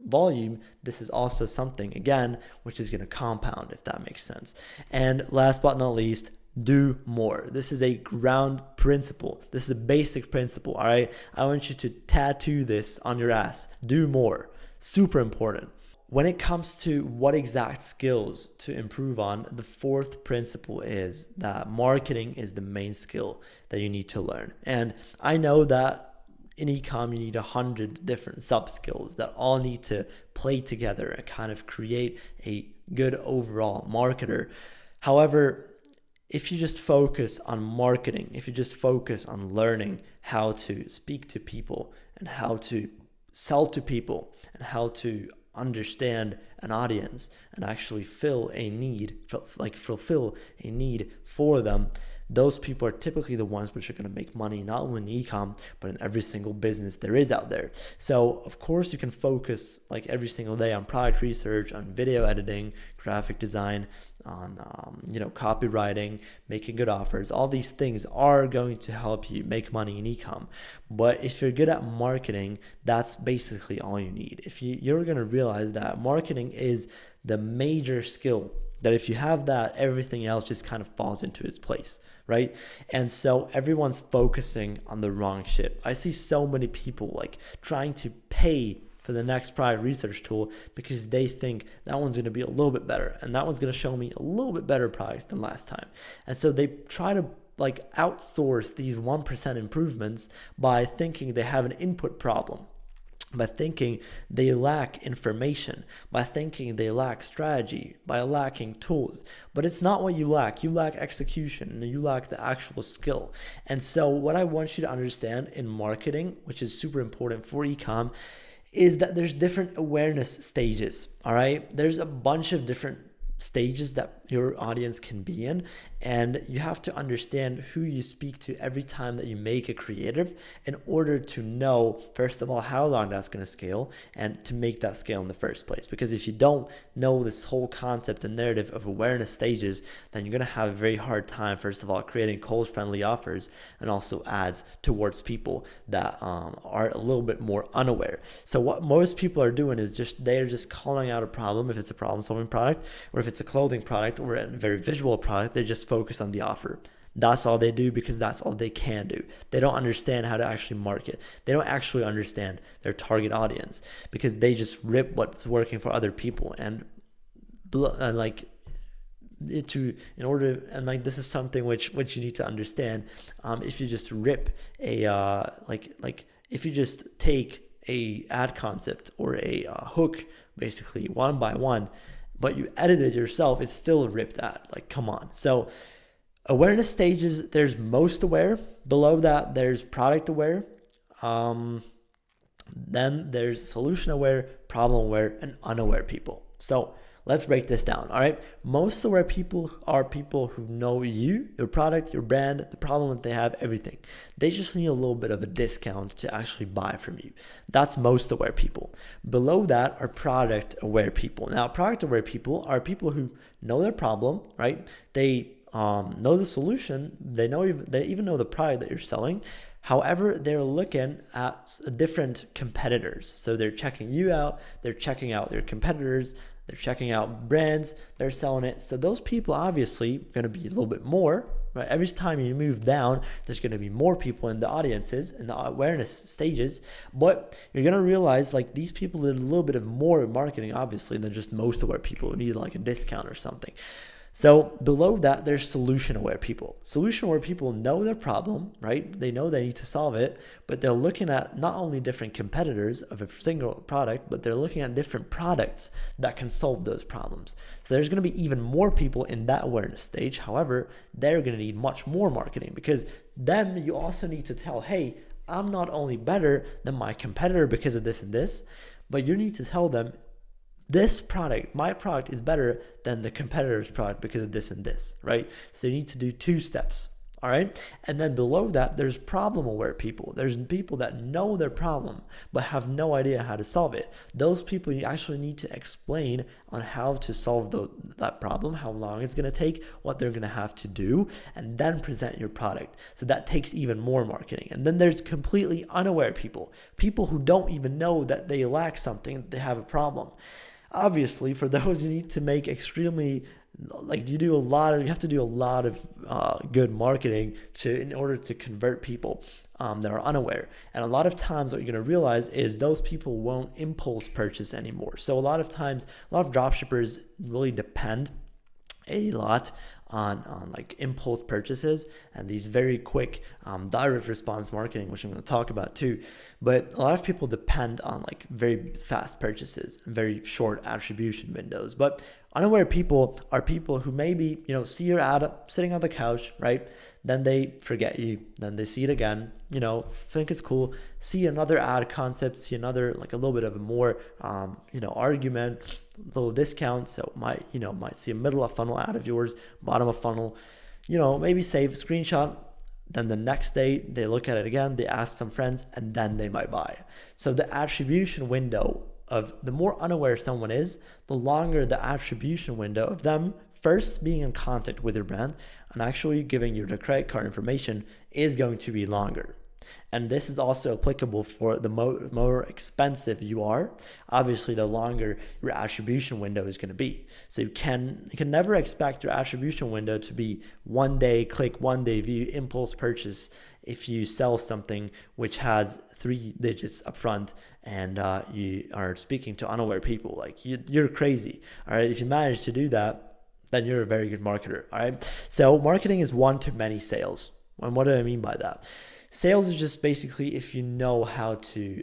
B: volume, this is also something, again, which is going to compound, if that makes sense. And last but not least, do more. This is a ground principle. This is a basic principle, all right? I want you to tattoo this on your ass. Do more. Super important. When it comes to what exact skills to improve on, the fourth principle is that marketing is the main skill that you need to learn. And I know that in ecom, you need 100 different sub skills that all need to play together and kind of create a good overall marketer. However, if you just focus on marketing, if you just focus on learning how to speak to people and how to sell to people and how to understand an audience and actually fulfill a need for them, those people are typically the ones which are going to make money, not only in ecom, but in every single business there is out there. So of course you can focus like every single day on product research, on video editing, graphic design, on copywriting, making good offers. All these things are going to help you make money in ecom. But if you're good at marketing, that's basically all you need. If you're going to realize that marketing is the major skill, that if you have that, everything else just kind of falls into its place, right? And so everyone's focusing on the wrong shit. I see so many people like trying to pay for the next product research tool because they think that one's going to be a little bit better and that one's going to show me a little bit better products than last time. And so they try to like outsource these 1% improvements by thinking they have an input problem, by thinking they lack information, by thinking they lack strategy, by lacking tools. But it's not what you lack. You lack execution and you lack the actual skill. And so what I want you to understand in marketing, which is super important for ecom, is that there's different awareness stages, all right? There's a bunch of different stages that your audience can be in, and you have to understand who you speak to every time that you make a creative in order to know, first of all, how long that's going to scale and to make that scale in the first place. Because if you don't know this whole concept and narrative of awareness stages, then you're going to have a very hard time, first of all, creating cold-friendly offers and also ads towards people that are a little bit more unaware. So what most people are doing is they're just calling out a problem, if it's a problem-solving product, or if it's a clothing product or a very visual product, they just focus on the offer. That's all they do because that's all they can do. They don't understand how to actually market. They don't actually understand their target audience because they just rip what's working for other people this is something which you need to understand. If you just rip if you just take a ad concept or a hook basically one by one, but you edit it yourself, it's still a ripped ad. Like, come on. So awareness stages, there's most aware. Below that, there's product aware. Then there's solution aware, problem aware, and unaware people. So let's break this down, all right? Most aware people are people who know you, your product, your brand, the problem that they have, everything. They just need a little bit of a discount to actually buy from you. That's most aware people. Below that are product aware people. Now, product aware people are people who know their problem, right? They know the solution. They even know the product that you're selling. However, they're looking at different competitors. So they're checking you out. They're checking out your competitors. They're checking out brands, they're selling it. So those people obviously going to be a little bit more, right? Every time you move down, there's going to be more people in the audiences, in the awareness stages. But you're going to realize like these people did a little bit of more marketing, obviously, than just most aware people who need like a discount or something. So below that, there's solution aware people. Solution aware people know their problem, right? They know they need to solve it, but they're looking at not only different competitors of a single product, but they're looking at different products that can solve those problems. So there's going to be even more people in that awareness stage. However, they're going to need much more marketing, because then you also need to tell, hey, I'm not only better than my competitor because of this and this, but you need to tell them, this product, my product, is better than the competitor's product because of this and this, right? So you need to do 2 steps, all right? And then below that, there's problem aware people. There's people that know their problem but have no idea how to solve it. Those people, you actually need to explain on how to solve that problem, how long it's going to take, what they're going to have to do, and then present your product. So that takes even more marketing. And then there's completely unaware people who don't even know that they lack something, they have a problem. Obviously, for those, you need to make extremely, like, you have to do a lot of good marketing in order to convert people that are unaware. And a lot of times what you're going to realize is those people won't impulse purchase anymore. So a lot of times, a lot of dropshippers really depend a lot on like impulse purchases and these very quick direct response marketing, which I'm going to talk about too. But a lot of people depend on like very fast purchases and very short attribution windows. But unaware people are people who maybe, see your ad sitting on the couch, right? Then they forget you, then they see it again, think it's cool, see another ad concept, see another, like a little bit of a more, argument, little discount. So might see a middle of funnel ad of yours, bottom of funnel, maybe save a screenshot. Then the next day they look at it again, they ask some friends, and then they might buy. So the attribution window of the more unaware someone is, the longer the attribution window of them first being in contact with your brand and actually giving you the credit card information is going to be longer. And this is also applicable for the more expensive you are. Obviously, the longer your attribution window is going to be. So you can never expect your attribution window to be 1 day click, 1 day view, impulse purchase if you sell something which has 3 digits up front and you are speaking to unaware people. Like you're crazy. All right. If you manage to do that, then you're a very good marketer. All right. So marketing is one-to-many sales. And what do I mean by that? Sales is just basically if you know how to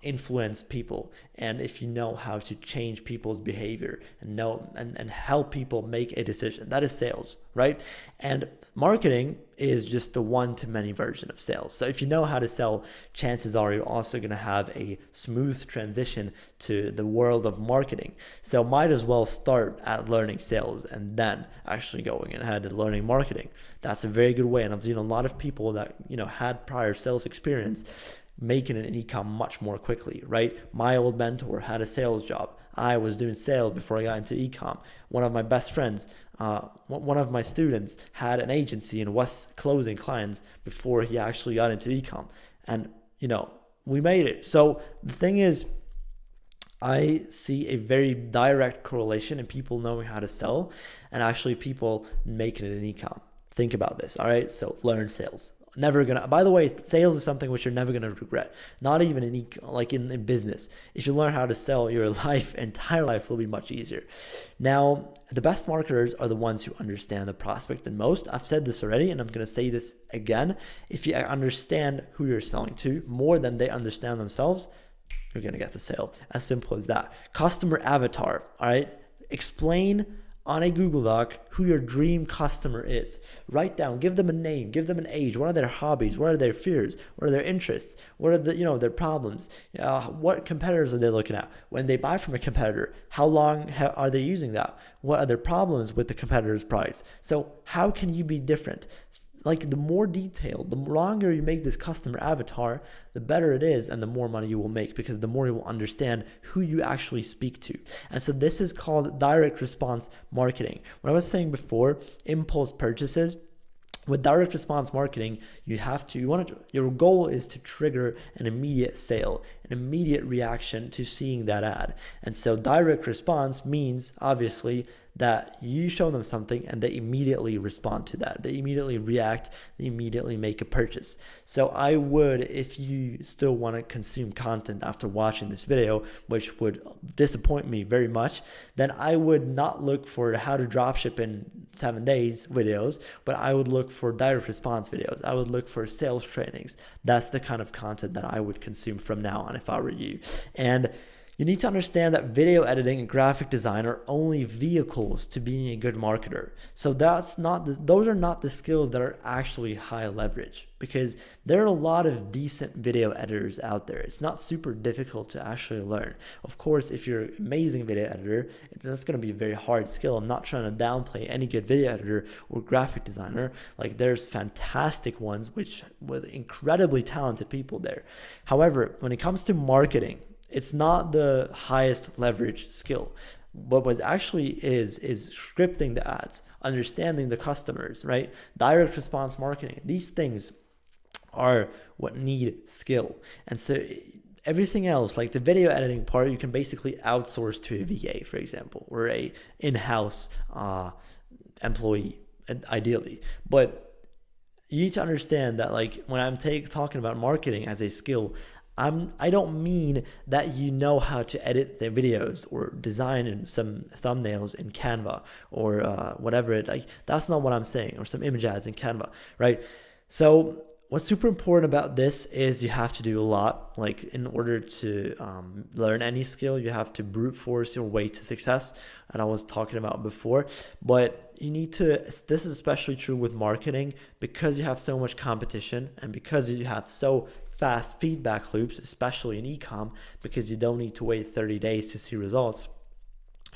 B: influence people and if you know how to change people's behavior and help people make a decision. That is sales, right? And marketing is just the one-to-many version of sales. So if you know how to sell, chances are you're also going to have a smooth transition to the world of marketing. So might as well start at learning sales and then actually going ahead and learning marketing. That's a very good way. And I've seen a lot of people that, had prior sales experience making an income much more quickly, right? My old mentor had a sales job. I was doing sales before I got into ecom. One of my best friends, one of my students had an agency and was closing clients before he actually got into ecom. And, we made it. So the thing is, I see a very direct correlation in people knowing how to sell and actually people making it in ecom. Think about this, all right? So learn sales. By the way, sales is something which you're never gonna regret. Not even in business. If you learn how to sell, your entire life will be much easier. Now, the best marketers are the ones who understand the prospect the most. I've said this already, and I'm gonna say this again. If you understand who you're selling to more than they understand themselves, you're gonna get the sale. As simple as that. Customer avatar, all right? Explain on a Google Doc who your dream customer is. Write down, give them a name, give them an age. What are their hobbies? What are their fears? What are their interests? What are their problems? What competitors are they looking at? When they buy from a competitor, how long are they using that? What are their problems with the competitor's price? So how can you be different? Like the more detailed, the longer you make this customer avatar, the better it is and the more money you will make because the more you will understand who you actually speak to. And so this is called direct response marketing. What I was saying before, impulse purchases, with direct response marketing, your goal is to trigger an immediate sale, an immediate reaction to seeing that ad. And so direct response means obviously that you show them something and they immediately respond to that. They immediately react, they immediately make a purchase. So I would, if you still want to consume content after watching this video, which would disappoint me very much, then I would not look for how to dropship in 7 days videos, but I would look for direct response videos. I would look for sales trainings. That's the kind of content that I would consume from now on if I were you. And you need to understand that video editing and graphic design are only vehicles to being a good marketer. So those are not the skills that are actually high leverage, because there are a lot of decent video editors out there. It's not super difficult to actually learn. Of course, if you're an amazing video editor, that's going to be a very hard skill. I'm not trying to downplay any good video editor or graphic designer. Like, there's fantastic ones with incredibly talented people there. However, when it comes to marketing, it's not the highest leverage skill. What actually is scripting the ads, understanding the customers, right? Direct response marketing. These things are what need skill. And so everything else, like the video editing part, you can basically outsource to a VA, for example, or a in-house employee, ideally. But you need to understand that, like, when I'm talking about marketing as a skill, I don't mean that you know how to edit the videos or design some thumbnails in Canva or whatever. That's not what I'm saying, or some image ads in Canva, right? So what's super important about this is you have to do a lot. Like, in order to learn any skill, you have to brute force your way to success, and I was talking about before. But you need to, this is especially true with marketing, because you have so much competition and because you have so fast feedback loops, especially in e-com, because you don't need to wait 30 days to see results.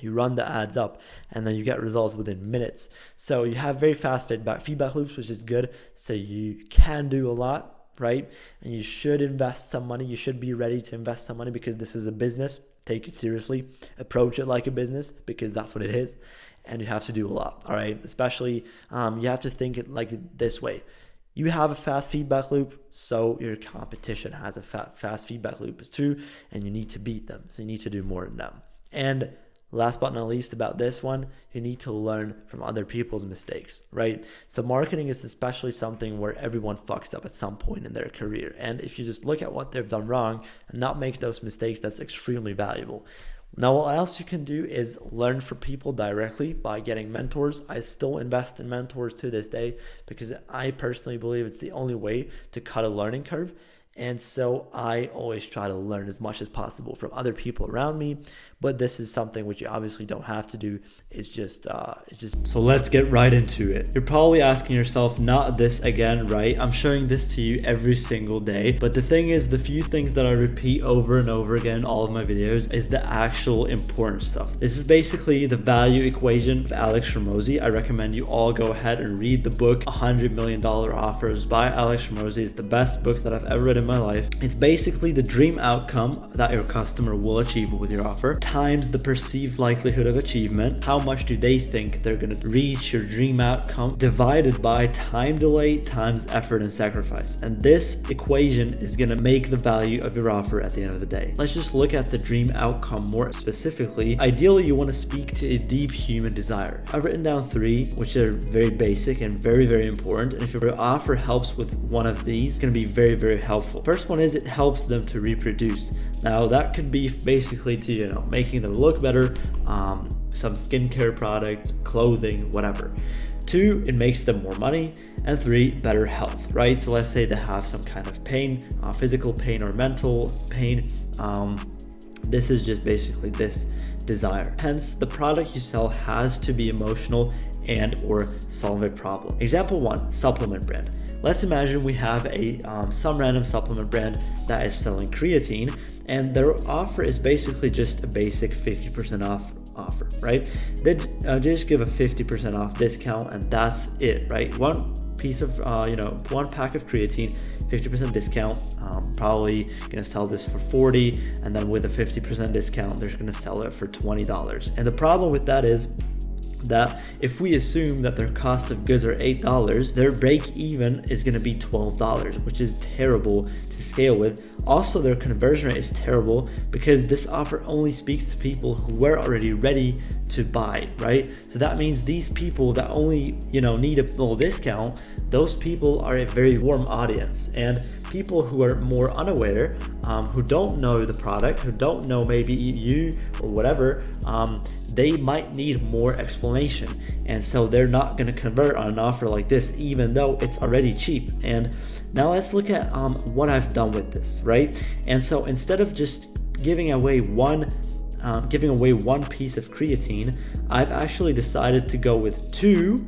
B: You run the ads up and then you get results within minutes. So you have very fast feedback loops, which is good. So you can do a lot, right? And you should invest some money. You should be ready to invest some money, because this is a business. Take it seriously. Approach it like a business, because that's what it is. And you have to do a lot, all right? Especially, you have to think it like this way. You have a fast feedback loop, so your competition has a fast feedback loop too, and you need to beat them. So you need to do more than them. And last but not least about this one, you need to learn from other people's mistakes, right? So marketing is especially something where everyone fucks up at some point in their career. And if you just look at what they've done wrong and not make those mistakes, that's extremely valuable. Now, what else you can do is learn from people directly by getting mentors. I still invest in mentors to this day, because I personally believe it's the only way to cut a learning curve. And so I always try to learn as much as possible from other people around me. But this is something which you obviously don't have to do. It's just so let's get right into it. You're probably asking yourself, not this again, right? I'm showing this to you every single day. But the thing is, the few things that I repeat over and over again in all of my videos is the actual important stuff. This is basically the value equation of Alex Hormozi. I recommend you all go ahead and read the book $100 Million Offers by Alex Hormozi. It's the best book that I've ever read in my life. It's basically the dream outcome that your customer will achieve with your offer times the perceived likelihood of achievement. How much do they think they're going to reach your dream outcome, divided by time delay times effort and sacrifice. And this equation is going to make the value of your offer at the end of the day. Let's just look at the dream outcome more specifically. Ideally, you want to speak to a deep human desire. I've written down 3, which are very basic and very, very important. And if your offer helps with one of these, it's going to be very, very helpful. First one is it helps them to reproduce. Now that could be basically to, making them look better, some skincare product, clothing, whatever. 2, it makes them more money. And 3, better health, right? So let's say they have some kind of pain, physical pain or mental pain. This is just basically this desire. Hence, the product you sell has to be emotional and or solve a problem. Example 1, supplement brand. Let's imagine we have some random supplement brand that is selling creatine, and their offer is basically just a basic 50% off offer, right? They just give a 50% off discount, and that's it, right? One piece of, one pack of creatine, 50% discount, probably gonna sell this for $40, and then with a 50% discount, they're gonna sell it for $20. And the problem with that is that if we assume that their cost of goods are $8, their break even is going to be $12, which is terrible to scale with. Also, their conversion rate is terrible because this offer only speaks to people who were already ready to buy, right? So that means these people that only, need a little discount, those people are a very warm audience. And people who are more unaware, who don't know the product, who don't know maybe you or whatever, they might need more explanation. And so they're not going to convert on an offer like this, even though it's already cheap. And now let's look at what I've done with this, right? And so instead of just giving away one piece of creatine, I've actually decided to go with 2,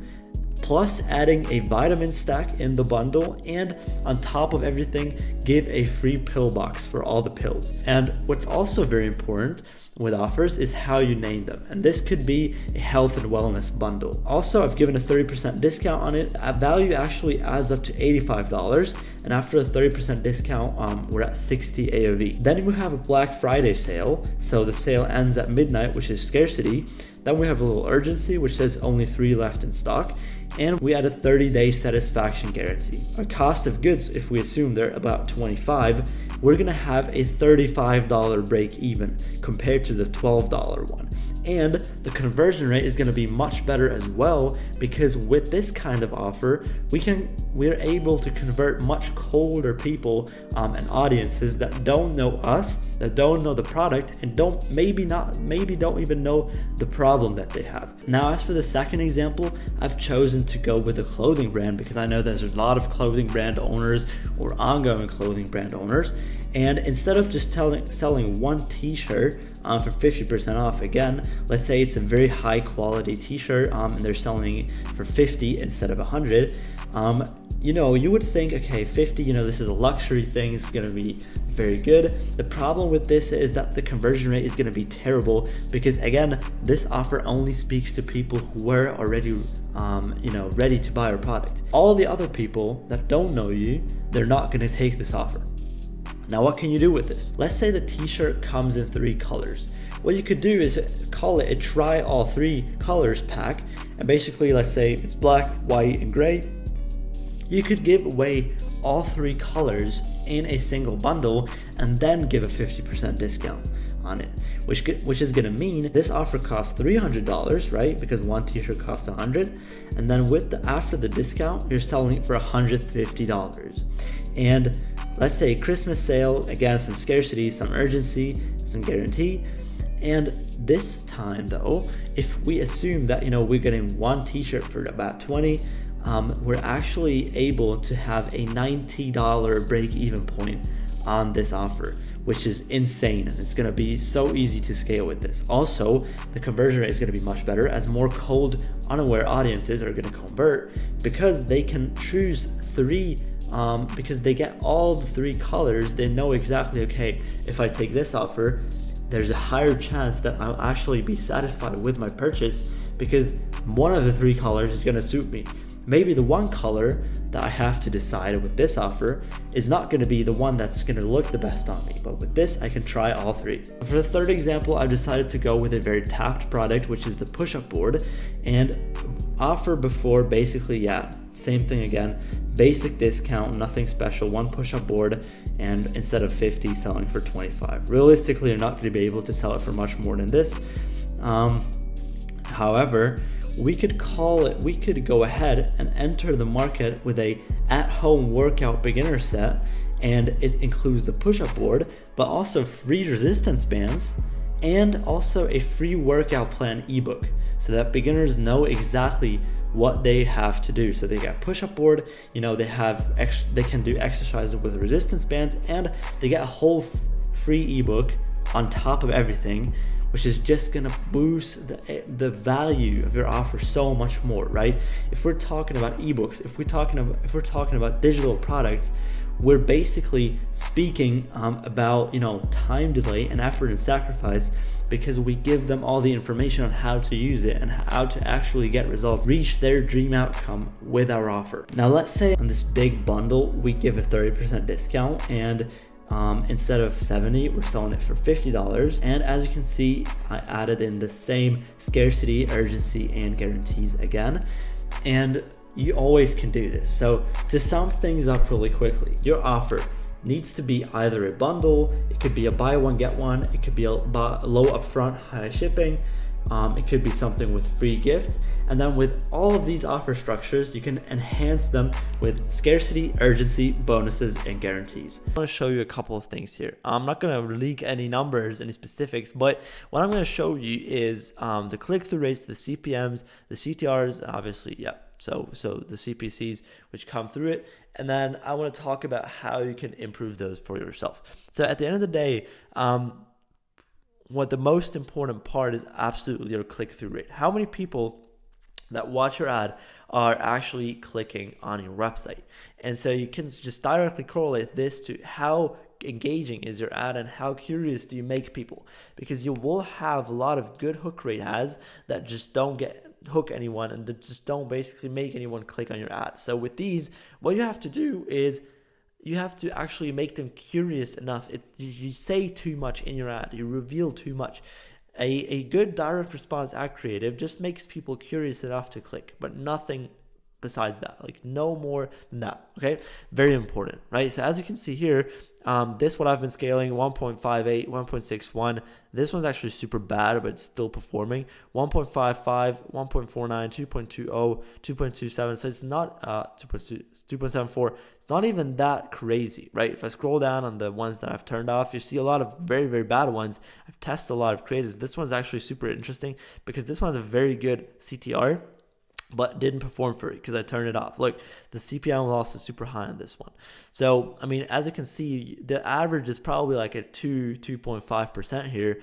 B: plus adding a vitamin stack in the bundle, and on top of everything, give a free pill box for all the pills. And what's also very important with offers is how you name them. And this could be a health and wellness bundle. Also, I've given a 30% discount on it. Value actually adds up to $85. And after a 30% discount, we're at 60 AOV. Then we have a Black Friday sale. So the sale ends at midnight, which is scarcity. Then we have a little urgency, which says only 3 left in stock. And we add a 30-day satisfaction guarantee. Our cost of goods, if we assume they're about 25, we're gonna have a $35 break even compared to the $12 one. And the conversion rate is gonna be much better as well, because with this kind of offer, we're able to convert much colder people and audiences that don't know us, that don't know the product, and maybe don't even know the problem that they have. Now, as for the second example, I've chosen to go with a clothing brand because I know there's a lot of clothing brand owners or ongoing clothing brand owners. And instead of just selling one t-shirt for 50% off, again, let's say it's a very high quality t-shirt and they're selling it for 50 instead of 100. You would think, okay, 50, this is a luxury thing, it's gonna be very good. The problem with this is that the conversion rate is gonna be terrible because, again, this offer only speaks to people who were already, ready to buy our product. All the other people that don't know you, they're not gonna take this offer. Now, what can you do with this? Let's say the t-shirt comes in 3 colors. What you could do is call it a try all 3 colors pack. And basically, let's say it's black, white, and gray. You could give away all 3 colors in a single bundle and then give a 50% discount on it, which is gonna mean this offer costs $300, right? Because one t-shirt costs $100, and then after the discount, you're selling it for $150. And let's say Christmas sale, again, some scarcity, some urgency, some guarantee. And this time though, if we assume that, we're getting one t-shirt for about 20, we're actually able to have a $90 break-even point on this offer, which is insane. And it's gonna be so easy to scale with this. Also, the conversion rate is gonna be much better as more cold, unaware audiences are gonna convert because they can choose 3 because they get all the 3 colors. They know exactly, okay, if I take this offer, there's a higher chance that I'll actually be satisfied with my purchase because one of the 3 colors is gonna suit me. Maybe the one color that I have to decide with this offer is not gonna be the one that's gonna look the best on me, but with this, I can try all 3. For the third example, I've decided to go with a very tapped product, which is the push-up board, and offer before, basically, same thing again, basic discount, nothing special, one push-up board, and instead of 50, selling for 25. Realistically, you're not gonna be able to sell it for much more than this. However, we could go ahead and enter the market with a at-home workout beginner set, and it includes the push-up board, but also free resistance bands, and also a free workout plan ebook, so that beginners know exactly what they have to do. So they got push-up board, they can do exercises with resistance bands, and they get a whole free ebook on top of everything, which is just gonna boost the value of your offer so much more, right? If we're talking about ebooks, if we're talking about digital products, we're basically speaking about time delay and effort and sacrifice, because we give them all the information on how to use it and how to actually get results, reach their dream outcome with our offer. Now let's say on this big bundle we give a 30% discount, and Instead of $70, we're selling it for $50. And as you can see, I added in the same scarcity, urgency, and guarantees again. And you always can do this. So to sum things up really quickly, your offer needs to be either a bundle, it could be a buy one get one, it could be a low upfront, high shipping, it could be something with free gifts. And then with all of these offer structures, you can enhance them with scarcity, urgency, bonuses, and guarantees. I want to show you a couple of things here. I'm not going to leak any numbers, any specifics, but what I'm going to show you is the click-through rates, the CPMs, the CTRs, and obviously, so the CPCs which come through it. And then I want to talk about how you can improve those for yourself. So at the end of the day, what the most important part is absolutely your click-through rate. How many people that watch your ad are actually clicking on your website? And so you can just directly correlate this to how engaging is your ad and how curious do you make people, because you will have a lot of good hook rate ads that just don't hook anyone and that just don't basically make anyone click on your ad. So with these, what you have to do is you have to actually make them curious enough. You say too much in your ad, you reveal too much. A good direct response ad creative just makes people curious enough to click, but nothing besides that, like no more than that. Okay, very important, right? So as you can see here, this one I've been scaling 1.58, 1.61. This one's actually super bad, but it's still performing. 1.55, 1.49, 2.20, 2.27. So it's not 2.74. It's not even that crazy, right? If I scroll down on the ones that I've turned off, you see a lot of very, very bad ones. I've tested a lot of creatives. This one's actually super interesting because this one has a very good CTR, but didn't perform for it because I turned it off. Look, the CPM was also super high on this one. So, I mean, as you can see, the average is probably like a 2.5% here,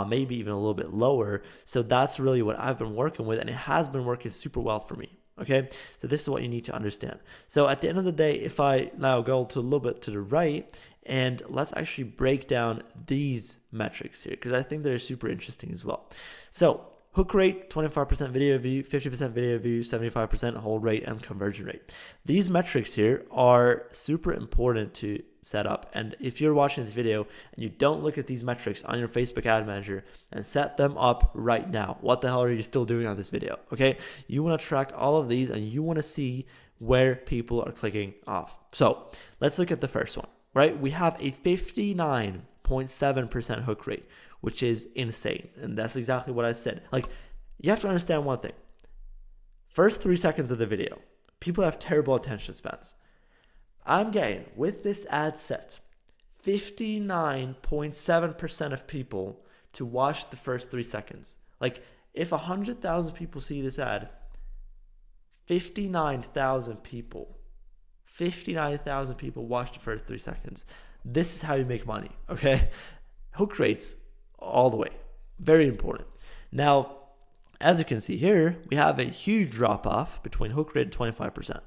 B: maybe even a little bit lower. So that's really what I've been working with, and it has been working super well for me. Okay, so this is what you need to understand. So at the end of the day, if I now go to a little bit to the right, and let's actually break down these metrics here, because I think they're super interesting as well. So hook rate, 25% video view, 50% video view, 75% hold rate, and conversion rate. These metrics here are super important to set up. And if you're watching this video and you don't look at these metrics on your Facebook ad manager and set them up right now, what the hell are you still doing on this video? Okay, you want to track all of these and you want to see where people are clicking off. So let's look at the first one, right? We have a 59.7% hook rate, which is insane. And that's exactly what I said. Like, you have to understand one thing. First 3 seconds of the video, people have terrible attention spans. I'm getting, with this ad set, 59.7% of people to watch the first 3 seconds. Like, if 100,000 people see this ad, 59,000 people watch the first 3 seconds. This is how you make money, okay? Hook rates all the way. Very important. Now, as you can see here, we have a huge drop off between hook rate and 25%.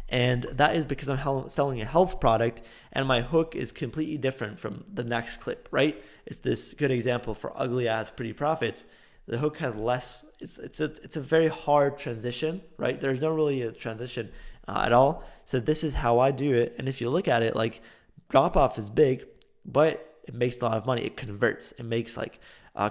B: And that is because I'm selling a health product and my hook is completely different from the next clip, right? It's this good example for ugly ads, pretty profits. The hook has less, it's a very hard transition, right? There's no really a transition at all. So this is how I do it. And if you look at it, like, drop off is big, but it makes a lot of money. It converts. It makes like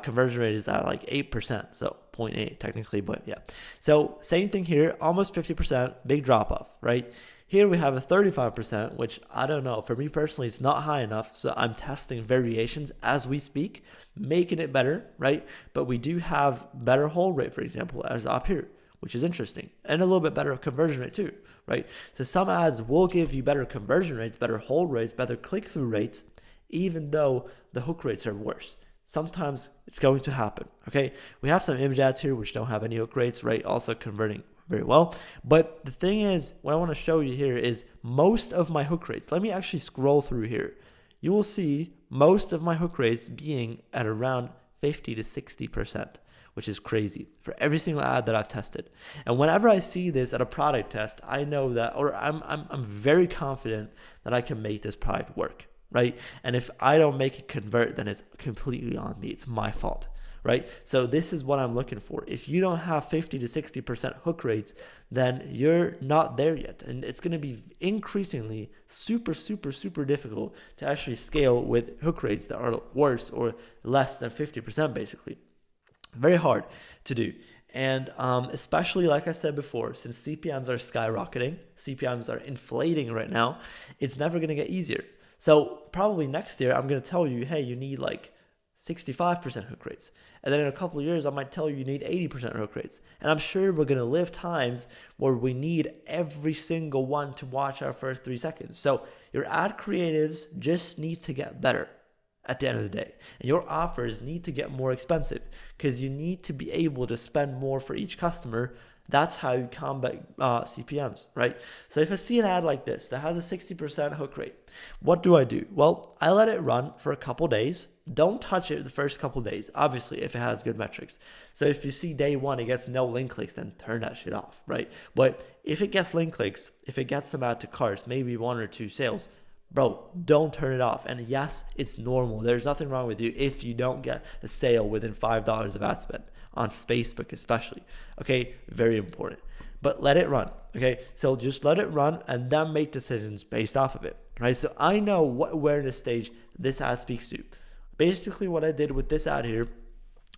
B: conversion rate is at like 8%. So 0.8 technically, but yeah. So same thing here, almost 50%, big drop off, right? Here we have a 35%, which I don't know. For me personally, it's not high enough. So I'm testing variations as we speak, making it better, right? But we do have better hold rate, for example, as up here, which is interesting, and a little bit better conversion rate too, right? So some ads will give you better conversion rates, better hold rates, better click-through rates, even though the hook rates are worse. Sometimes it's going to happen, okay? We have some image ads here which don't have any hook rates, right? Also converting very well. But the thing is, what I want to show you here is most of my hook rates. Let me actually scroll through here. You will see most of my hook rates being at around 50 to 60%, which is crazy for every single ad that I've tested. And whenever I see this at a product test, I know that, or I'm very confident that I can make this product work, right? And if I don't make it convert, then it's completely on me. It's my fault, right? So this is what I'm looking for. If you don't have 50 to 60% hook rates, then you're not there yet. And it's going to be increasingly super, super, super difficult to actually scale with hook rates that are worse or less than 50% basically. Very hard to do. And especially, like I said before, since CPMs are skyrocketing, CPMs are inflating right now, it's never going to get easier. So probably next year, I'm going to tell you, hey, you need like 65% hook rates. And then in a couple of years, I might tell you need 80% hook rates. And I'm sure we're going to live times where we need every single one to watch our first 3 seconds. So your ad creatives just need to get better at the end of the day. And your offers need to get more expensive because you need to be able to spend more for each customer. That's how you combat CPMs, right? So if I see an ad like this that has a 60% hook rate, what do? Well, I let it run for a couple days. Don't touch it the first couple days, obviously, if it has good metrics. So if you see day one, it gets no link clicks, then turn that shit off, right? But if it gets link clicks, if it gets some add to carts, maybe 1 or 2 sales, bro, don't turn it off. And yes, it's normal. There's nothing wrong with you if you don't get a sale within $5 of ad spend on Facebook, especially. Okay, very important. But let it run. Okay, so just let it run and then make decisions based off of it. Right. So I know what awareness stage this ad speaks to. Basically, what I did with this ad here,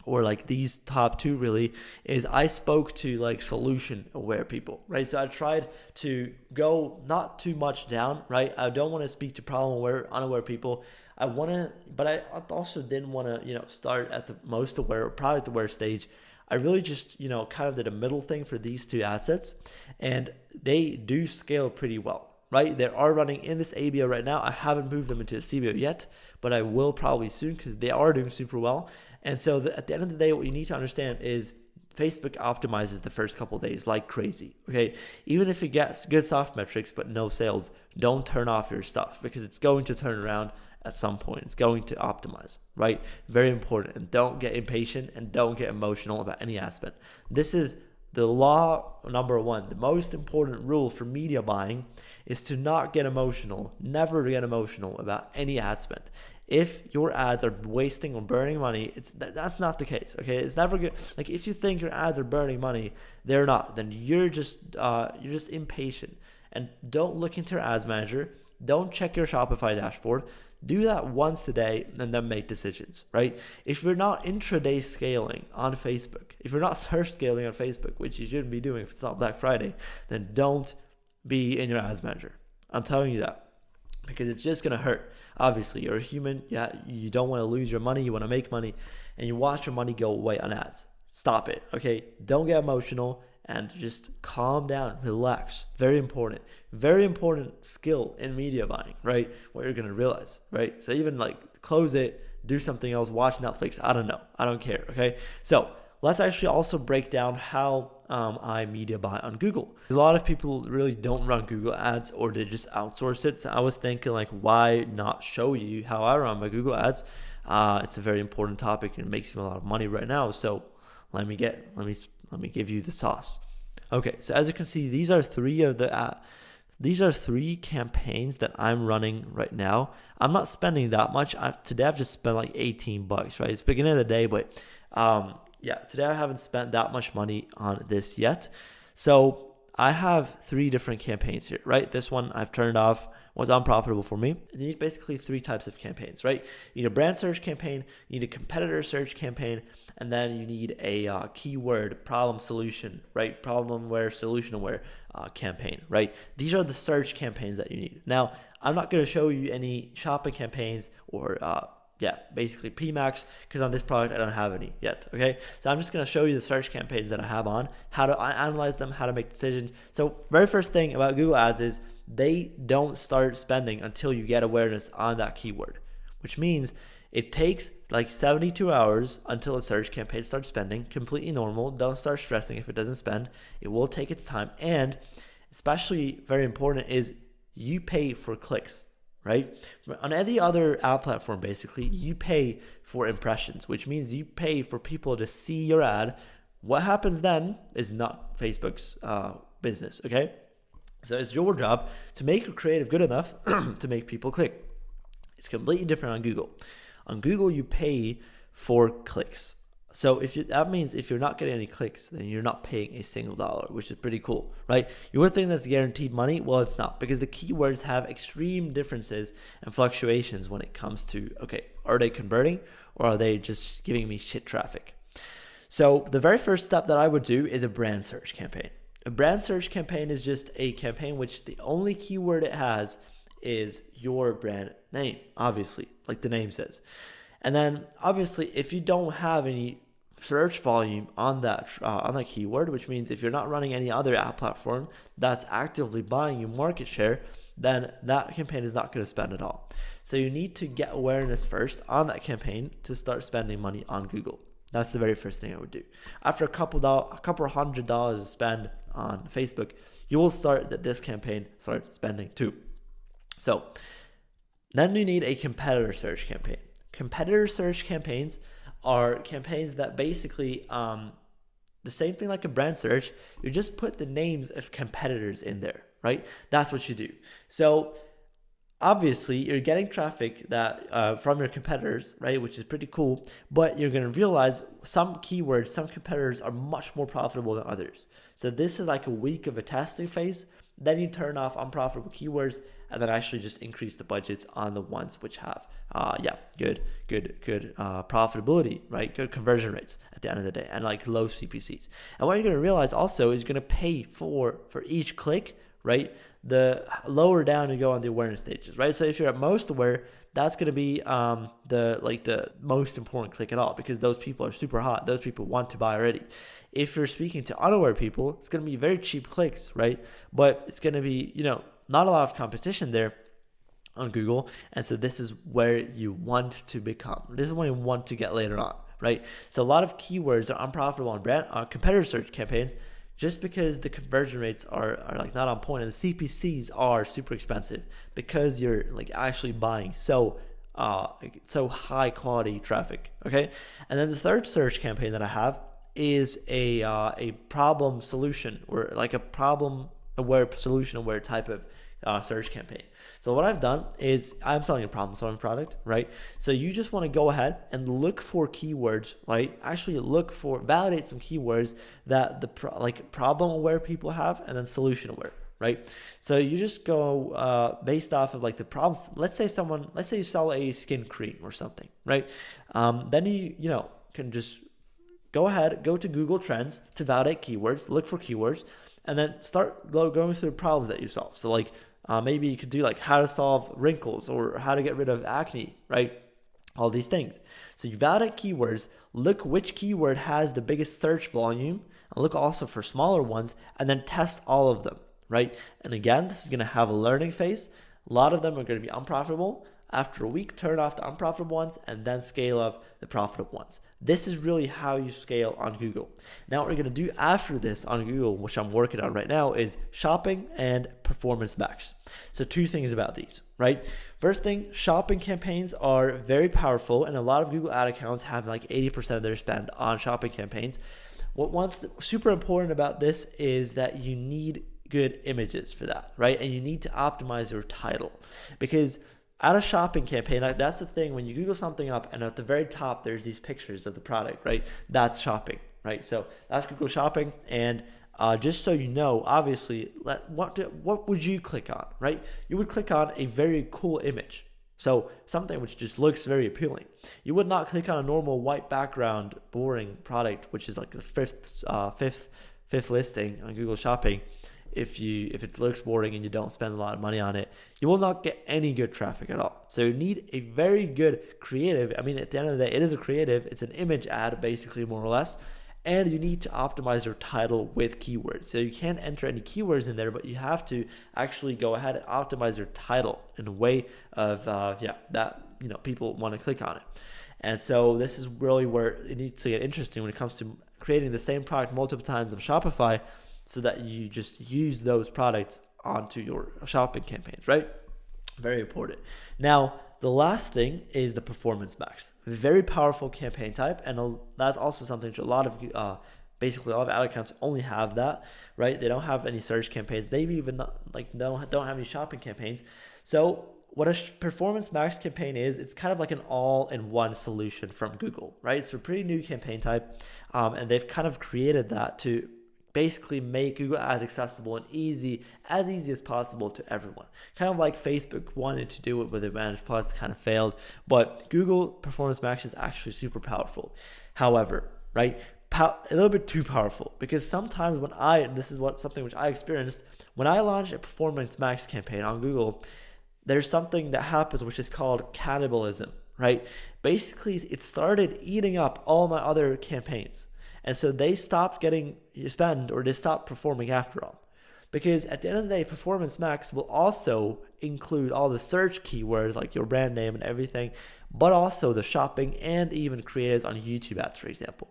B: or like these top 2 really, is I spoke to like solution aware people, right? So I tried to go not too much down, right? I don't want to speak to problem aware, unaware people. But I also didn't want to, start at the most aware or product aware stage. I really just, kind of did a middle thing for these 2 assets, and they do scale pretty well. Right, they are running in this ABO right now. I haven't moved them into a CBO yet, but I will probably soon because they are doing super well. And so at the end of the day, what you need to understand is Facebook optimizes the first couple of days like crazy. Okay, even if it gets good soft metrics but no sales, don't turn off your stuff because it's going to turn around at some point. It's going to optimize, right? Very important. And don't get impatient and don't get emotional about any aspect. This is the law number 1. The most important rule for media buying is to not get emotional, never get emotional about any ad spend. If your ads are wasting or burning money, that's not the case. Okay, it's never good. Like if you think your ads are burning money, they're not. Then you're just impatient. And don't look into your ads manager. Don't check your Shopify dashboard. Do that once a day and then make decisions, right? If you're not intraday scaling on Facebook, if you're not search scaling on Facebook, which you shouldn't be doing if it's not Black Friday, then don't be in your ads manager. I'm telling you that because it's just going to hurt. Obviously, you're a human. Yeah, you don't want to lose your money. You want to make money and you watch your money go away on ads. Stop it, okay? Don't get emotional and just calm down, relax. Very important skill in media buying, right? What you're going to realize, right? So even like close it, do something else, watch Netflix. I don't know. I don't care, okay? So let's actually also break down how I media buy on Google. A lot of people really don't run Google ads or they just outsource it. So I was thinking like, why not show you how I run my Google ads? It's a very important topic and it makes me a lot of money right now. So let me give you the sauce. Okay, so as you can see, these are 3 campaigns that I'm running right now. I'm not spending that much. Today I've just spent like $18, right? It's the beginning of the day, but today I haven't spent that much money on this yet. So I have 3 different campaigns here, right? This one I've turned off, was unprofitable for me. You need basically 3 types of campaigns, right? You need a brand search campaign, you need a competitor search campaign, and then you need a keyword problem solution, right? Problem aware, solution aware campaign, right? These are the search campaigns that you need. Now, I'm not going to show you any shopping campaigns or basically PMAX because on this product I don't have any yet, okay? So I'm just going to show you the search campaigns that I have on, how to analyze them, how to make decisions. So very first thing about Google Ads is they don't start spending until you get awareness on that keyword, which means it takes like 72 hours until a search campaign starts spending. Completely normal. Don't start stressing if it doesn't spend. It will take its time. And especially very important is you pay for clicks, right? On any other ad platform, basically, you pay for impressions, which means you pay for people to see your ad. What happens then is not Facebook's business, okay? So it's your job to make your creative good enough to make people click. It's completely different on Google. On Google, you pay for clicks. So that means if you're not getting any clicks, then you're not paying a single dollar, which is pretty cool, right? You would think that's guaranteed money. Well, it's not, because the keywords have extreme differences and fluctuations when it comes to, okay, are they converting or are they just giving me shit traffic? So the very first step that I would do is a brand search campaign. A brand search campaign is just a campaign which the only keyword it has is your brand name, obviously, like the name says. And then obviously, if you don't have any search volume on that keyword, which means if you're not running any other ad platform that's actively buying you market share, then that campaign is not going to spend at all. So you need to get awareness first on that campaign to start spending money on Google. That's the very first thing I would do. After a couple $100 to spend on Facebook, you will start this campaign start spending too. So then you need a competitor search campaign. Competitor search campaigns are campaigns that basically the same thing like a brand search. You just put the names of competitors in there, right? That's what you do. So obviously you're getting traffic that from your competitors, right, which is pretty cool, but you're going to realize some keywords, some competitors are much more profitable than others. So this is like a week of a testing phase. Then you turn off unprofitable keywords and then actually just increase the budgets on the ones which have good profitability, right? Good conversion rates at the end of the day, and like low CPCs. And what you're going to realize also is you're going to pay for each click, right? The lower down you go on the awareness stages, right? So if you're at most aware, that's going to be the most important click at all, because those people are super hot. Those people want to buy already. If you're speaking to unaware people, it's going to be very cheap clicks, right? But it's going to be, not a lot of competition there on Google. And so this is where you want to become. This is what you want to get later on, right? So a lot of keywords are unprofitable on brand competitor search campaigns just because the conversion rates are like not on point, and the CPCs are super expensive because you're like actually buying so high quality traffic. Okay. And then the third search campaign that I have is a problem solution, or like a problem aware solution aware type of search campaign. So what I've done is I'm selling a problem solving product, right? So you just want to go ahead and look for keywords, right? Actually validate some keywords that the problem aware people have, and then solution aware, right? So you just go based off of like the problems. Let's say you sell a skin cream or something, right? Then you can just go to Google Trends to validate keywords, look for keywords, and then start going through the problems that you solve. So like maybe you could do like how to solve wrinkles or how to get rid of acne, right? All these things. So you validate keywords, look which keyword has the biggest search volume, and look also for smaller ones, and then test all of them, right? And again, this is going to have a learning phase. A lot of them are going to be unprofitable. After a week, turn off the unprofitable ones and then scale up the profitable ones. This is really how you scale on Google. Now, what we're going to do after this on Google, which I'm working on right now, is shopping and performance max. So two things about these, right? First thing, shopping campaigns are very powerful, and a lot of Google ad accounts have like 80% of their spend on shopping campaigns. What's super important about this is that you need good images for that, right? And you need to optimize your title, because at a shopping campaign, that's the thing, when you Google something up and at the very top there's these pictures of the product, right? That's shopping, right? So that's Google Shopping. And just so you know, obviously, what would you click on, right? You would click on a very cool image, so something which just looks very appealing. You would not click on a normal white background boring product, which is like the fifth listing on Google Shopping. If it looks boring and you don't spend a lot of money on it, you will not get any good traffic at all. So you need a very good creative. I mean, at the end of the day, it is a creative. It's an image ad, basically, more or less. And you need to optimize your title with keywords. So you can't enter any keywords in there, but you have to actually go ahead and optimize your title in a way of that people want to click on it. And so this is really where it needs to get interesting when it comes to creating the same product multiple times on Shopify, so that you just use those products onto your shopping campaigns, right? Very important. Now, the last thing is the performance max. Very powerful campaign type, and that's also something which a lot of ad accounts only have that, right? They don't have any search campaigns. Maybe even don't have any shopping campaigns. So what a Performance Max campaign is, it's kind of like an all-in-one solution from Google, right? It's a pretty new campaign type, and they've kind of created that to basically make Google Ads accessible and as easy as possible to everyone. Kind of like Facebook wanted to do it with Advantage Plus, kind of failed, but Google Performance Max is actually super powerful. However, right, a little bit too powerful, because sometimes this is something which I experienced, when I launched a Performance Max campaign on Google, there's something that happens which is called cannibalism, right? Basically, it started eating up all my other campaigns. And so they stopped getting spend, or they stopped performing after all. Because at the end of the day, Performance Max will also include all the search keywords like your brand name and everything, but also the shopping and even creatives on YouTube ads, for example.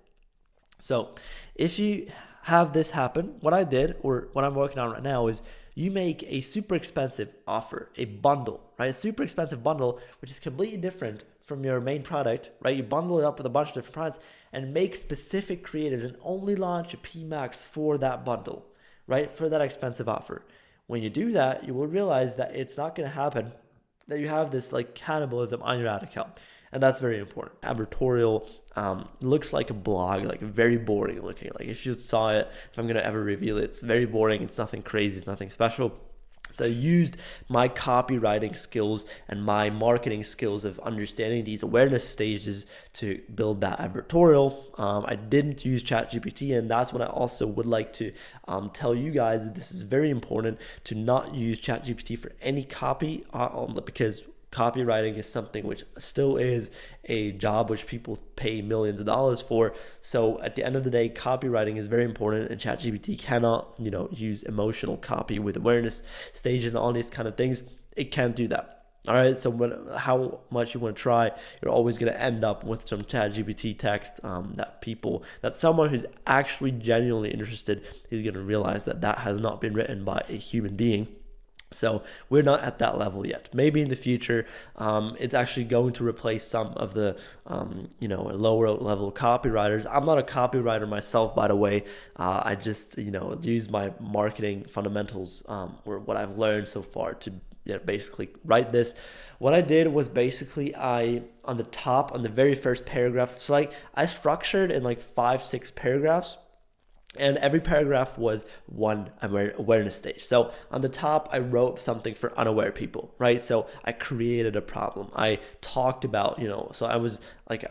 B: So if you have this happen, what I did, or what I'm working on right now, is you make a super expensive offer, a bundle, right? A super expensive bundle, which is completely different from your main product, right? You bundle it up with a bunch of different products and make specific creatives and only launch a PMax for that bundle, right? For that expensive offer. When you do that, you will realize that it's not going to happen, that you have this like cannibalism on your ad account. And that's very important. Advertorial looks like a blog, like very boring looking. Like if you saw it, if I'm going to ever reveal it, it's very boring. It's nothing crazy. It's nothing special. So I used my copywriting skills and my marketing skills of understanding these awareness stages to build that advertorial. I didn't use ChatGPT, and that's what I also would like to tell you guys, that this is very important to not use ChatGPT for any copy, because copywriting is something which still is a job which people pay millions of dollars for. So at the end of the day, copywriting is very important, and ChatGPT cannot, use emotional copy with awareness stages and all these kind of things. It can't do that. All right. So how much you want to try, you're always going to end up with some ChatGPT text that someone who's actually genuinely interested is going to realize that has not been written by a human being. So we're not at that level yet. Maybe in the future, it's actually going to replace some of the, lower level copywriters. I'm not a copywriter myself, by the way. I just, use my marketing fundamentals, or what I've learned so far to basically write this. What I did was basically on the very first paragraph, so like I structured in like 5-6 paragraphs. And every paragraph was one awareness stage. So on the top, I wrote something for unaware people, right? So I created a problem. I talked about, so I was like,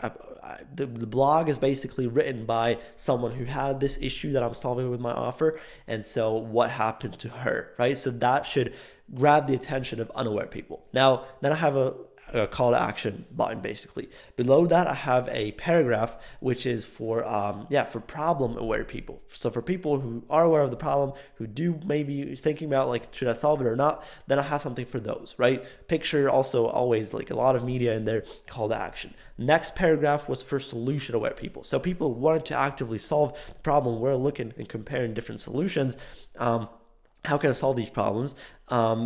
B: the blog is basically written by someone who had this issue that I'm solving with my offer. And so what happened to her, right? So that should grab the attention of unaware people. Now, then I have a call to action button. Basically below that, I have a paragraph which is for problem aware people. So for people who are aware of the problem, who do maybe thinking about like, should I solve it or not, then I have something for those, right? Picture also always like a lot of media in there, call to action. Next paragraph was for solution aware people. So people who wanted to actively solve the problem. We're looking and comparing different solutions. How can I solve these problems?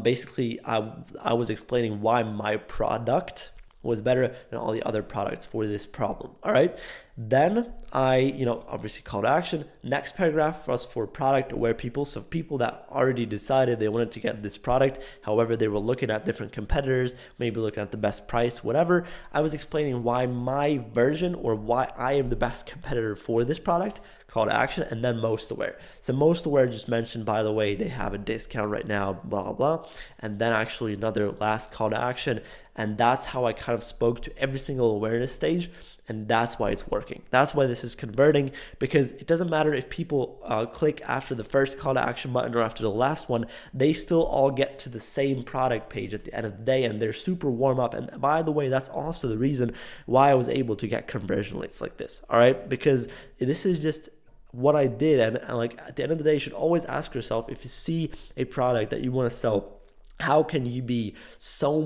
B: Basically, I was explaining why my product was better than all the other products for this problem. All right. Then I, obviously call to action. Next paragraph was for product aware people. So people that already decided they wanted to get this product. However, they were looking at different competitors, maybe looking at the best price, whatever. I was explaining why my version, or why I am the best competitor for this product. Call to action. And then most aware. So most aware just mentioned, by the way, they have a discount right now, blah, blah. And then actually another last call to action. And that's how I kind of spoke to every single awareness stage. And that's why it's working. That's why this is converting, because it doesn't matter if people click after the first call to action button or after the last one, they still all get to the same product page at the end of the day, and they're super warm up. And by the way, that's also the reason why I was able to get conversion rates like this. All right, because this is just what I did. And like at the end of the day, you should always ask yourself, if you see a product that you want to sell, how can you be so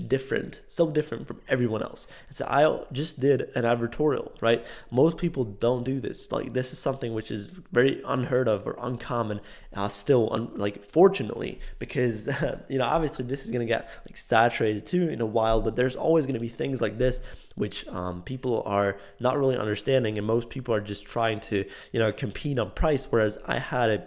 B: different from everyone else? And so I just did an advertorial, right? Most people don't do this. Like, this is something which is very unheard of or uncommon, fortunately, because, obviously this is going to get like saturated too in a while, but there's always going to be things like this which people are not really understanding, and most people are just trying to, compete on price. Whereas I had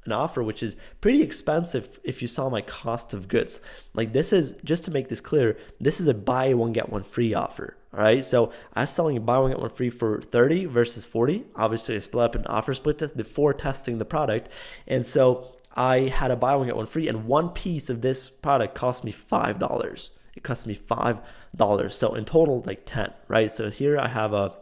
B: an offer which is pretty expensive if you saw my cost of goods. Like, this is, just to make this clear, this is a buy one get one free offer. All right, so I was selling a buy one get one free for 30 versus 40. Obviously, I split up an offer split test before testing the product, and so I had a buy one get one free, and one piece of this product cost me $5. It cost me $5, so in total like 10, right? So here I have a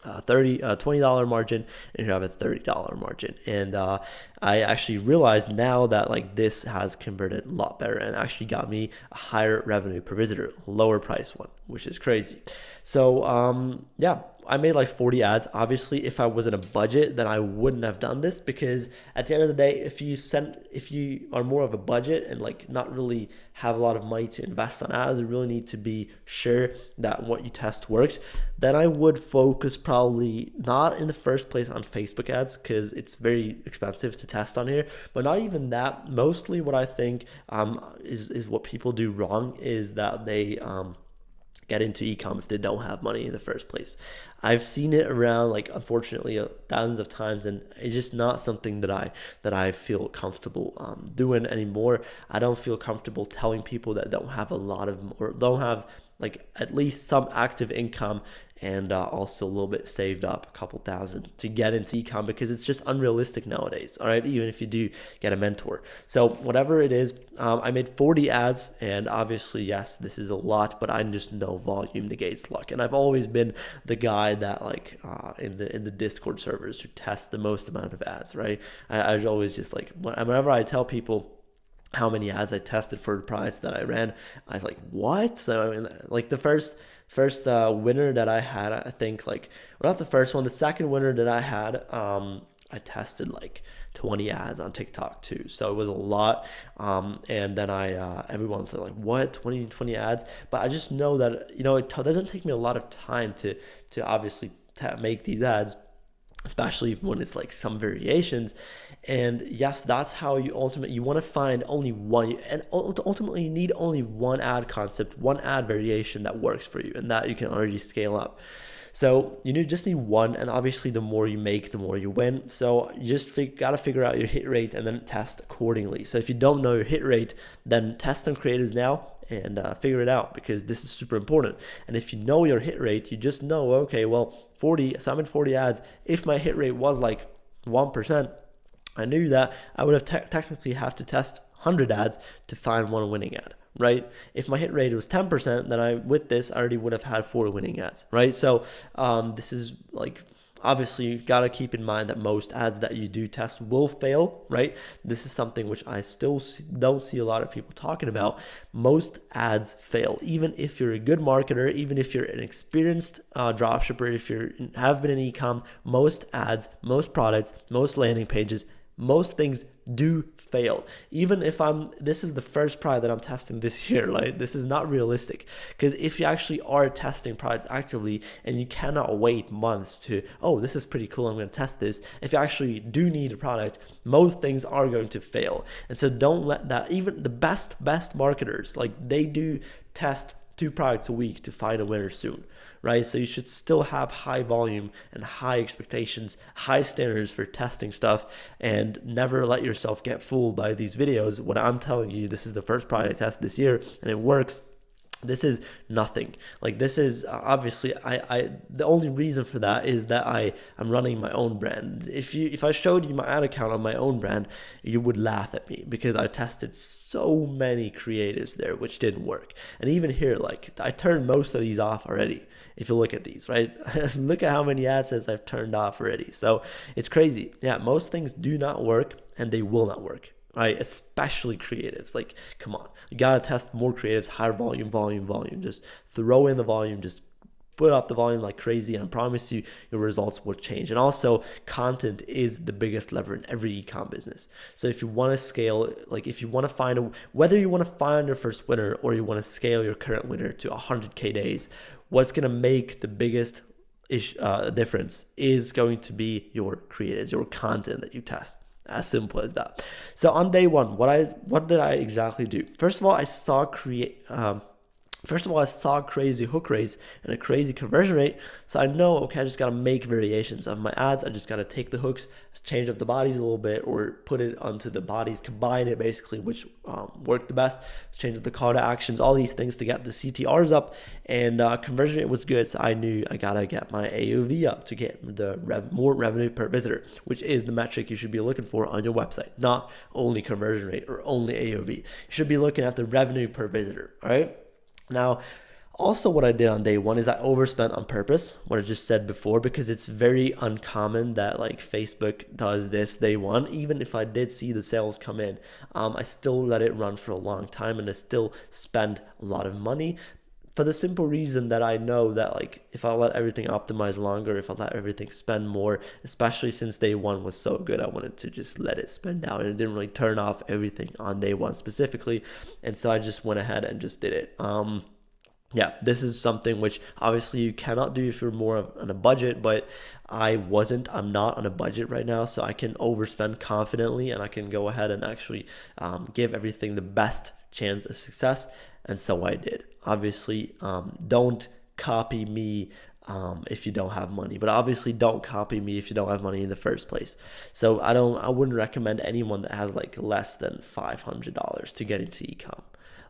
B: $20 margin, and here I have a $30 margin. And I actually realized now that like this has converted a lot better and actually got me a higher revenue per visitor, lower price one, which is crazy. So yeah, I made like 40 ads. Obviously, if I was in a budget, then I wouldn't have done this, because at the end of the day, if you are more of a budget and like not really have a lot of money to invest on ads, you really need to be sure that what you test works, then I would focus probably not in the first place on Facebook ads, because it's very expensive to test on here. But not even that. Mostly what I think is what people do wrong is that they get into ecom if they don't have money in the first place. I've seen it around, like, unfortunately, thousands of times, and it's just not something that I feel comfortable doing anymore. I don't feel comfortable telling people that don't have a lot of, or don't have like at least some active income and also a little bit saved up, a couple thousand, to get into ecom, because it's just unrealistic nowadays. All right, even if you do get a mentor. So whatever it is, I made 40 ads, and obviously, yes, this is a lot, but I just know volume negates luck, and I've always been the guy that like in the Discord servers who test the most amount of ads. Right, I always just like, whenever I tell people how many ads I tested for the price that I ran, I was like, what? So I mean, like the first winner that I had, I think, like, well, not the first one, the second winner that I had, I tested like 20 ads on TikTok too. So it was a lot. And then everyone's like, what, 20 ads? But I just know that, it doesn't take me a lot of time to obviously make these ads, especially when it's like some variations. And yes, that's how you want to find only one, and ultimately you need only one ad concept, one ad variation that works for you, and that you can already scale up. So you just need one, and obviously the more you make, the more you win. So you just got to figure out your hit rate and then test accordingly. So if you don't know your hit rate, then test some creatives now and figure it out, because this is super important. And if you know your hit rate, you just know, okay, well, 40, so I'm in 40 ads. If my hit rate was like 1%, I knew that I would have technically have to test 100 ads to find one winning ad, right? If my hit rate was 10%, then with this, I already would have had 4 winning ads, right? So this is like, obviously, you got to keep in mind that most ads that you do test will fail, right? This is something which I still don't see a lot of people talking about. Most ads fail, even if you're a good marketer, even if you're an experienced dropshipper, if you have been in ecom, most ads, most products, most landing pages, most things do fail. Even if this is the first product that I'm testing this year, right? This is not realistic, because if you actually are testing products actively and you cannot wait months to, oh, this is pretty cool, I'm going to test this. If you actually do need a product, most things are going to fail. And so don't let that, even the best marketers, like, they do test 2 products a week to find a winner soon, right? So you should still have high volume and high expectations, high standards for testing stuff, and never let yourself get fooled by these videos when I'm telling you this is the first product I tested this year and it works. This is nothing. Like, this is obviously, the only reason for that is that I'm running my own brand. If I showed you my ad account on my own brand, you would laugh at me, because I tested so many creatives there which didn't work. And even here, like, I turned most of these off already. If you look at these, right? Look at how many ad sets I've turned off already. So it's crazy. Yeah, most things do not work, and they will not work. Right, especially creatives. Like, come on, you gotta test more creatives, higher volume. Just throw in the volume, just put up the volume like crazy, and I promise you, your results will change. And also, content is the biggest lever in every ecom business. So if you want to scale, like, if you want to find whether you want to find your first winner or you want to scale your current winner to 100K days, what's gonna make the biggest difference is going to be your creatives, your content that you test. As simple as that. So on day one, what did I exactly do? First of all, I saw First of all, I saw crazy hook rates and a crazy conversion rate. So I know, okay, I just got to make variations of my ads. I just got to take the hooks, change up the bodies a little bit, or put it onto the bodies, combine it basically, which worked the best. Change up the call to actions, all these things to get the CTRs up, and conversion rate was good. So I knew I got to get my AOV up to get the more revenue per visitor, which is the metric you should be looking for on your website, not only conversion rate or only AOV. You should be looking at the revenue per visitor, all right? Now, also what I did on day one is I overspent on purpose, what I just said before, because it's very uncommon that like Facebook does this day one. Even if I did see the sales come in, I still let it run for a long time and I still spend a lot of money for the simple reason that I know that like if I let everything optimize longer, if I let everything spend more, especially since day one was so good, I wanted to just let it spend out, and it didn't really turn off everything on day one specifically. And so I just went ahead and just did it. Yeah, this is something which obviously you cannot do if you're more on a budget, but I'm not on a budget right now, so I can overspend confidently and I can go ahead and actually give everything the best chance of success. And so I did. Obviously, don't copy me if you don't have money, but obviously don't copy me if you don't have money in the first place. So I wouldn't recommend anyone that has like less than $500 to get into ecom.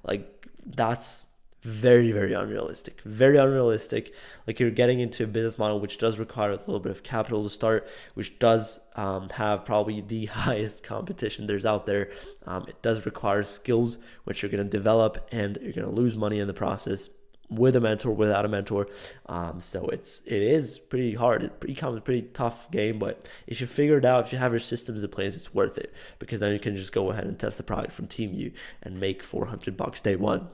B: Like that's very, very unrealistic. Very unrealistic. Like you're getting into a business model which does require a little bit of capital to start, which does have probably the highest competition there's out there. It does require skills which you're going to develop, and you're going to lose money in the process with a mentor, without a mentor. So it is pretty hard. Ecom is a pretty tough game, but if you figure it out, if you have your systems in place, it's worth it, because then you can just go ahead and test the product from TeamU and make $400 day one.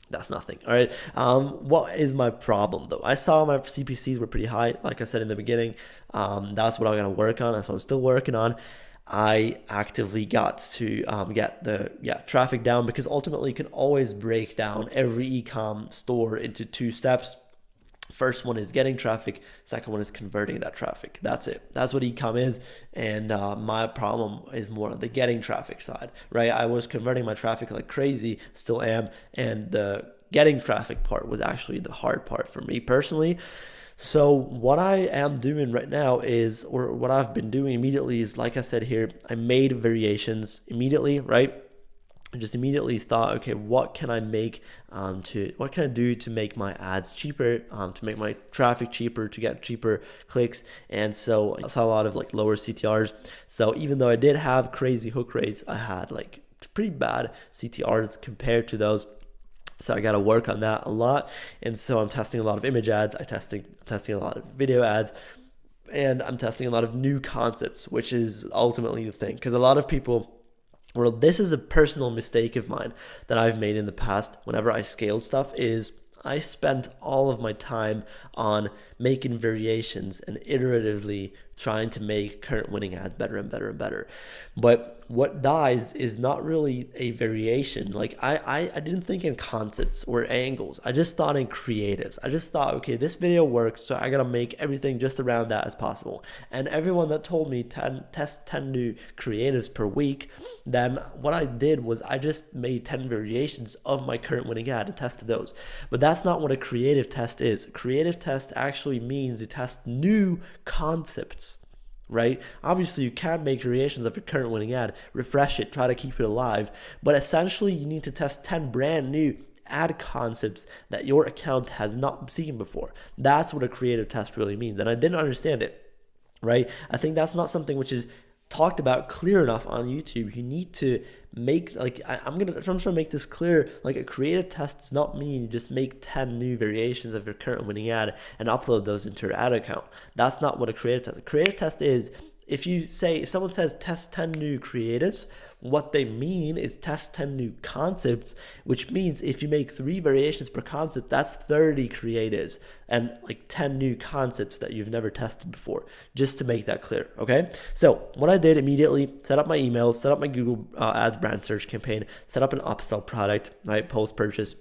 B: That's nothing. All right. What is my problem though? I saw my CPCs were pretty high. Like I said in the beginning, that's what I'm going to work on. That's what I'm still working on. I actively got to get the traffic down, because ultimately you can always break down every ecom store into two steps. First one is getting traffic. Second one is converting that traffic. That's it. That's what ecom is. And my problem is more on the getting traffic side, right? I was converting my traffic like crazy, still am. And the getting traffic part was actually the hard part for me personally. So what I am doing right now is, or what I've been doing immediately is, like I said here, I made variations immediately, right? I just immediately thought, okay, what can I do to make my ads cheaper, to make my traffic cheaper, to get cheaper clicks. And so I saw a lot of like lower CTRs. So even though I did have crazy hook rates, I had like pretty bad CTRs compared to those. So I got to work on that a lot. And so I'm testing a lot of image ads. I'm testing a lot of video ads. And I'm testing a lot of new concepts, which is ultimately the thing. Because a lot of people, well, this is a personal mistake of mine that I've made in the past whenever I scaled stuff, is I spent all of my time on making variations and iteratively trying to make current winning ads better and better and better. But what dies is not really a variation. Like I didn't think in concepts or angles. I just thought in creatives. I just thought, okay, this video works, so I gotta make everything just around that as possible. And everyone that told me test 10 new creatives per week, then what I did was I just made 10 variations of my current winning ad and tested those. But that's not what a creative test is. A creative test actually means you test new concepts, right? Obviously, you can make variations of your current winning ad, refresh it, try to keep it alive, but essentially you need to test 10 brand new ad concepts that your account has not seen before. That's what a creative test really means, and I didn't understand it, right? I think that's not something which is talked about clear enough on YouTube. You need to make, like, I'm trying to make this clear. Like, a creative test does not mean you just make 10 new variations of your current winning ad and upload those into your ad account. That's not what a creative test. A creative test is, if someone says test 10 new creatives, what they mean is test 10 new concepts, which means if you make 3 variations per concept, that's 30 creatives and like 10 new concepts that you've never tested before, just to make that clear, okay? So what I did immediately, set up my emails, set up my Google Ads brand search campaign, set up an upsell product, right, post-purchase,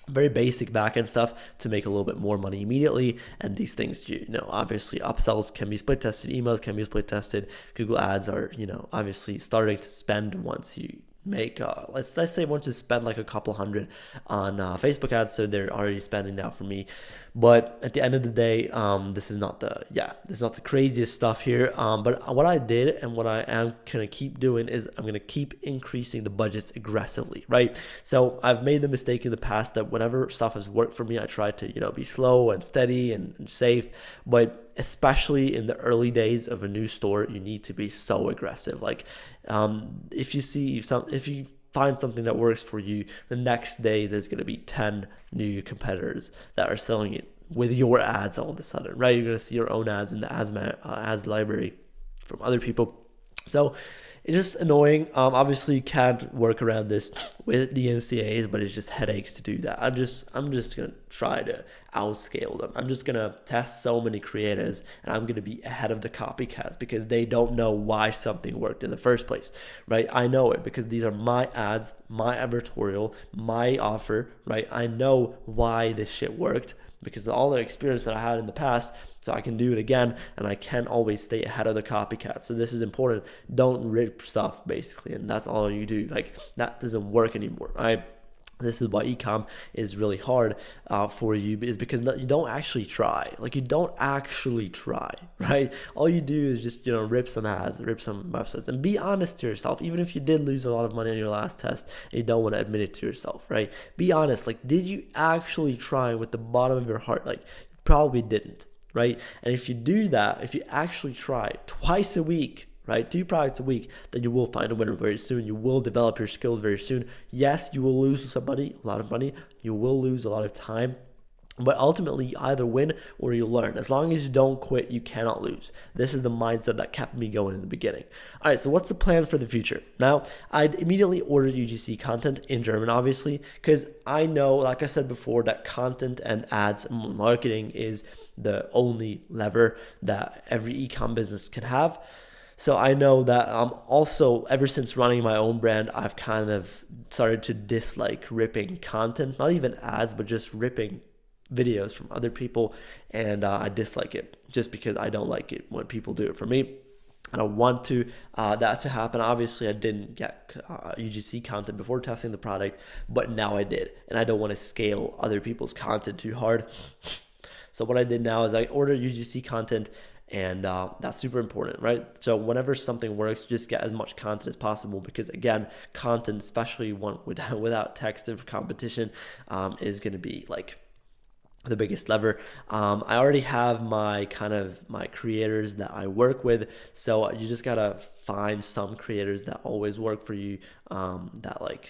B: very basic backend stuff to make a little bit more money immediately. And these things, obviously upsells can be split tested, emails can be split tested. Google ads are, obviously starting to spend once you make let's say want to spend like a couple hundred on Facebook ads, so they're already spending now for me. But at the end of the day, this is not the craziest stuff here. But what I did and what I am gonna keep doing is I'm gonna keep increasing the budgets aggressively, right? So I've made the mistake in the past that whenever stuff has worked for me, I try to be slow and steady and safe. But especially in the early days of a new store, you need to be so aggressive. Like if you find something that works for you, the next day there's going to be 10 new competitors that are selling it with your ads all of a sudden, right? You're going to see your own ads in the ads library from other people. So it's just annoying. Obviously you can't work around this with the MCAs, but it's just headaches to do that. I'm just gonna try to outscale them. I'm just gonna test so many creatives, and I'm gonna be ahead of the copycats because they don't know why something worked in the first place, right? I know it because these are my ads, my advertorial, my offer, right? I know why this shit worked because of all the experience that I had in the past. So I can do it again, and I can always stay ahead of the copycats. So this is important. Don't rip stuff, basically, and that's all you do. Like, that doesn't work anymore, right? This is why ecom is really hard for you, is because you don't actually try. Like, you don't actually try, right? All you do is just rip some ads, rip some websites, and be honest to yourself. Even if you did lose a lot of money on your last test and you don't want to admit it to yourself, right? Be honest. Like, did you actually try with the bottom of your heart? Like, you probably didn't. Right? And if you do that, if you actually try twice a week, right, 2 products a week, then you will find a winner very soon. You will develop your skills very soon. Yes, you will lose some money, a lot of money. You will lose a lot of time. But ultimately, you either win or you learn. As long as you don't quit, you cannot lose. This is the mindset that kept me going in the beginning. All right, so what's the plan for the future? Now, I'd immediately ordered UGC content in German, obviously, because I know, like I said before, that content and ads and marketing is the only lever that every e-com business can have. So I know that also, ever since running my own brand, I've kind of started to dislike ripping content, not even ads, but just ripping videos from other people, and I dislike it just because I don't like it when people do it for me. I don't want that to happen. Obviously, I didn't get UGC content before testing the product, but now I did, and I don't want to scale other people's content too hard. So what I did now is I ordered UGC content, and that's super important, right? So whenever something works, just get as much content as possible, because again, content, especially one without text of competition, is going to be like the biggest lever. I already have my creators that I work with, so you just gotta find some creators that always work for you, that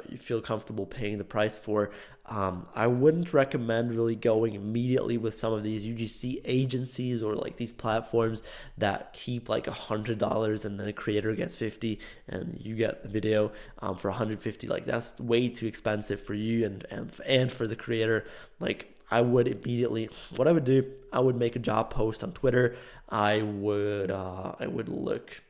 B: you feel comfortable paying the price for. I wouldn't recommend really going immediately with some of these UGC agencies or like these platforms that keep like $100 and then a creator gets 50 and you get the video for 150. Like, that's way too expensive for you and for the creator. Like, I would immediately, what I would do, I would make a job post on Twitter. I would look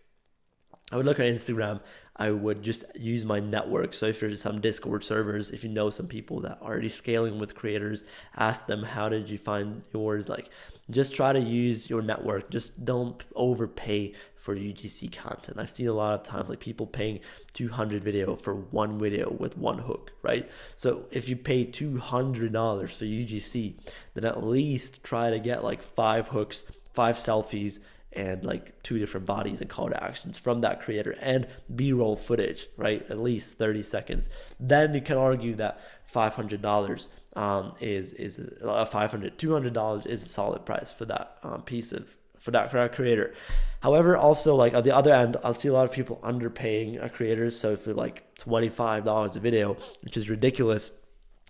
B: on Instagram. I would just use my network. So if there's some Discord servers, if you know some people that are already scaling with creators, ask them, how did you find yours? Like, just try to use your network. Just don't overpay for UGC content. I've seen a lot of times like people paying $200 video for one video with one hook, right? So if you pay $200 for UGC, then at least try to get like 5 hooks, 5 selfies, and like 2 different bodies and call to actions from that creator, and B-roll footage, right? At least 30 seconds. Then you can argue that $500 is $200 is a solid price for that for that creator. However, also, like, on the other end, I'll see a lot of people underpaying creators. So if they're like $25 a video, which is ridiculous,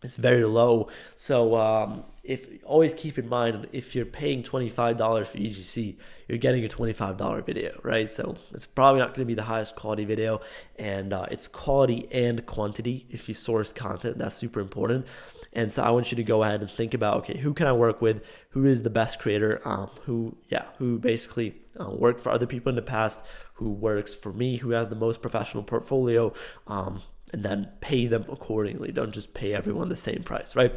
B: it's very low. So if always keep in mind, if you're paying $25 for UGC, you're getting a $25 video, right? So it's probably not going to be the highest quality video, and it's quality and quantity. If you source content, that's super important. And so I want you to go ahead and think about, okay, who can I work with? Who is the best creator? Who basically worked for other people in the past, who works for me, who has the most professional portfolio, and then pay them accordingly. Don't just pay everyone the same price, right?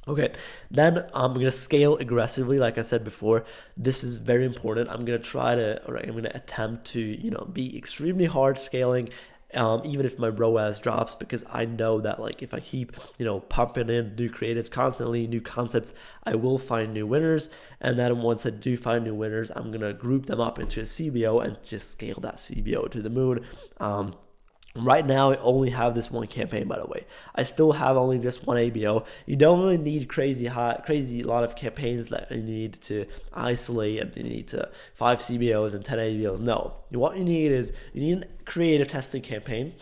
B: Okay, then I'm going to scale aggressively. Like I said before, this is very important. I'm going to attempt to, be extremely hard scaling even if my ROAS drops, because I know that like if I keep, pumping in new creatives constantly, new concepts, I will find new winners. And then once I do find new winners, I'm gonna group them up into a CBO and just scale that CBO to the moon. Right now, I only have this one campaign, by the way. I still have only this one ABO. You don't really need crazy lot of campaigns that you need to isolate, and you need to 5 CBOs and 10 ABOs. No, what you need is a creative testing campaign.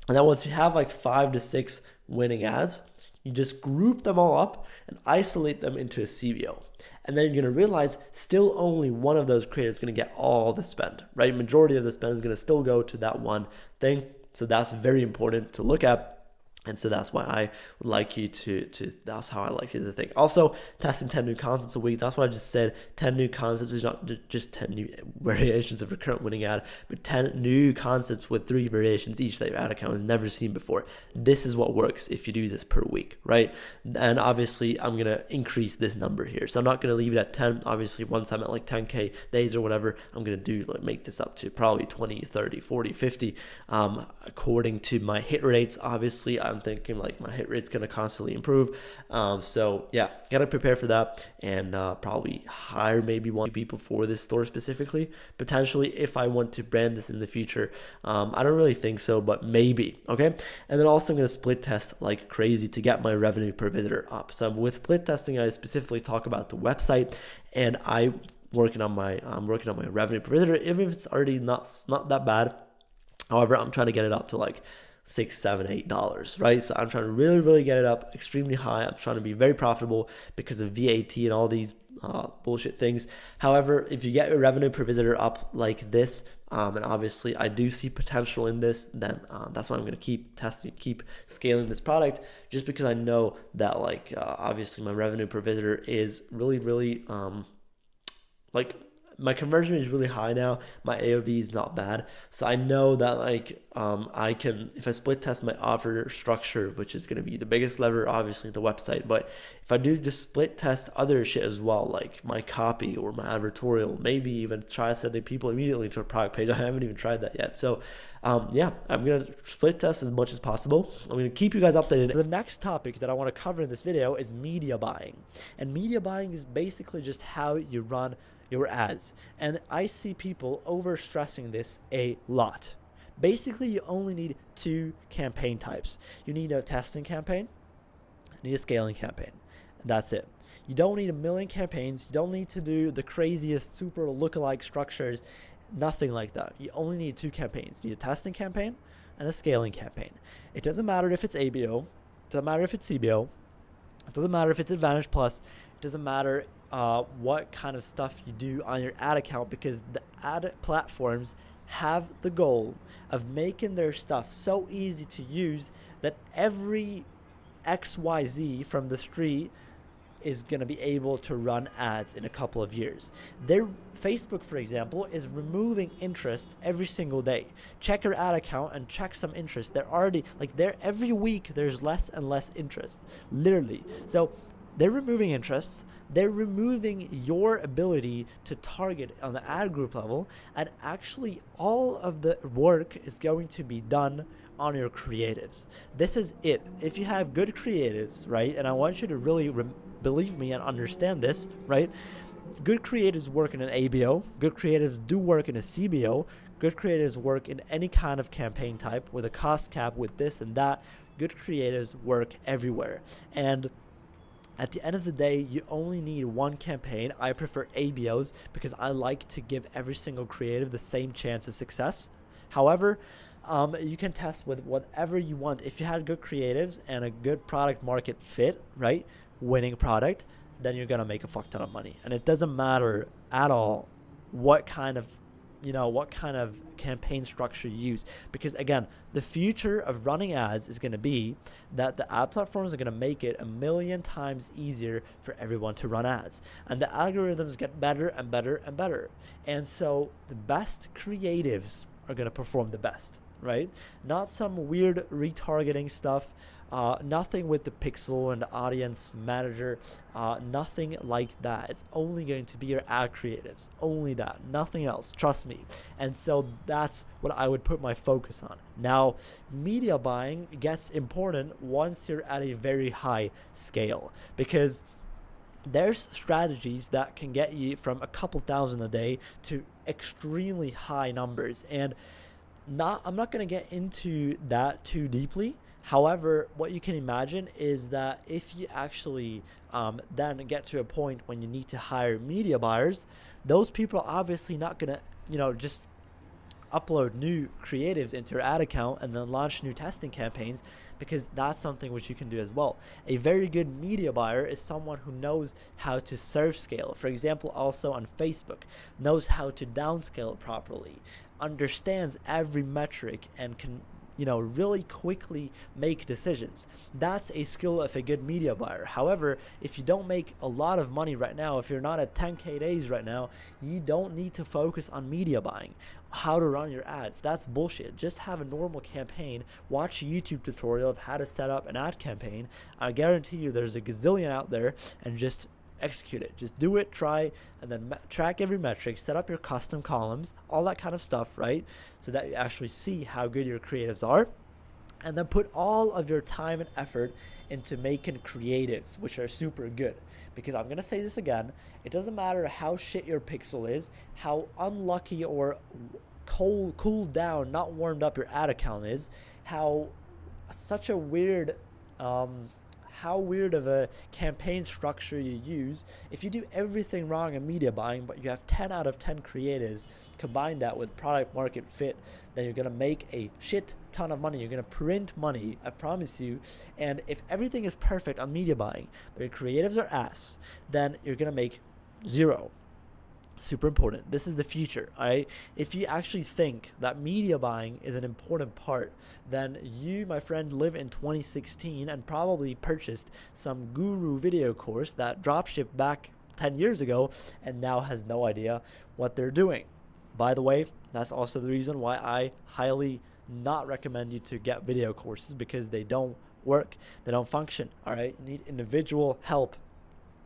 B: And then once you have like 5 to 6 winning ads, you just group them all up and isolate them into a CBO. And then you're going to realize still only one of those creators is going to get all the spend, right? Majority of the spend is going to still go to that one thing. So that's very important to look at. And so that's why I would like you to that's how I like to do the thing. Also, testing 10 new concepts a week. That's what I just said. 10 new concepts is not just 10 new variations of your current winning ad, but 10 new concepts with 3 variations each that your ad account has never seen before. This is what works if you do this per week, right? And obviously, I'm going to increase this number here. So I'm not going to leave it at 10. Obviously, once I'm at like 10K days or whatever, I'm going to make this up to probably 20, 30, 40, 50, according to my hit rates. Obviously, I'm thinking like my hit rate's going to constantly improve. So yeah, got to prepare for that, and probably hire maybe 1 people for this store specifically, potentially, if I want to brand this in the future. I don't really think so, but maybe. Okay. And then also I'm going to split test like crazy to get my revenue per visitor up. So with split testing, I specifically talk about the website, and I'm working on my revenue per visitor, even if it's already not that bad. However, I'm trying to get it up to like $6, $7, $8, right? So I'm trying to really get it up extremely high. I'm trying to be very profitable because of VAT and all these bullshit things. However, if you get your revenue per visitor up like this, and obviously I do see potential in this, then that's why I'm going to keep testing, keep scaling this product, just because I know that like obviously my revenue per visitor is really like my conversion is really high now. My AOV is not bad. So I know that like I can, if I split test my offer structure, which is going to be the biggest lever, obviously the website, but if I do just split test other shit as well, like my copy or my advertorial, maybe even try sending people immediately to a product page. I haven't even tried that yet. So yeah, I'm going to split test as much as possible. I'm going to keep you guys updated. The next topic that I want to cover in this video is media buying. And media buying is basically just how you run your ads. And I see people over stressing this a lot. Basically, you only need 2 campaign types. You need a testing campaign, you need a scaling campaign. And that's it. You don't need a million campaigns. You don't need to do the craziest super lookalike structures. Nothing like that. You only need 2 campaigns. You need a testing campaign and a scaling campaign. It doesn't matter if it's ABO. It doesn't matter if it's CBO. It doesn't matter if it's Advantage Plus. It doesn't matter what kind of stuff you do on your ad account, because the ad platforms have the goal of making their stuff so easy to use that every XYZ from the street is going to be able to run ads in a couple of years. Their Facebook, for example, is removing interest every single day. Check your ad account and check some interest. They're already every week there's less and less interest, literally. So they're removing interests. They're removing your ability to target on the ad group level, and actually all of the work is going to be done on your creatives. This is it. If you have good creatives, right, and I want you to really believe me and understand this, right, good creatives work in an ABO, good creatives do work in a CBO, good creatives work in any kind of campaign type with a cost cap, with this and that. Good creatives work everywhere. And at the end of the day, you only need 1 campaign. I prefer ABOs because I like to give every single creative the same chance of success. However, you can test with whatever you want. If you had good creatives and a good product market fit, right, winning product, then you're gonna make a fuck ton of money. And it doesn't matter at all what kind of campaign structure you use, because again, the future of running ads is going to be that the ad platforms are going to make it 1,000,000 times easier for everyone to run ads, and the algorithms get better and better and better, and so the best creatives are going to perform the best, right? Not some weird retargeting stuff, Nothing with the pixel and the audience manager, nothing like that. It's only going to be your ad creatives, only that, nothing else, trust me. And so that's what I would put my focus on. Now, media buying gets important once you're at a very high scale, because there's strategies that can get you from a couple thousand a day to extremely high numbers. And I'm not going to get into that too deeply. However, what you can imagine is that if you actually then get to a point when you need to hire media buyers, those people are obviously not going to, just upload new creatives into your ad account and then launch new testing campaigns, because that's something which you can do as well. A very good media buyer is someone who knows how to search scale, for example, also on Facebook, knows how to downscale it properly, understands every metric, and can really quickly make decisions. That's a skill of a good media buyer. However, if you don't make a lot of money right now, if you're not at 10K days right now, you don't need to focus on media buying, how to run your ads. That's bullshit. Just have a normal campaign, watch a YouTube tutorial of how to set up an ad campaign. I guarantee you there's a gazillion out there, and just execute it. Just do it, try, and then track every metric, set up your custom columns, all that kind of stuff, right? So that you actually see how good your creatives are. And then put all of your time and effort into making creatives, which are super good. Because I'm going to say this again, it doesn't matter how shit your pixel is, how unlucky or cooled down, not warmed up your ad account is, how such a weird how weird of a campaign structure you use. If you do everything wrong in media buying, but you have 10 out of 10 creatives, combine that with product market fit, then you're gonna make a shit ton of money. You're gonna print money, I promise you. And if everything is perfect on media buying, but your creatives are ass, then you're gonna make zero. Super important. This is the future, all right? If you actually think that media buying is an important part, then you, my friend, live in 2016 and probably purchased some guru video course that dropshipped back 10 years ago and now has no idea what they're doing. By the way, that's also the reason why I highly not recommend you to get video courses, because they don't work, they don't function, all right? You need individual help.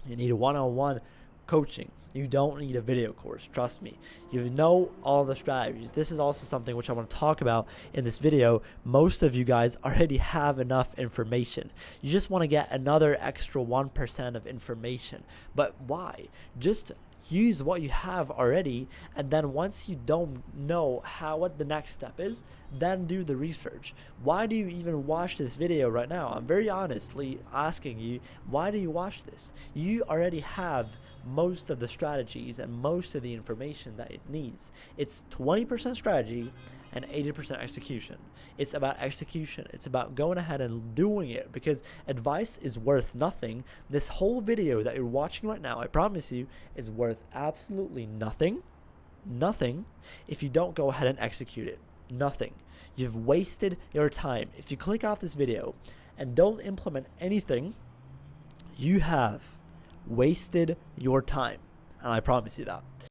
B: You need a one-on-one coaching. You don't need a video course, trust me. You know all the strategies. This is also something which I want to talk about in this video. Most of you guys already have enough information. You just want to get another extra 1% of information. But why? Just use what you have already, and then once you don't know what the next step is, then do the research. Why do you even watch this video right now? I'm very honestly asking you, why do you watch this? You already have most of the strategies and most of the information that it needs. It's 20% strategy and 80% execution. It's about execution. It's about going ahead and doing it, because advice is worth nothing. This whole video that you're watching right now, I promise you, is worth absolutely nothing if you don't go ahead and execute it. Nothing. You've wasted your time. If you click off this video and don't implement anything, you have wasted your time, and I promise you that.